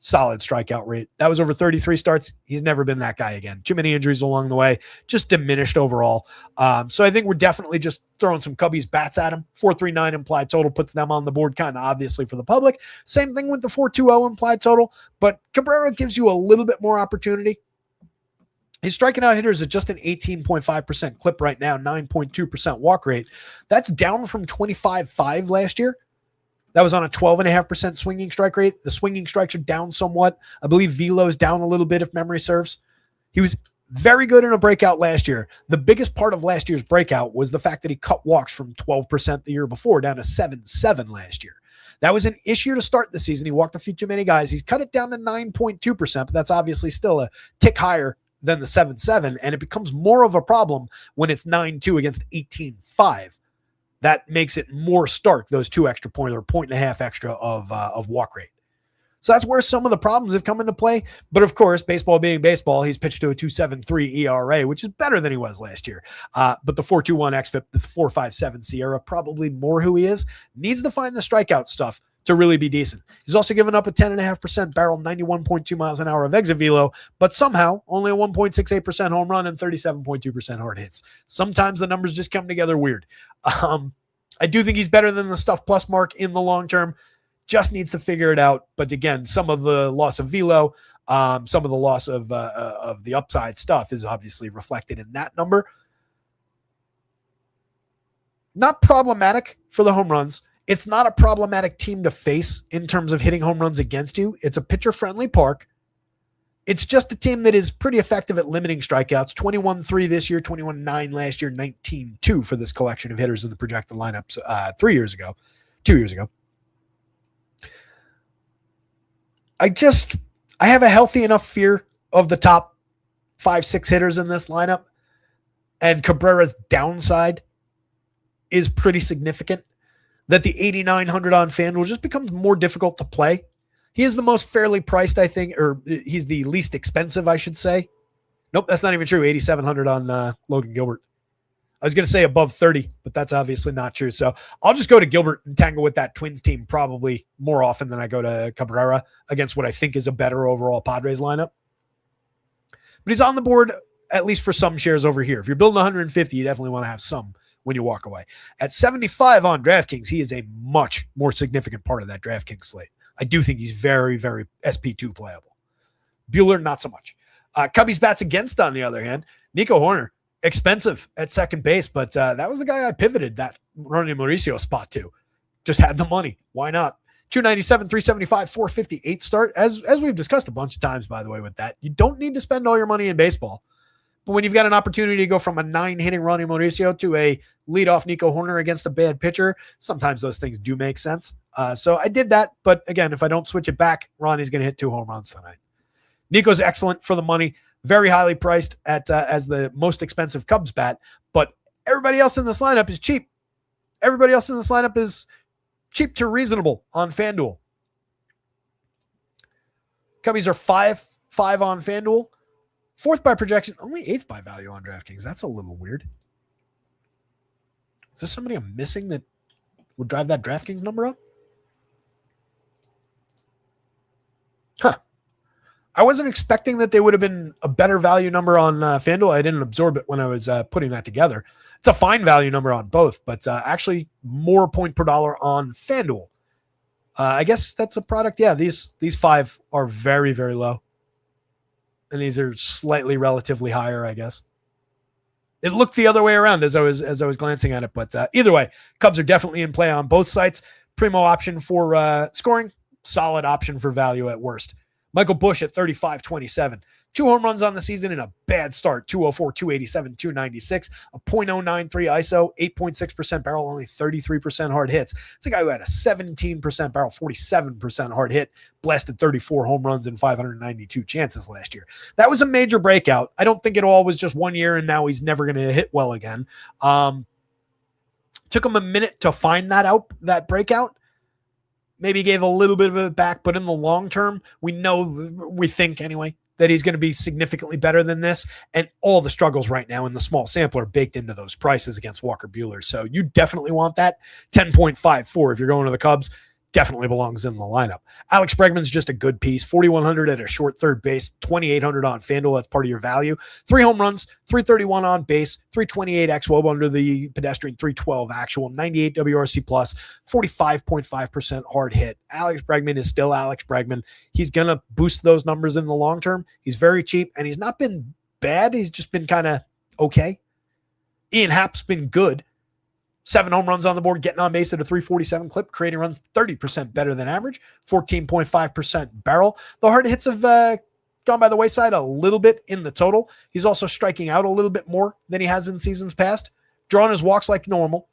Solid strikeout rate. That was over 33 starts. He's never been that guy again. Too many injuries along the way, just diminished overall. So I think we're definitely just throwing some Cubbies bats at him. 4.39 implied total puts them on the board kind of obviously for the public. Same thing with the 4.20 implied total, but Cabrera gives you a little bit more opportunity. He's striking out hitters at just an 18.5% clip right now, 9.2% walk rate. That's down from 25.5 last year. That was on a 12.5% swinging strike rate. The swinging strikes are down somewhat. I believe velo's down a little bit if memory serves. He was very good in a breakout last year. The biggest part of last year's breakout was the fact that he cut walks from 12% the year before down to 7.7 last year. That was an issue to start the season. He walked a few too many guys. He's cut it down to 9.2%, but that's obviously still a tick higher than the 7.7, and it becomes more of a problem when it's 9.2 against 18.5. That makes it more stark, those 2 extra points or 1.5 extra of walk rate. So that's where some of the problems have come into play. But of course, baseball being baseball, he's pitched to a 2.73 ERA, which is better than he was last year. But the 4.21 xFIP, the 4.57 Sierra, probably more who he is. Needs to find the strikeout stuff to really be decent. He's also given up a 10.5% barrel, 91.2 miles an hour of exit velo, but somehow only a 1.68% home run and 37.2% hard hits. Sometimes the numbers just come together weird. I do think he's better than the stuff plus mark in the long term. Just needs to figure it out. But again, some of the loss of velo, some of the loss of the upside stuff is obviously reflected in that number. Not problematic for the home runs. It's not a problematic team to face in terms of hitting home runs against you. It's a pitcher-friendly park. It's just a team that is pretty effective at limiting strikeouts. 21-3 this year, 21-9 last year, 19-2 for this collection of hitters in the projected lineups 2 years ago. I have a healthy enough fear of the top 5-6 hitters in this lineup, and Cabrera's downside is pretty significant, that the 8,900 on FanDuel just becomes more difficult to play. He is the most fairly priced, I think, or he's the least expensive, I should say. Nope, that's not even true. 8,700 on Logan Gilbert. I was going to say above 30, but that's obviously not true. So I'll just go to Gilbert and tangle with that Twins team probably more often than I go to Cabrera against what I think is a better overall Padres lineup. But he's on the board, at least for some shares over here. If you're building 150, you definitely want to have some when you walk away. At 75 on DraftKings, he is a much more significant part of that DraftKings slate. I do think he's very, very SP2 playable. Buehler, not so much. Cubbies bats against, on the other hand, Nico Horner, expensive at second base, but that was the guy I pivoted that Ronnie Mauricio spot to. Just had the money. Why not? 297, 375, 458 start. As we've discussed a bunch of times, by the way, with that, you don't need to spend all your money in baseball. But when you've got an opportunity to go from a 9-hitting Ronnie Mauricio to a leadoff Nico Horner against a bad pitcher, sometimes those things do make sense. So I did that. But again, if I don't switch it back, Ronnie's going to hit 2 home runs tonight. Nico's excellent for the money, very highly priced at as the most expensive Cubs bat. But everybody else in this lineup is cheap. Everybody else in this lineup is cheap to reasonable on FanDuel. Cubbies are 5 on FanDuel. 4th by projection, only 8th by value on DraftKings. That's a little weird. Is there somebody I'm missing that would drive that DraftKings number up? Huh. I wasn't expecting that they would have been a better value number on FanDuel. I didn't absorb it when I was putting that together. It's a fine value number on both, but actually more point per dollar on FanDuel. I guess that's a product. Yeah, these 5 are very, very low. And these are slightly relatively higher, I guess. It looked the other way around as I was glancing at it, but either way, Cubs are definitely in play on both sites. Primo option for scoring, solid option for value at worst. Michael Busch at 35-27. 2 home runs on the season in a bad start. 204, 287, 296. A .093 ISO, 8.6% barrel, only 33% hard hits. It's a guy who had a 17% barrel, 47% hard hit, blasted 34 home runs in 592 chances last year. That was a major breakout. I don't think it all was just 1 year and now he's never going to hit well again. Took him a minute to find that breakout. Maybe gave a little bit of it back, but in the long term, we think anyway, that he's going to be significantly better than this. And all the struggles right now in the small sample are baked into those prices against Walker Buehler. So you definitely want that. 10.54 if you're going to the Cubs. Definitely belongs in the lineup. Alex Bregman's just a good piece. 4,100 at a short third base, 2,800 on FanDuel. That's part of your value. 3 home runs, 331 on base, 328 xWOB under the pedestrian, 312 actual, 98 WRC plus, 45.5% hard hit. Alex Bregman is still Alex Bregman. He's going to boost those numbers in the long term. He's very cheap, and he's not been bad. He's just been kind of okay. Ian Happ's been good. 7 home runs on the board, getting on base at a 347 clip, creating runs 30% better than average, 14.5% barrel. The hard hits have gone by the wayside a little bit in the total. He's also striking out a little bit more than he has in seasons past, drawing his walks like normal.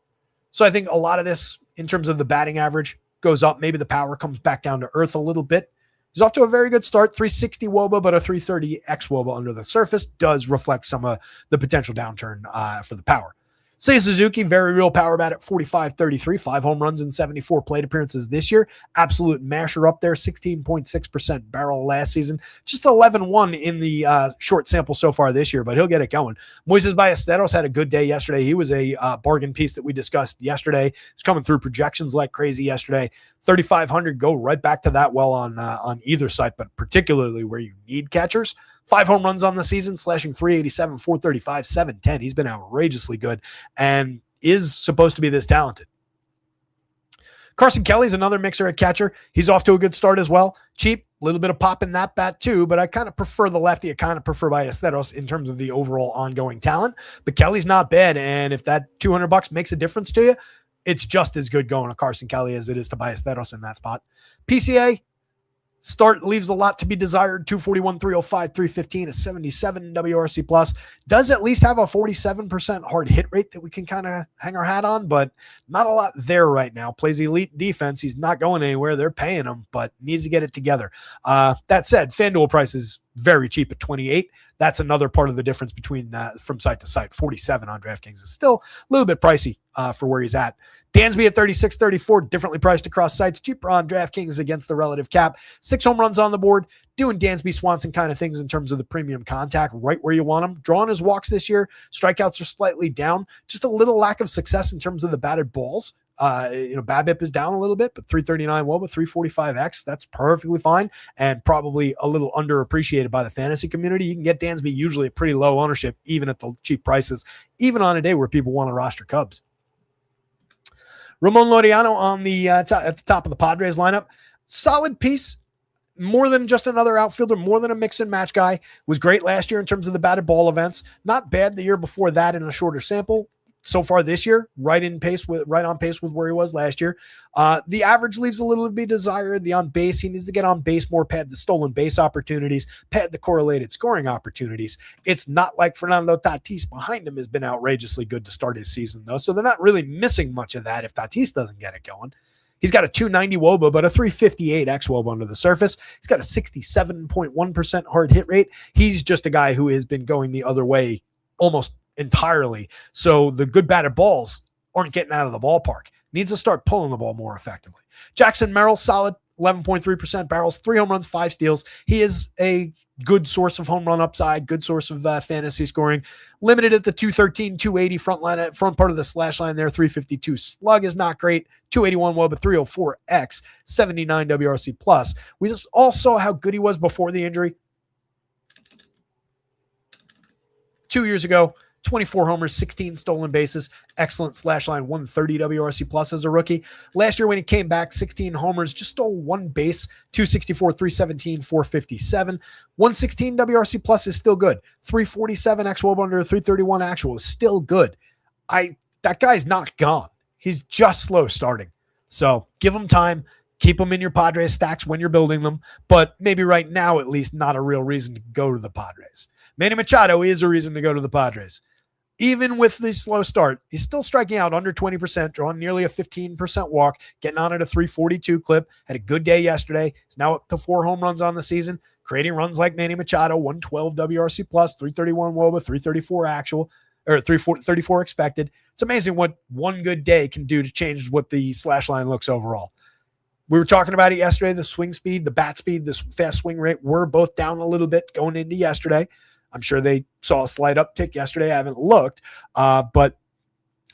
So I think a lot of this, in terms of the batting average, goes up. Maybe the power comes back down to earth a little bit. He's off to a very good start, 360 WOBA, but a 330 xWOBA under the surface does reflect some of the potential downturn for the power. Seiya Suzuki, very real power bat at 45-33, 5 home runs and 74 plate appearances this year. Absolute masher up there, 16.6% barrel last season. Just 11-1 in the short sample so far this year, but he'll get it going. Moises Ballesteros had a good day yesterday. He was a bargain piece that we discussed yesterday. He's coming through projections like crazy yesterday. 3,500, go right back to that well on either side, but particularly where you need catchers. 5 home runs on the season, slashing 387, 435, 710. He's been outrageously good and is supposed to be this talented. Carson Kelly's another mixer at catcher. He's off to a good start as well. Cheap, a little bit of pop in that bat too, but I kind of prefer the lefty. I kind of prefer Ballesteros in terms of the overall ongoing talent. But Kelly's not bad, and if that $200 makes a difference to you, it's just as good going to Carson Kelly as it is to Ballesteros in that spot. PCA, Start leaves a lot to be desired. 241, 305, 315, a 77 WRC plus. Does at least have a 47% hard hit rate that we can kind of hang our hat on, but not a lot there right now. Plays elite defense. He's not going anywhere. They're paying him, but needs to get it together. That said, FanDuel price is very cheap at 28. That's another part of the difference between from site to site. 47 on DraftKings is still a little bit pricey for where he's at. Dansby at 36, 34, differently priced across sites, cheaper on DraftKings against the relative cap. 6 home runs on the board, doing Dansby Swanson kind of things in terms of the premium contact, right where you want him. Drawing his walks this year, strikeouts are slightly down, just a little lack of success in terms of the batted balls. BABIP is down a little bit, but 339 WOBA, 345X, that's perfectly fine and probably a little underappreciated by the fantasy community. You can get Dansby usually at pretty low ownership, even at the cheap prices, even on a day where people want to roster Cubs. Ramon Laureano on the at the top of the Padres lineup. Solid piece. More than just another outfielder, more than a mix and match guy. Was great last year in terms of the batted ball events. Not bad the year before that in a shorter sample. So far this year, right on pace with where he was last year. The average leaves a little to be desired. The on base, he needs to get on base more, pad the stolen base opportunities, pad the correlated scoring opportunities. It's not like Fernando Tatis behind him has been outrageously good to start his season, though. So they're not really missing much of that if Tatis doesn't get it going. He's got a 290 WOBA, but a 358 xWOBA under the surface. He's got a 67.1% hard hit rate. He's just a guy who has been going the other way almost entirely. So the good batted balls aren't getting out of the ballpark. Needs to start pulling the ball more effectively. Jackson Merrill, solid 11.3% barrels, 3 home runs, 5 steals. He is a good source of home run upside, good source of fantasy scoring. Limited at the 213, 280 front part of the slash line there. 352 slug is not great. 281 WOBA, 304X, 79 WRC plus. We just all saw how good he was before the injury. 2 years ago, 24 homers, 16 stolen bases, excellent slash line, 130 WRC plus as a rookie. Last year when he came back, 16 homers, just stole 1 base, 264, 317, 457. 116 WRC plus is still good. 347 xWOBA under 331 actual is still good. That guy's not gone. He's just slow starting. So give him time. Keep them in your Padres stacks when you're building them, but maybe right now at least not a real reason to go to the Padres. Manny Machado is a reason to go to the Padres. Even with the slow start, he's still striking out under 20%, drawing nearly a 15% walk, getting on at a 342 clip. Had a good day yesterday. He's now up to 4 home runs on the season, creating runs like Manny Machado, 112 WRC plus, 331 WOBA, 334 actual, or 334 expected. It's amazing what one good day can do to change what the slash line looks overall. We were talking about it yesterday, the swing speed, the bat speed, the fast swing rate were both down a little bit going into yesterday. I'm sure they saw a slight uptick yesterday. I haven't looked, but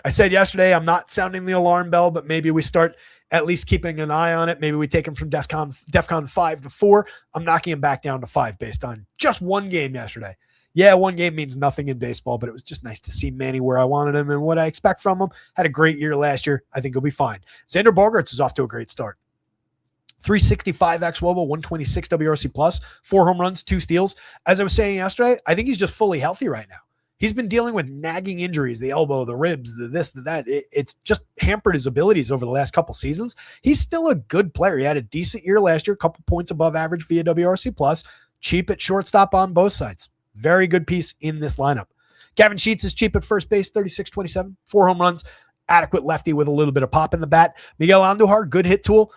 I said yesterday I'm not sounding the alarm bell, but maybe we start at least keeping an eye on it. Maybe we take him from DEFCON 5 to 4. I'm knocking him back down to 5 based on just one game yesterday. Yeah, one game means nothing in baseball, but it was just nice to see Manny where I wanted him and what I expect from him. Had a great year last year. I think he'll be fine. Xander Bogaerts is off to a great start. 365 xWOBA, 126 WRC plus, 4 home runs, 2 steals. As I was saying yesterday, I think he's just fully healthy right now. He's been dealing with nagging injuries, the elbow, the ribs, the this, the that. It's just hampered his abilities over the last couple seasons. He's still a good player. He had a decent year last year, a couple points above average via WRC plus, cheap at shortstop on both sides. Very good piece in this lineup. Gavin Sheets is cheap at first base, 36-27, 4 home runs, adequate lefty with a little bit of pop in the bat. Miguel Andujar, good hit tool.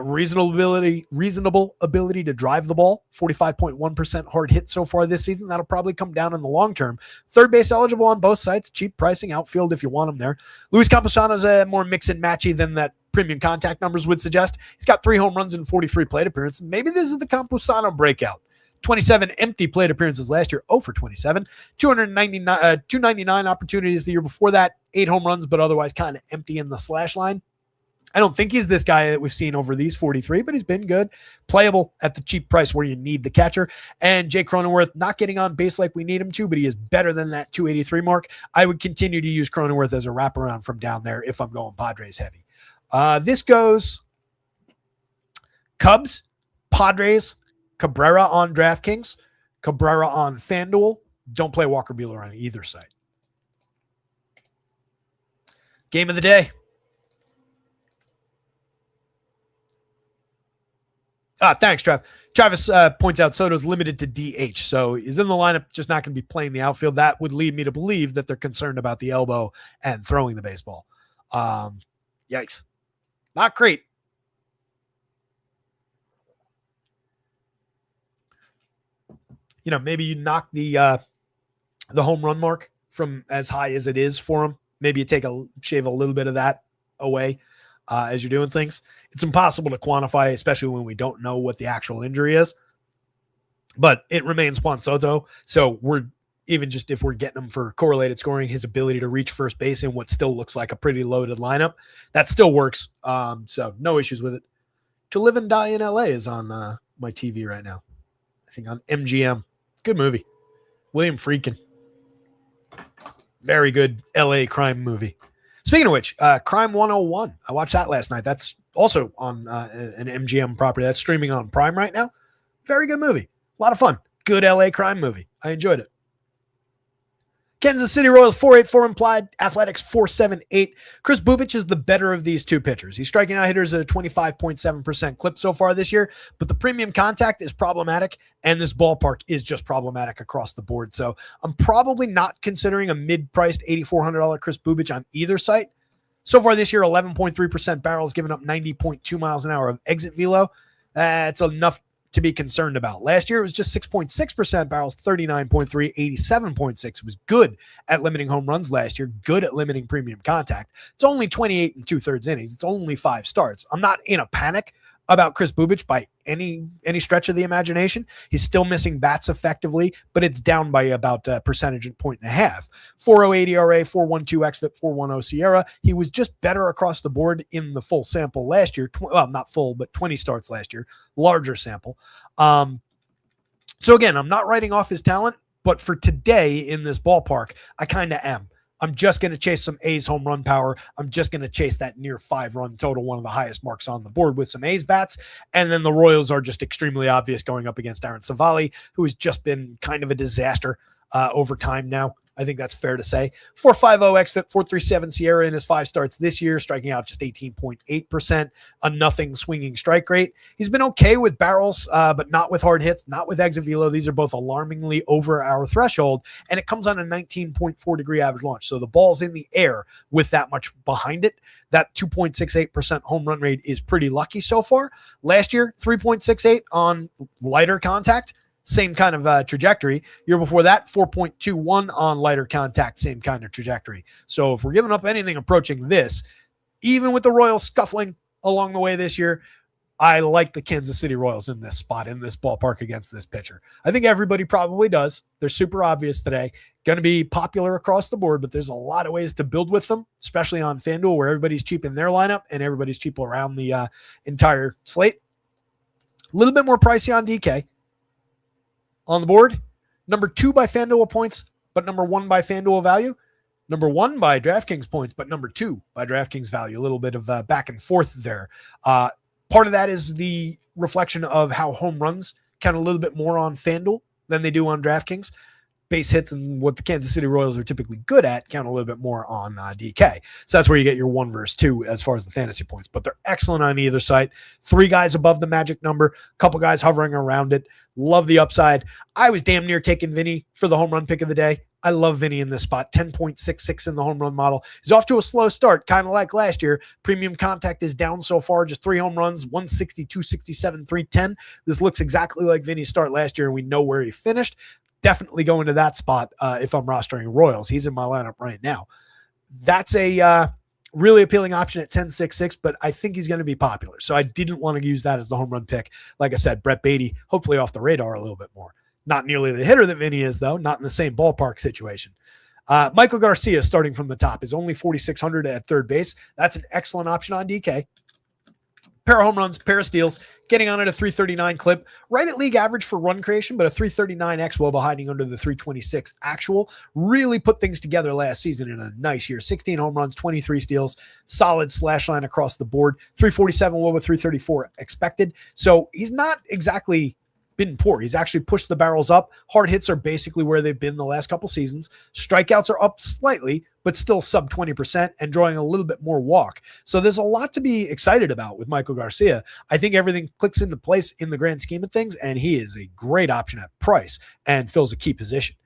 Reasonable ability to drive the ball, 45.1% hard hit so far this season. That'll probably come down in the long term. Third base eligible on both sides, cheap pricing, outfield if you want him there. Luis Campusano's a more mix and matchy than that premium contact numbers would suggest. He's got 3 home runs and 43 plate appearances. Maybe this is the Campusano breakout. 27 empty plate appearances last year, 0 for 27. 299 opportunities the year before that, 8 home runs, but otherwise kind of empty in the slash line. I don't think he's this guy that we've seen over these 43, but he's been good. Playable at the cheap price where you need the catcher. And Jake Cronenworth not getting on base like we need him to, but he is better than that 283 mark. I would continue to use Cronenworth as a wraparound from down there if I'm going Padres heavy. This goes Cubs, Padres, Cabrera on DraftKings, Cabrera on FanDuel. Don't play Walker Buehler on either side. Game of the day. Thanks, Trav. Travis points out Soto's limited to DH, so he's in the lineup, just not going to be playing the outfield. That would lead me to believe that they're concerned about the elbow and throwing the baseball. Yikes. Not great. Maybe you knock the home run mark from as high as it is for him. Maybe you shave a little bit of that away as you're doing things. It's impossible to quantify, especially when we don't know what the actual injury is. But it remains Juan Soto. So if we're getting him for correlated scoring, his ability to reach first base in what still looks like a pretty loaded lineup, that still works. So no issues with it. To Live and Die in LA is on my TV right now. I think on MGM. Good movie. William Friedkin. Very good LA crime movie. Speaking of which, Crime 101. I watched that last night. That's also on an MGM property. That's streaming on Prime right now. Very good movie. A lot of fun. Good LA crime movie. I enjoyed it. Kansas City Royals 4.84 implied, Athletics 4.78. Chris Bubich is the better of these two pitchers. He's striking out hitters at a 25.7% clip so far this year, but the premium contact is problematic, and this ballpark is just problematic across the board. So I'm probably not considering a mid-priced $8,400 Chris Bubich on either site. So far this year, 11.3% barrels, giving up 90.2 miles an hour of exit velo. That's enough to be concerned about. Last year, it was just 6.6% barrels, 39.3, 87.6. It was good at limiting home runs last year, good at limiting premium contact. It's only 28 and 2/3 innings. It's only 5 starts. I'm not in a panic about Chris Bubich by any stretch of the imagination. He's still missing bats effectively, but it's down by about a percentage and point and a half. 4.08 ERA, 4.12 xFIP, 4.10 Sierra. He was just better across the board in the full sample last year. Well, not full, but 20 starts last year. Larger sample. So again, I'm not writing off his talent, but for today in this ballpark, I kind of am. I'm just going to chase some A's home run power. I'm just going to chase that near 5-run total, one of the highest marks on the board with some A's bats. And then the Royals are just extremely obvious going up against Aaron Savali, who has just been kind of a disaster over time now. I think that's fair to say. 4.50 xFIP, 4.37 Sierra in his 5 starts this year, striking out just 18.8%, a nothing swinging strike rate. He's been okay with barrels, but not with hard hits, not with exit velo. These are both alarmingly over our threshold, and it comes on a 19.4 degree average launch. So the ball's in the air with that much behind it. That 2.68% home run rate is pretty lucky so far. Last year, 3.68 on lighter contact. Same kind of trajectory. Year before that, 4.21 on lighter contact, same kind of trajectory. So if we're giving up anything approaching this, even with the Royals scuffling along the way this year, I like the Kansas City Royals in this spot, in this ballpark against this pitcher. I think everybody probably does. They're super obvious today. Going to be popular across the board, but there's a lot of ways to build with them, especially on FanDuel where everybody's cheap in their lineup and everybody's cheap around the entire slate. A little bit more pricey on DK. On the board, number 2 by FanDuel points, but number 1 by FanDuel value. Number 1 by DraftKings points, but number 2 by DraftKings value. A little bit of back and forth there. Part of that is the reflection of how home runs count a little bit more on FanDuel than they do on DraftKings. Base hits and what the Kansas City Royals are typically good at count a little bit more on DK. So that's where you get your 1 versus 2 as far as the fantasy points. But they're excellent on either side. 3 guys above the magic number, a couple guys hovering around it. Love the upside. I was damn near taking Vinny for the home run pick of the day. I love Vinny in this spot. 10.66 in the home run model. He's off to a slow start, kind of like last year. Premium contact is down so far. Just 3 home runs, 160, 267, 310. This looks exactly like Vinny's start last year, and we know where he finished. Definitely go into that spot if I'm rostering Royals. He's in my lineup right now. That's a really appealing option at 10.66, but I think he's going to be popular. So I didn't want to use that as the home run pick. Like I said, Brett Beatty, hopefully off the radar a little bit more. Not nearly the hitter that Vinny is, though. Not in the same ballpark situation. Michael Garcia, starting from the top, is only 4,600 at third base. That's an excellent option on DK. Pair of home runs, pair of steals, getting on at a 339 clip, right at league average for run creation, but a 339 xWOBA hiding under the 326 actual. Really put things together last season in a nice year. 16 home runs, 23 steals, solid slash line across the board, 347 WOBA, 334 expected. So he's not exactly been poor. He's actually pushed the barrels up. Hard hits are basically where they've been the last couple seasons. Strikeouts are up slightly, but still sub 20% and drawing a little bit more walk. So there's a lot to be excited about with Michael Garcia. I think everything clicks into place in the grand scheme of things, and he is a great option at price and fills a key position.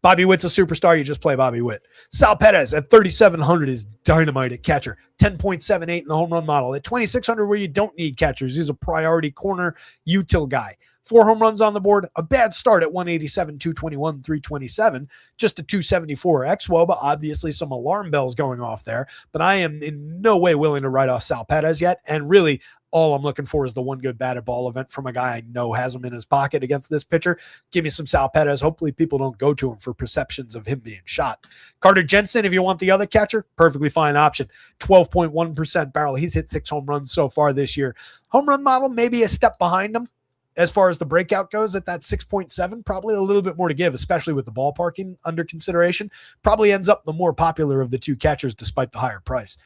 Bobby Witt's a superstar. You just play Bobby Witt. Sal Perez at 3,700 is dynamite at catcher. 10.78 in the home run model. At 2,600 where you don't need catchers, he's a priority corner util guy. 4 home runs on the board. A bad start at 187, 221, 327. Just a 274 XWO, but obviously some alarm bells going off there. But I am in no way willing to write off Sal Perez yet. And really, all I'm looking for is the one good batted ball event from a guy I know has him in his pocket against this pitcher. Give me some Sal Perez. Hopefully people don't go to him for perceptions of him being shot. Carter Jensen, if you want the other catcher, perfectly fine option. 12.1% barrel. He's hit 6 home runs so far this year. Home run model, maybe a step behind him. As far as the breakout goes at that 6.7, probably a little bit more to give, especially with the ballparking under consideration. Probably ends up the more popular of the two catchers despite the higher price.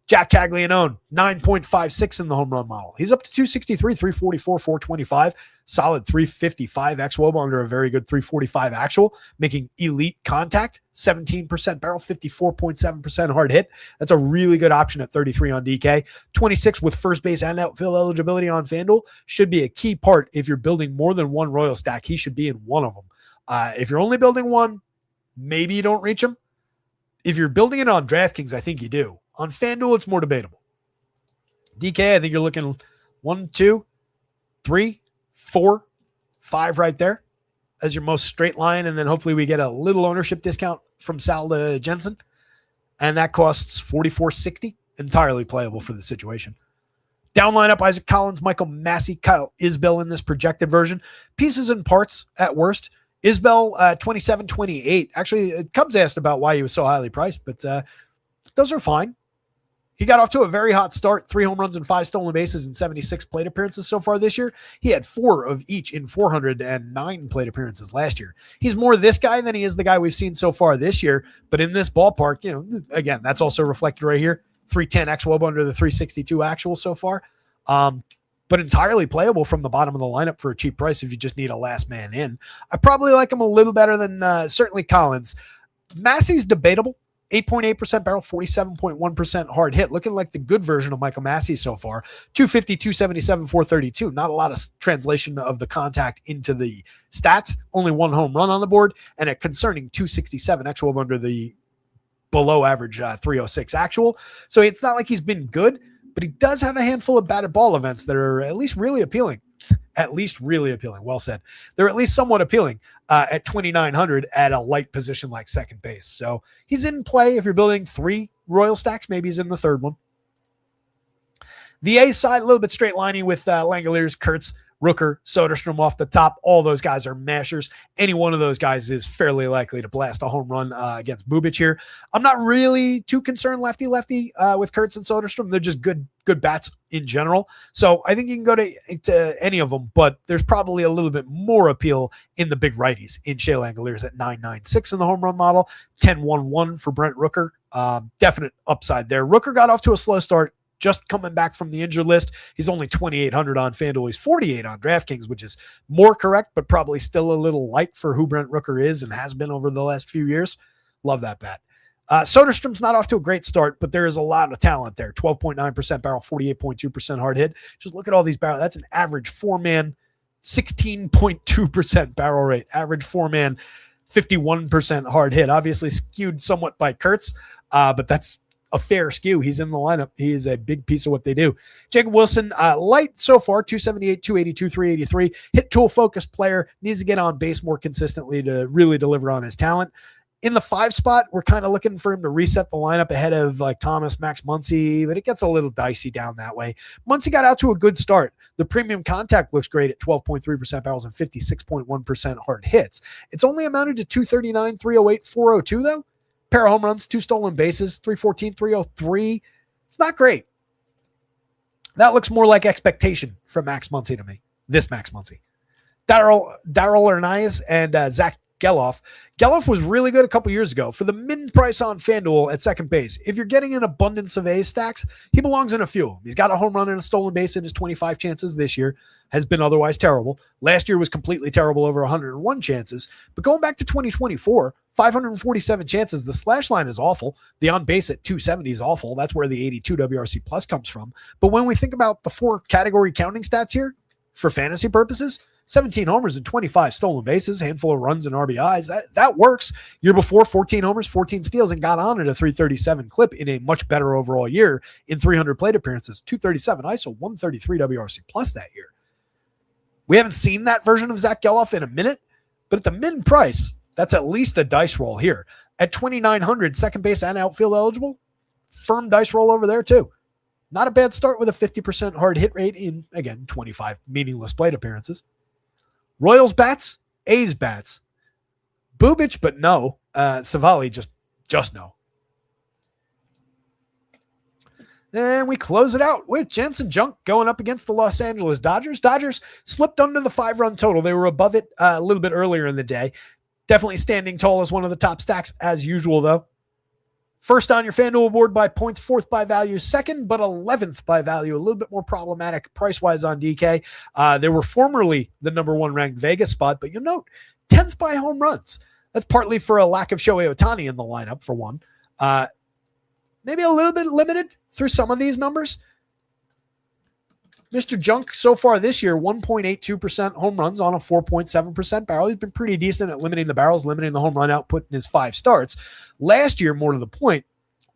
Jack Caglianone, 9.56 in the home run model. He's up to 263, 344, 425. Solid 355 XWOBA under a very good 345 actual, making elite contact. 17% barrel, 54.7% hard hit. That's a really good option at 33 on DK. 26 with first base and outfield eligibility on FanDuel should be a key part. If you're building more than one Royal stack, he should be in one of them. If you're only building one, maybe you don't reach him. If you're building it on DraftKings, I think you do. On FanDuel, it's more debatable. DK, I think you're looking 1, 2, 3, 4, 5 right there as your most straight line. And then hopefully we get a little ownership discount from Sal to Jensen. And that costs $44.60. Entirely playable for the situation. Down lineup, Isaac Collins, Michael Massey, Kyle Isbell in this projected version. Pieces and parts at worst. Isbell, 27.28. Actually, Cubs asked about why he was so highly priced, but those are fine. He got off to a very hot start, 3 home runs and 5 stolen bases in 76 plate appearances so far this year. He had 4 of each in 409 plate appearances last year. He's more this guy than he is the guy we've seen so far this year. But in this ballpark, again, that's also reflected right here. 310 XWOB under the 362 actual so far. But entirely playable from the bottom of the lineup for a cheap price if you just need a last man in. I probably like him a little better than certainly Collins. Massey's debatable. 8.8% barrel, 47.1% hard hit. Looking like the good version of Michael Massey so far. 250, 277, 432. Not a lot of translation of the contact into the stats. Only 1 home run on the board. And a concerning 267 XWOB under the below average 306 actual. So it's not like he's been good, but he does have a handful of batted ball events that are at least really appealing. Well said. They're at least somewhat appealing at 2,900 at a light position like second base. So he's in play. If you're building 3 Royal stacks, maybe he's in the third one. The A side, a little bit straight lining with Langoliers, Kurtz, Rooker, Soderstrom off the top. All those guys are mashers. Any one of those guys is fairly likely to blast a home run against Bubic here. I'm not really too concerned lefty-lefty with Kurtz and Soderstrom. They're just good bats in general. So I think you can go to any of them, but there's probably a little bit more appeal in the big righties in Shea Langoliers at 9.96 in the home run model, 10.11 for Brent Rooker. Definite upside there. Rooker got off to a slow start. Just coming back from the injured list. He's only 2,800 on FanDuel. He's 48 on DraftKings, which is more correct, but probably still a little light for who Brent Rooker is and has been over the last few years. Love that bat. Soderstrom's not off to a great start, but there is a lot of talent there. 12.9% barrel, 48.2% hard hit. Just look at all these barrels. That's an average 4-man, 16.2% barrel rate. Average 4-man, 51% hard hit. Obviously skewed somewhat by Kurtz, but that's a fair skew. He's in the lineup. He is a big piece of what they do. Jacob Wilson, light so far, 278, 282, 383. Hit tool focused player. Needs to get on base more consistently to really deliver on his talent. In the 5 spot, we're kind of looking for him to reset the lineup ahead of like Thomas, Max Muncy, but it gets a little dicey down that way. Muncy got out to a good start. The premium contact looks great at 12.3% barrels and 56.1% hard hits. It's only amounted to 239, 308, 402 though. Pair of home runs, 2 stolen bases, 314, 303. It's not great. That looks more like expectation from Max Muncy to me. This Max Muncy. Darryl Hernandez and Zach Geloff. Geloff was really good a couple years ago. For the min price on FanDuel at second base, if you're getting an abundance of A stacks, he belongs in a few of them. He's got a home run and a stolen base in his 25 chances this year. Has been otherwise terrible. Last year was completely terrible, over 101 chances. But going back to 2024, 547 chances. The slash line is awful. The on base at 270 is awful. That's where the 82 WRC plus comes from. But when we think about the 4 category counting stats here for fantasy purposes, 17 homers and 25 stolen bases, handful of runs and RBIs. That works. Year before, 14 homers, 14 steals, and got on at a 337 clip in a much better overall year in 300 plate appearances, 237 ISO, 133 WRC plus that year. We haven't seen that version of Zach Geloff in a minute, but at the min price, that's at least a dice roll here. At 2,900, second base and outfield eligible, firm dice roll over there too. Not a bad start with a 50% hard hit rate in, again, 25 meaningless plate appearances. Royals bats, A's bats. Bubic, but no. Savali, just no. And we close it out with Jansen Junk going up against the Los Angeles Dodgers. Dodgers slipped under the 5-run total. They were above it a little bit earlier in the day. Definitely standing tall as one of the top stacks as usual, though. First on your FanDuel board by points, fourth by value, second, but 11th by value. A little bit more problematic price-wise on DK. They were formerly the number 1 ranked Vegas spot, but you'll note 10th by home runs. That's partly for a lack of Shohei Ohtani in the lineup, for one. Maybe a little bit limited through some of these numbers. Mr. Junk so far this year, 1.82% home runs on a 4.7% barrel. He's been pretty decent at limiting the barrels, limiting the home run output in his 5 starts. Last year, more to the point,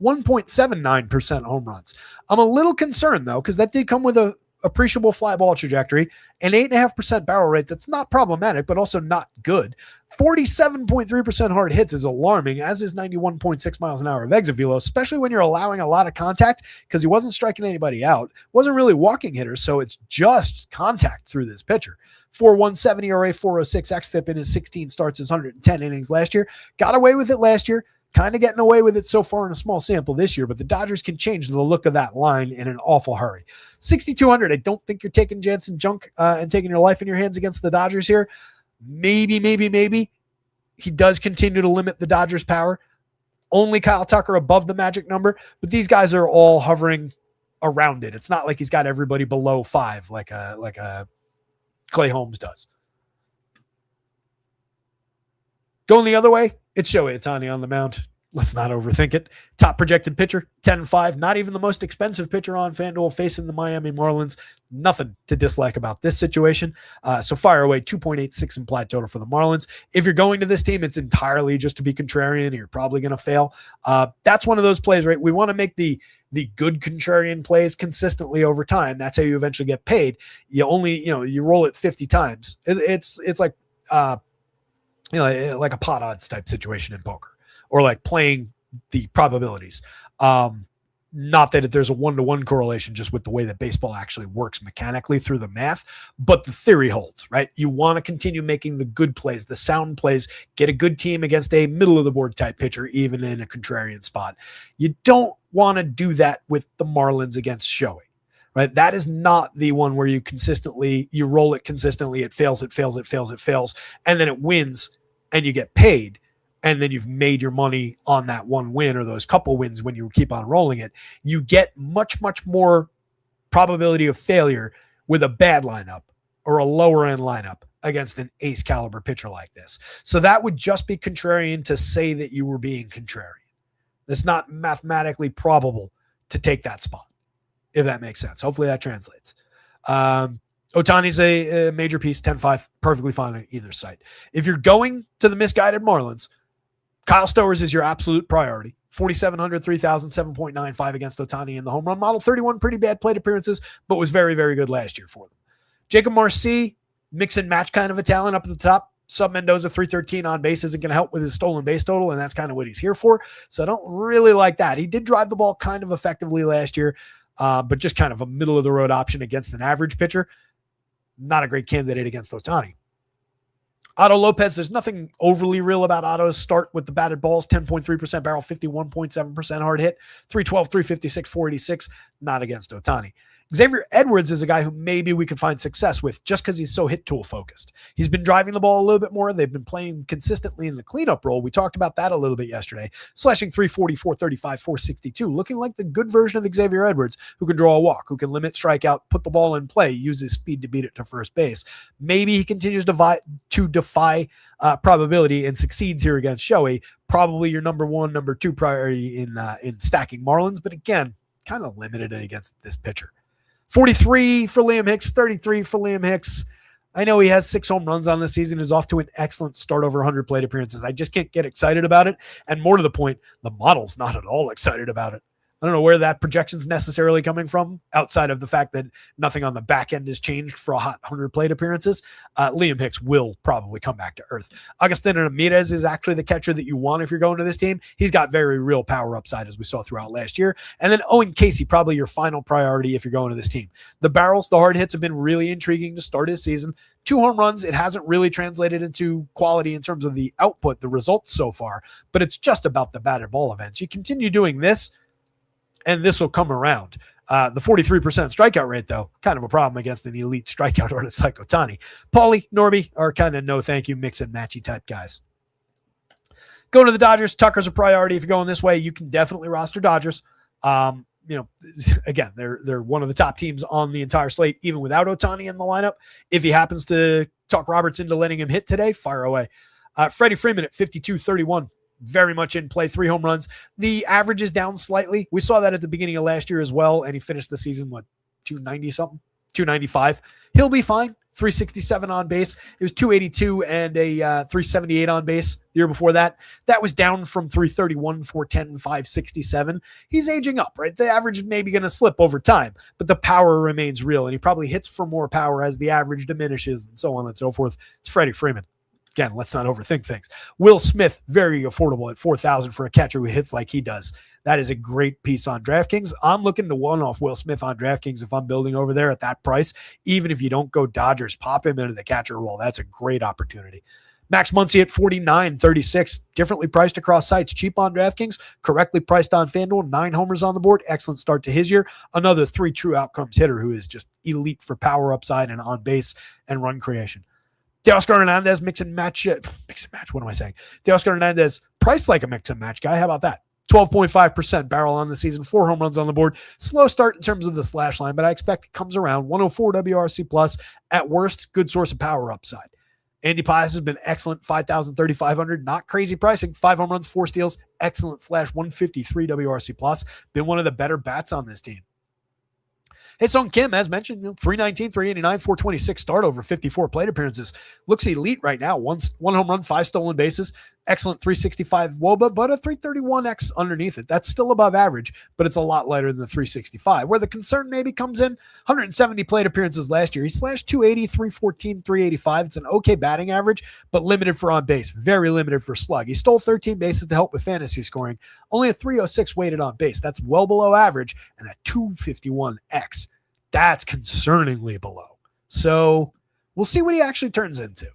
1.79% home runs. I'm a little concerned, though, because that did come with a appreciable fly ball trajectory, an 8.5% barrel rate that's not problematic, but also not good. 47.3% hard hits is alarming, as is 91.6 miles an hour of exit velo, especially when you're allowing a lot of contact, because he wasn't striking anybody out, wasn't really walking hitters, so it's just contact through this pitcher. 4.170 ERA, 4.06 xFIP in his 16 starts, his 110 innings last year. Got away with it last year. Kind of getting away with it so far in a small sample this year, but the Dodgers can change the look of that line in an awful hurry. 6,200. I don't think you're taking Jansen Junk and taking your life in your hands against the Dodgers here. Maybe. He does continue to limit the Dodgers' power. Only Kyle Tucker above the magic number, but these guys are all hovering around it. It's not like he's got everybody below 5 like a Clay Holmes does. Going the other way, it's Shohei Ohtani on the mound. Let's not overthink it. Top projected pitcher, 10-5. Not even the most expensive pitcher on FanDuel facing the Miami Marlins. Nothing to dislike about this situation. So fire away, 2.86 implied total for the Marlins. If you're going to this team, it's entirely just to be contrarian. You're probably going to fail. That's one of those plays, right? We want to make the good contrarian plays consistently over time. That's how you eventually get paid. You only, you roll it 50 times. It's like, like a pot odds type situation in poker, or like playing the probabilities. Not that there's a 1-to-1 correlation just with the way that baseball actually works mechanically through the math, but the theory holds, right? You want to continue making the good plays, the sound plays, get a good team against a middle of the board type pitcher, even in a contrarian spot. You don't want to do that with the Marlins against Shohei, right? That is not the one where you roll it consistently. It fails, and then it wins and you get paid. And then you've made your money on that one win or those couple wins when you keep on rolling it. You get much, much more probability of failure with a bad lineup or a lower end lineup against an ace caliber pitcher like this. So that would just be contrarian to say that you were being contrarian. It's not mathematically probable to take that spot, if that makes sense. Hopefully that translates. Ohtani's a major piece, 10-5, perfectly fine on either side. If you're going to the misguided Marlins, Kyle Stowers is your absolute priority. 4,700, 3,000, 7.95 against Ohtani in the home run model. 31 pretty bad plate appearances, but was very, very good last year for them. Jacob Marcy, mix and match kind of a talent up at the top. Sub Mendoza, 313 on base isn't going to help with his stolen base total, and that's kind of what he's here for. So I don't really like that. He did drive the ball kind of effectively last year, but just kind of a middle-of-the-road option against an average pitcher. Not a great candidate against Ohtani. Otto Lopez, there's nothing overly real about Otto's start with the batted balls. 10.3% barrel, 51.7% hard hit, 312, 356, 486. Not against Ohtani. Xavier Edwards is a guy who maybe we could find success with just because he's so hit tool focused. He's been driving the ball a little bit more. They've been playing consistently in the cleanup role. We talked about that a little bit yesterday. Slashing 340, 435, 462, looking like the good version of Xavier Edwards, who can draw a walk, who can limit strikeout, put the ball in play, use his speed to beat it to first base. Maybe he continues to defy probability and succeeds here against Shohei. Probably your number one, number two priority in stacking Marlins, but again, kind of limited against this pitcher. 43 for Liam Hicks, 33 for Liam Hicks. I know he has 6 home runs on the season, is off to an excellent start, over 100 plate appearances. I just can't get excited about it. And more to the point, the model's not at all excited about it. I don't know where that projection's necessarily coming from, outside of the fact that nothing on the back end has changed for a hot 100 plate appearances. Liam Hicks will probably come back to earth. Agustin Ramirez is actually the catcher that you want if you're going to this team. He's got very real power upside, as we saw throughout last year. And then Owen Casey, probably your final priority if you're going to this team. The barrels, the hard hits have been really intriguing to start his season. 2 home runs. It hasn't really translated into quality in terms of the output, the results so far, but it's just about the batted ball events. You continue doing this, and this will come around. The 43% strikeout rate, though, kind of a problem against an elite strikeout artist like Ohtani. Paulie, Norby are kind of no thank you, mix and matchy type guys. Going to the Dodgers, Tucker's a priority. If you're going this way, you can definitely roster Dodgers. Again, they're one of the top teams on the entire slate, even without Ohtani in the lineup. If he happens to talk Roberts into letting him hit today, fire away. Freddie Freeman at 52-31. Very much in play, 3 home runs. The average is down slightly. We saw that at the beginning of last year as well, and he finished the season, 290 something? 295. He'll be fine. 367 on base. It was 282 and a 378 on base the year before that. That was down from 331, 410, 567. He's aging up, right? The average may be going to slip over time, but the power remains real, and he probably hits for more power as the average diminishes and so on and so forth. It's Freddie Freeman. Again, let's not overthink things. Will Smith, very affordable at $4,000 for a catcher who hits like he does. That is a great piece on DraftKings. I'm looking to one-off Will Smith on DraftKings if I'm building over there at that price. Even if you don't go Dodgers, pop him into the catcher role. That's a great opportunity. Max Muncy at $49.36, differently priced across sites. Cheap on DraftKings, correctly priced on FanDuel. 9 homers on the board. Excellent start to his year. Another 3 true outcomes hitter who is just elite for power upside and on base and run creation. Teoscar Hernandez, mix and match. What am I saying? Teoscar Hernandez, priced like a mix and match guy. How about that? 12.5% barrel on the season, 4 home runs on the board. Slow start in terms of the slash line, but I expect it comes around. 104 WRC plus. At worst, good source of power upside. Andy Pius has been excellent, 5,000, 3,500. Not crazy pricing. 5 home runs, 4 steals. Excellent slash, 153 WRC plus. Been one of the better bats on this team. Hye-Sung Kim, as mentioned, 319, 389, 426 start over 54 plate appearances. Looks elite right now. One home run, 5 stolen bases. Excellent 365 WOBA, but a 331X underneath it. That's still above average, but it's a lot lighter than the 365. Where the concern maybe comes in, 170 plate appearances last year. He slashed 280, 314, 385. It's an okay batting average, but limited for on base. Very limited for slug. He stole 13 bases to help with fantasy scoring. Only a 306 weighted on base. That's well below average, and a 251X. That's concerningly below. So we'll see what he actually turns into.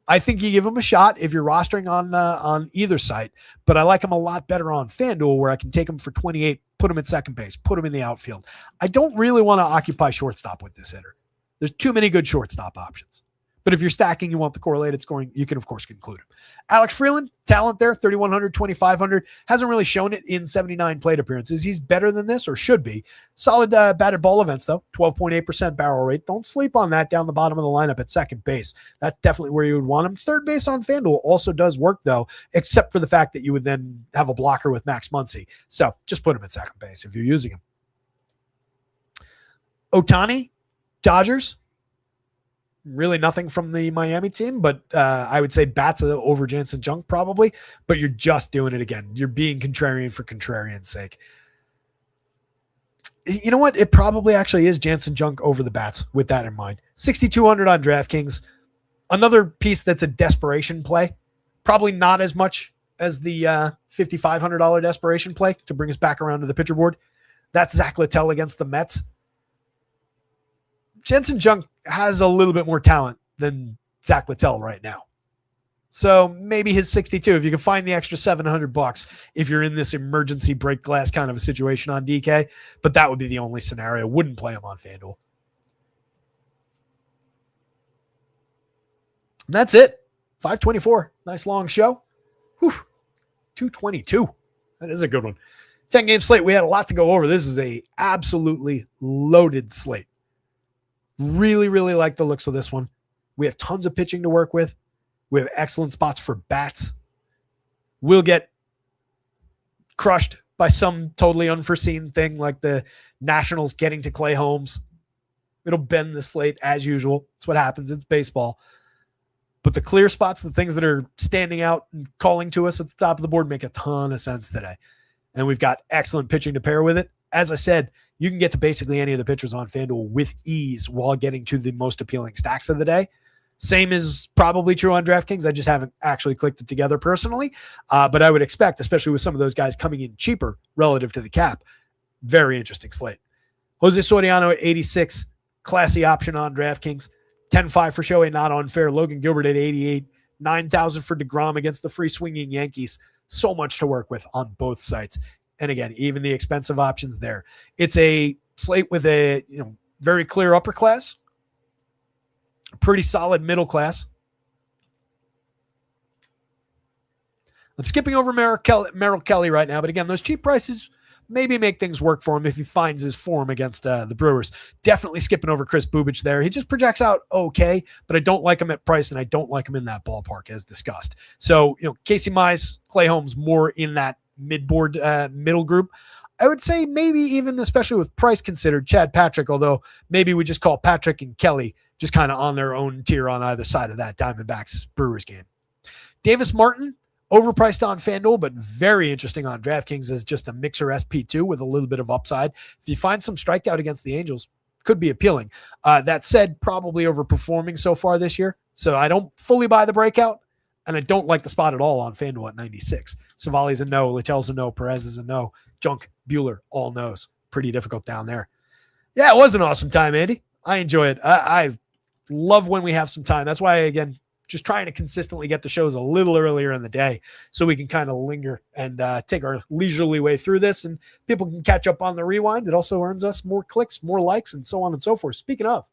I think you give him a shot if you're rostering on either site, but I like him a lot better on FanDuel, where I can take him for 28, put him at second base, put him in the outfield. I don't really want to occupy shortstop with this hitter. There's too many good shortstop options. But if you're stacking, you want the correlated scoring, you can, of course, conclude him. Alex Freeland, talent there, 3,100, 2,500. Hasn't really shown it in 79 plate appearances. He's better than this, or should be. Solid batted ball events, though. 12.8% barrel rate. Don't sleep on that down the bottom of the lineup at second base. That's definitely where you would want him. Third base on FanDuel also does work, though, except for the fact that you would then have a blocker with Max Muncy. So just put him at second base if you're using him. Ohtani, Dodgers. Really nothing from the Miami team, but I would say bats over Jansen Junk probably, but you're just doing it again. You're being contrarian for contrarian's sake. You know what? It probably actually is Jansen Junk over the bats with that in mind. 6,200 on DraftKings. Another piece that's a desperation play. Probably not as much as the $5,500 desperation play to bring us back around to the pitcher board. That's Zach Littell against the Mets. Jansen Junk has a little bit more talent than Zach Littell right now. So maybe his 62, if you can find the extra $700 if you're in this emergency break glass kind of a situation on DK, but that would be the only scenario. Wouldn't play him on FanDuel. And that's it. 524. Nice long show. Whew. 222. That is a good one. 10-game slate. We had a lot to go over. This is a absolutely loaded slate. Really, really like the looks of this one. We have tons of pitching to work with. We have excellent spots for bats. We'll get crushed by some totally unforeseen thing like the Nationals getting to Clay Holmes. It'll bend the slate as usual. That's what happens. It's baseball. But the clear spots, the things that are standing out and calling to us at the top of the board make a ton of sense today. And we've got excellent pitching to pair with it. As I said, you can get to basically any of the pitchers on FanDuel with ease while getting to the most appealing stacks of the day. Same is probably true on DraftKings. I just haven't actually clicked it together personally. But I would expect, especially with some of those guys coming in cheaper relative to the cap, very interesting slate. Jose Soriano at 86, classy option on DraftKings. 10-5 for Shohei, not unfair. Logan Gilbert at 88, 9,000 for DeGrom against the free swinging Yankees. So much to work with on both sites. And again, even the expensive options there. It's a slate with a very clear upper class, pretty solid middle class. I'm skipping over Merrill Kelly right now, but again, those cheap prices maybe make things work for him if he finds his form against the Brewers. Definitely skipping over Chris Bubich there. He just projects out okay, but I don't like him at price, and I don't like him in that ballpark as discussed. So, Casey Mize, Clay Holmes, more in that mid-board middle group. I would say maybe even, especially with price considered, Chad Patrick, although maybe we just call Patrick and Kelly just kind of on their own tier on either side of that Diamondbacks-Brewers game. Davis Martin, overpriced on FanDuel, but very interesting on DraftKings as just a mixer SP2 with a little bit of upside. If you find some strikeout against the Angels, could be appealing. That said, probably overperforming so far this year. So I don't fully buy the breakout, and I don't like the spot at all on FanDuel at 96. Savali's a no, Littell's a no, Perez is a no, Junk, Bueller, all no's. Pretty difficult down there. Yeah, it was an awesome time, Andy. I enjoy it. I love when we have some time. That's why, again, just trying to consistently get the shows a little earlier in the day so we can kind of linger and take our leisurely way through this, and people can catch up on the rewind. It also earns us more clicks, more likes, and so on and so forth. Speaking of,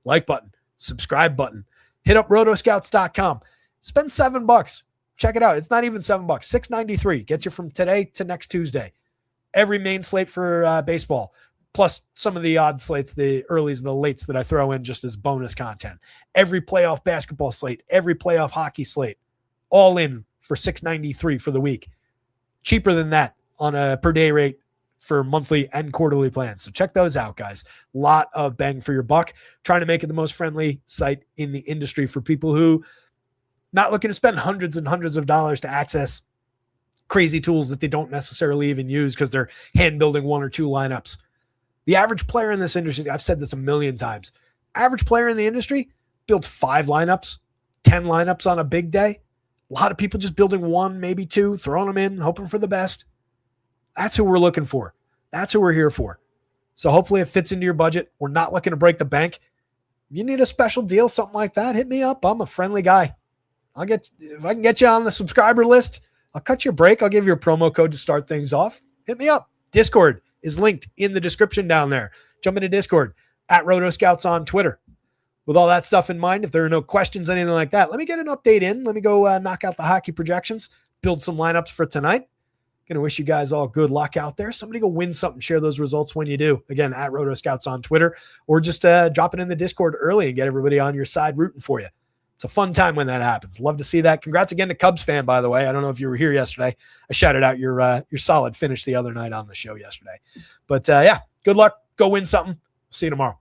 like button, subscribe button, hit up rotoscouts.com. Spend $7. Check it out. It's not even $7. $6.93 gets you from today to next Tuesday. Every main slate for baseball, plus some of the odd slates, the earlies and the lates that I throw in just as bonus content. Every playoff basketball slate, every playoff hockey slate, all in for $6.93 for the week. Cheaper than that on a per day rate for monthly and quarterly plans. So check those out, guys. A lot of bang for your buck. Trying to make it the most friendly site in the industry for people who not looking to spend hundreds and hundreds of dollars to access crazy tools that they don't necessarily even use because they're hand building one or two lineups. The average player in this industry, I've said this a million times, average player in the industry builds 5 lineups, 10 lineups on a big day. A lot of people just building 1, maybe 2, throwing them in, hoping for the best. That's who we're looking for. That's who we're here for. So hopefully it fits into your budget. We're not looking to break the bank. If you need a special deal, something like that, hit me up. I'm a friendly guy. If I can get you on the subscriber list, I'll cut you a break. I'll give you a promo code to start things off. Hit me up. Discord is linked in the description down there. Jump into Discord at Rotoscouts on Twitter. With all that stuff in mind, if there are no questions, anything like that, let me get an update in. Let me go knock out the hockey projections, build some lineups for tonight. Going to wish you guys all good luck out there. Somebody go win something. Share those results when you do. Again, at Rotoscouts on Twitter, or just drop it in the Discord early and get everybody on your side rooting for you. It's a fun time when that happens. Love to see that. Congrats again to Cubs fan, by the way. I don't know if you were here yesterday. I shouted out your solid finish the other night on the show yesterday. But yeah, good luck. Go win something. See you tomorrow.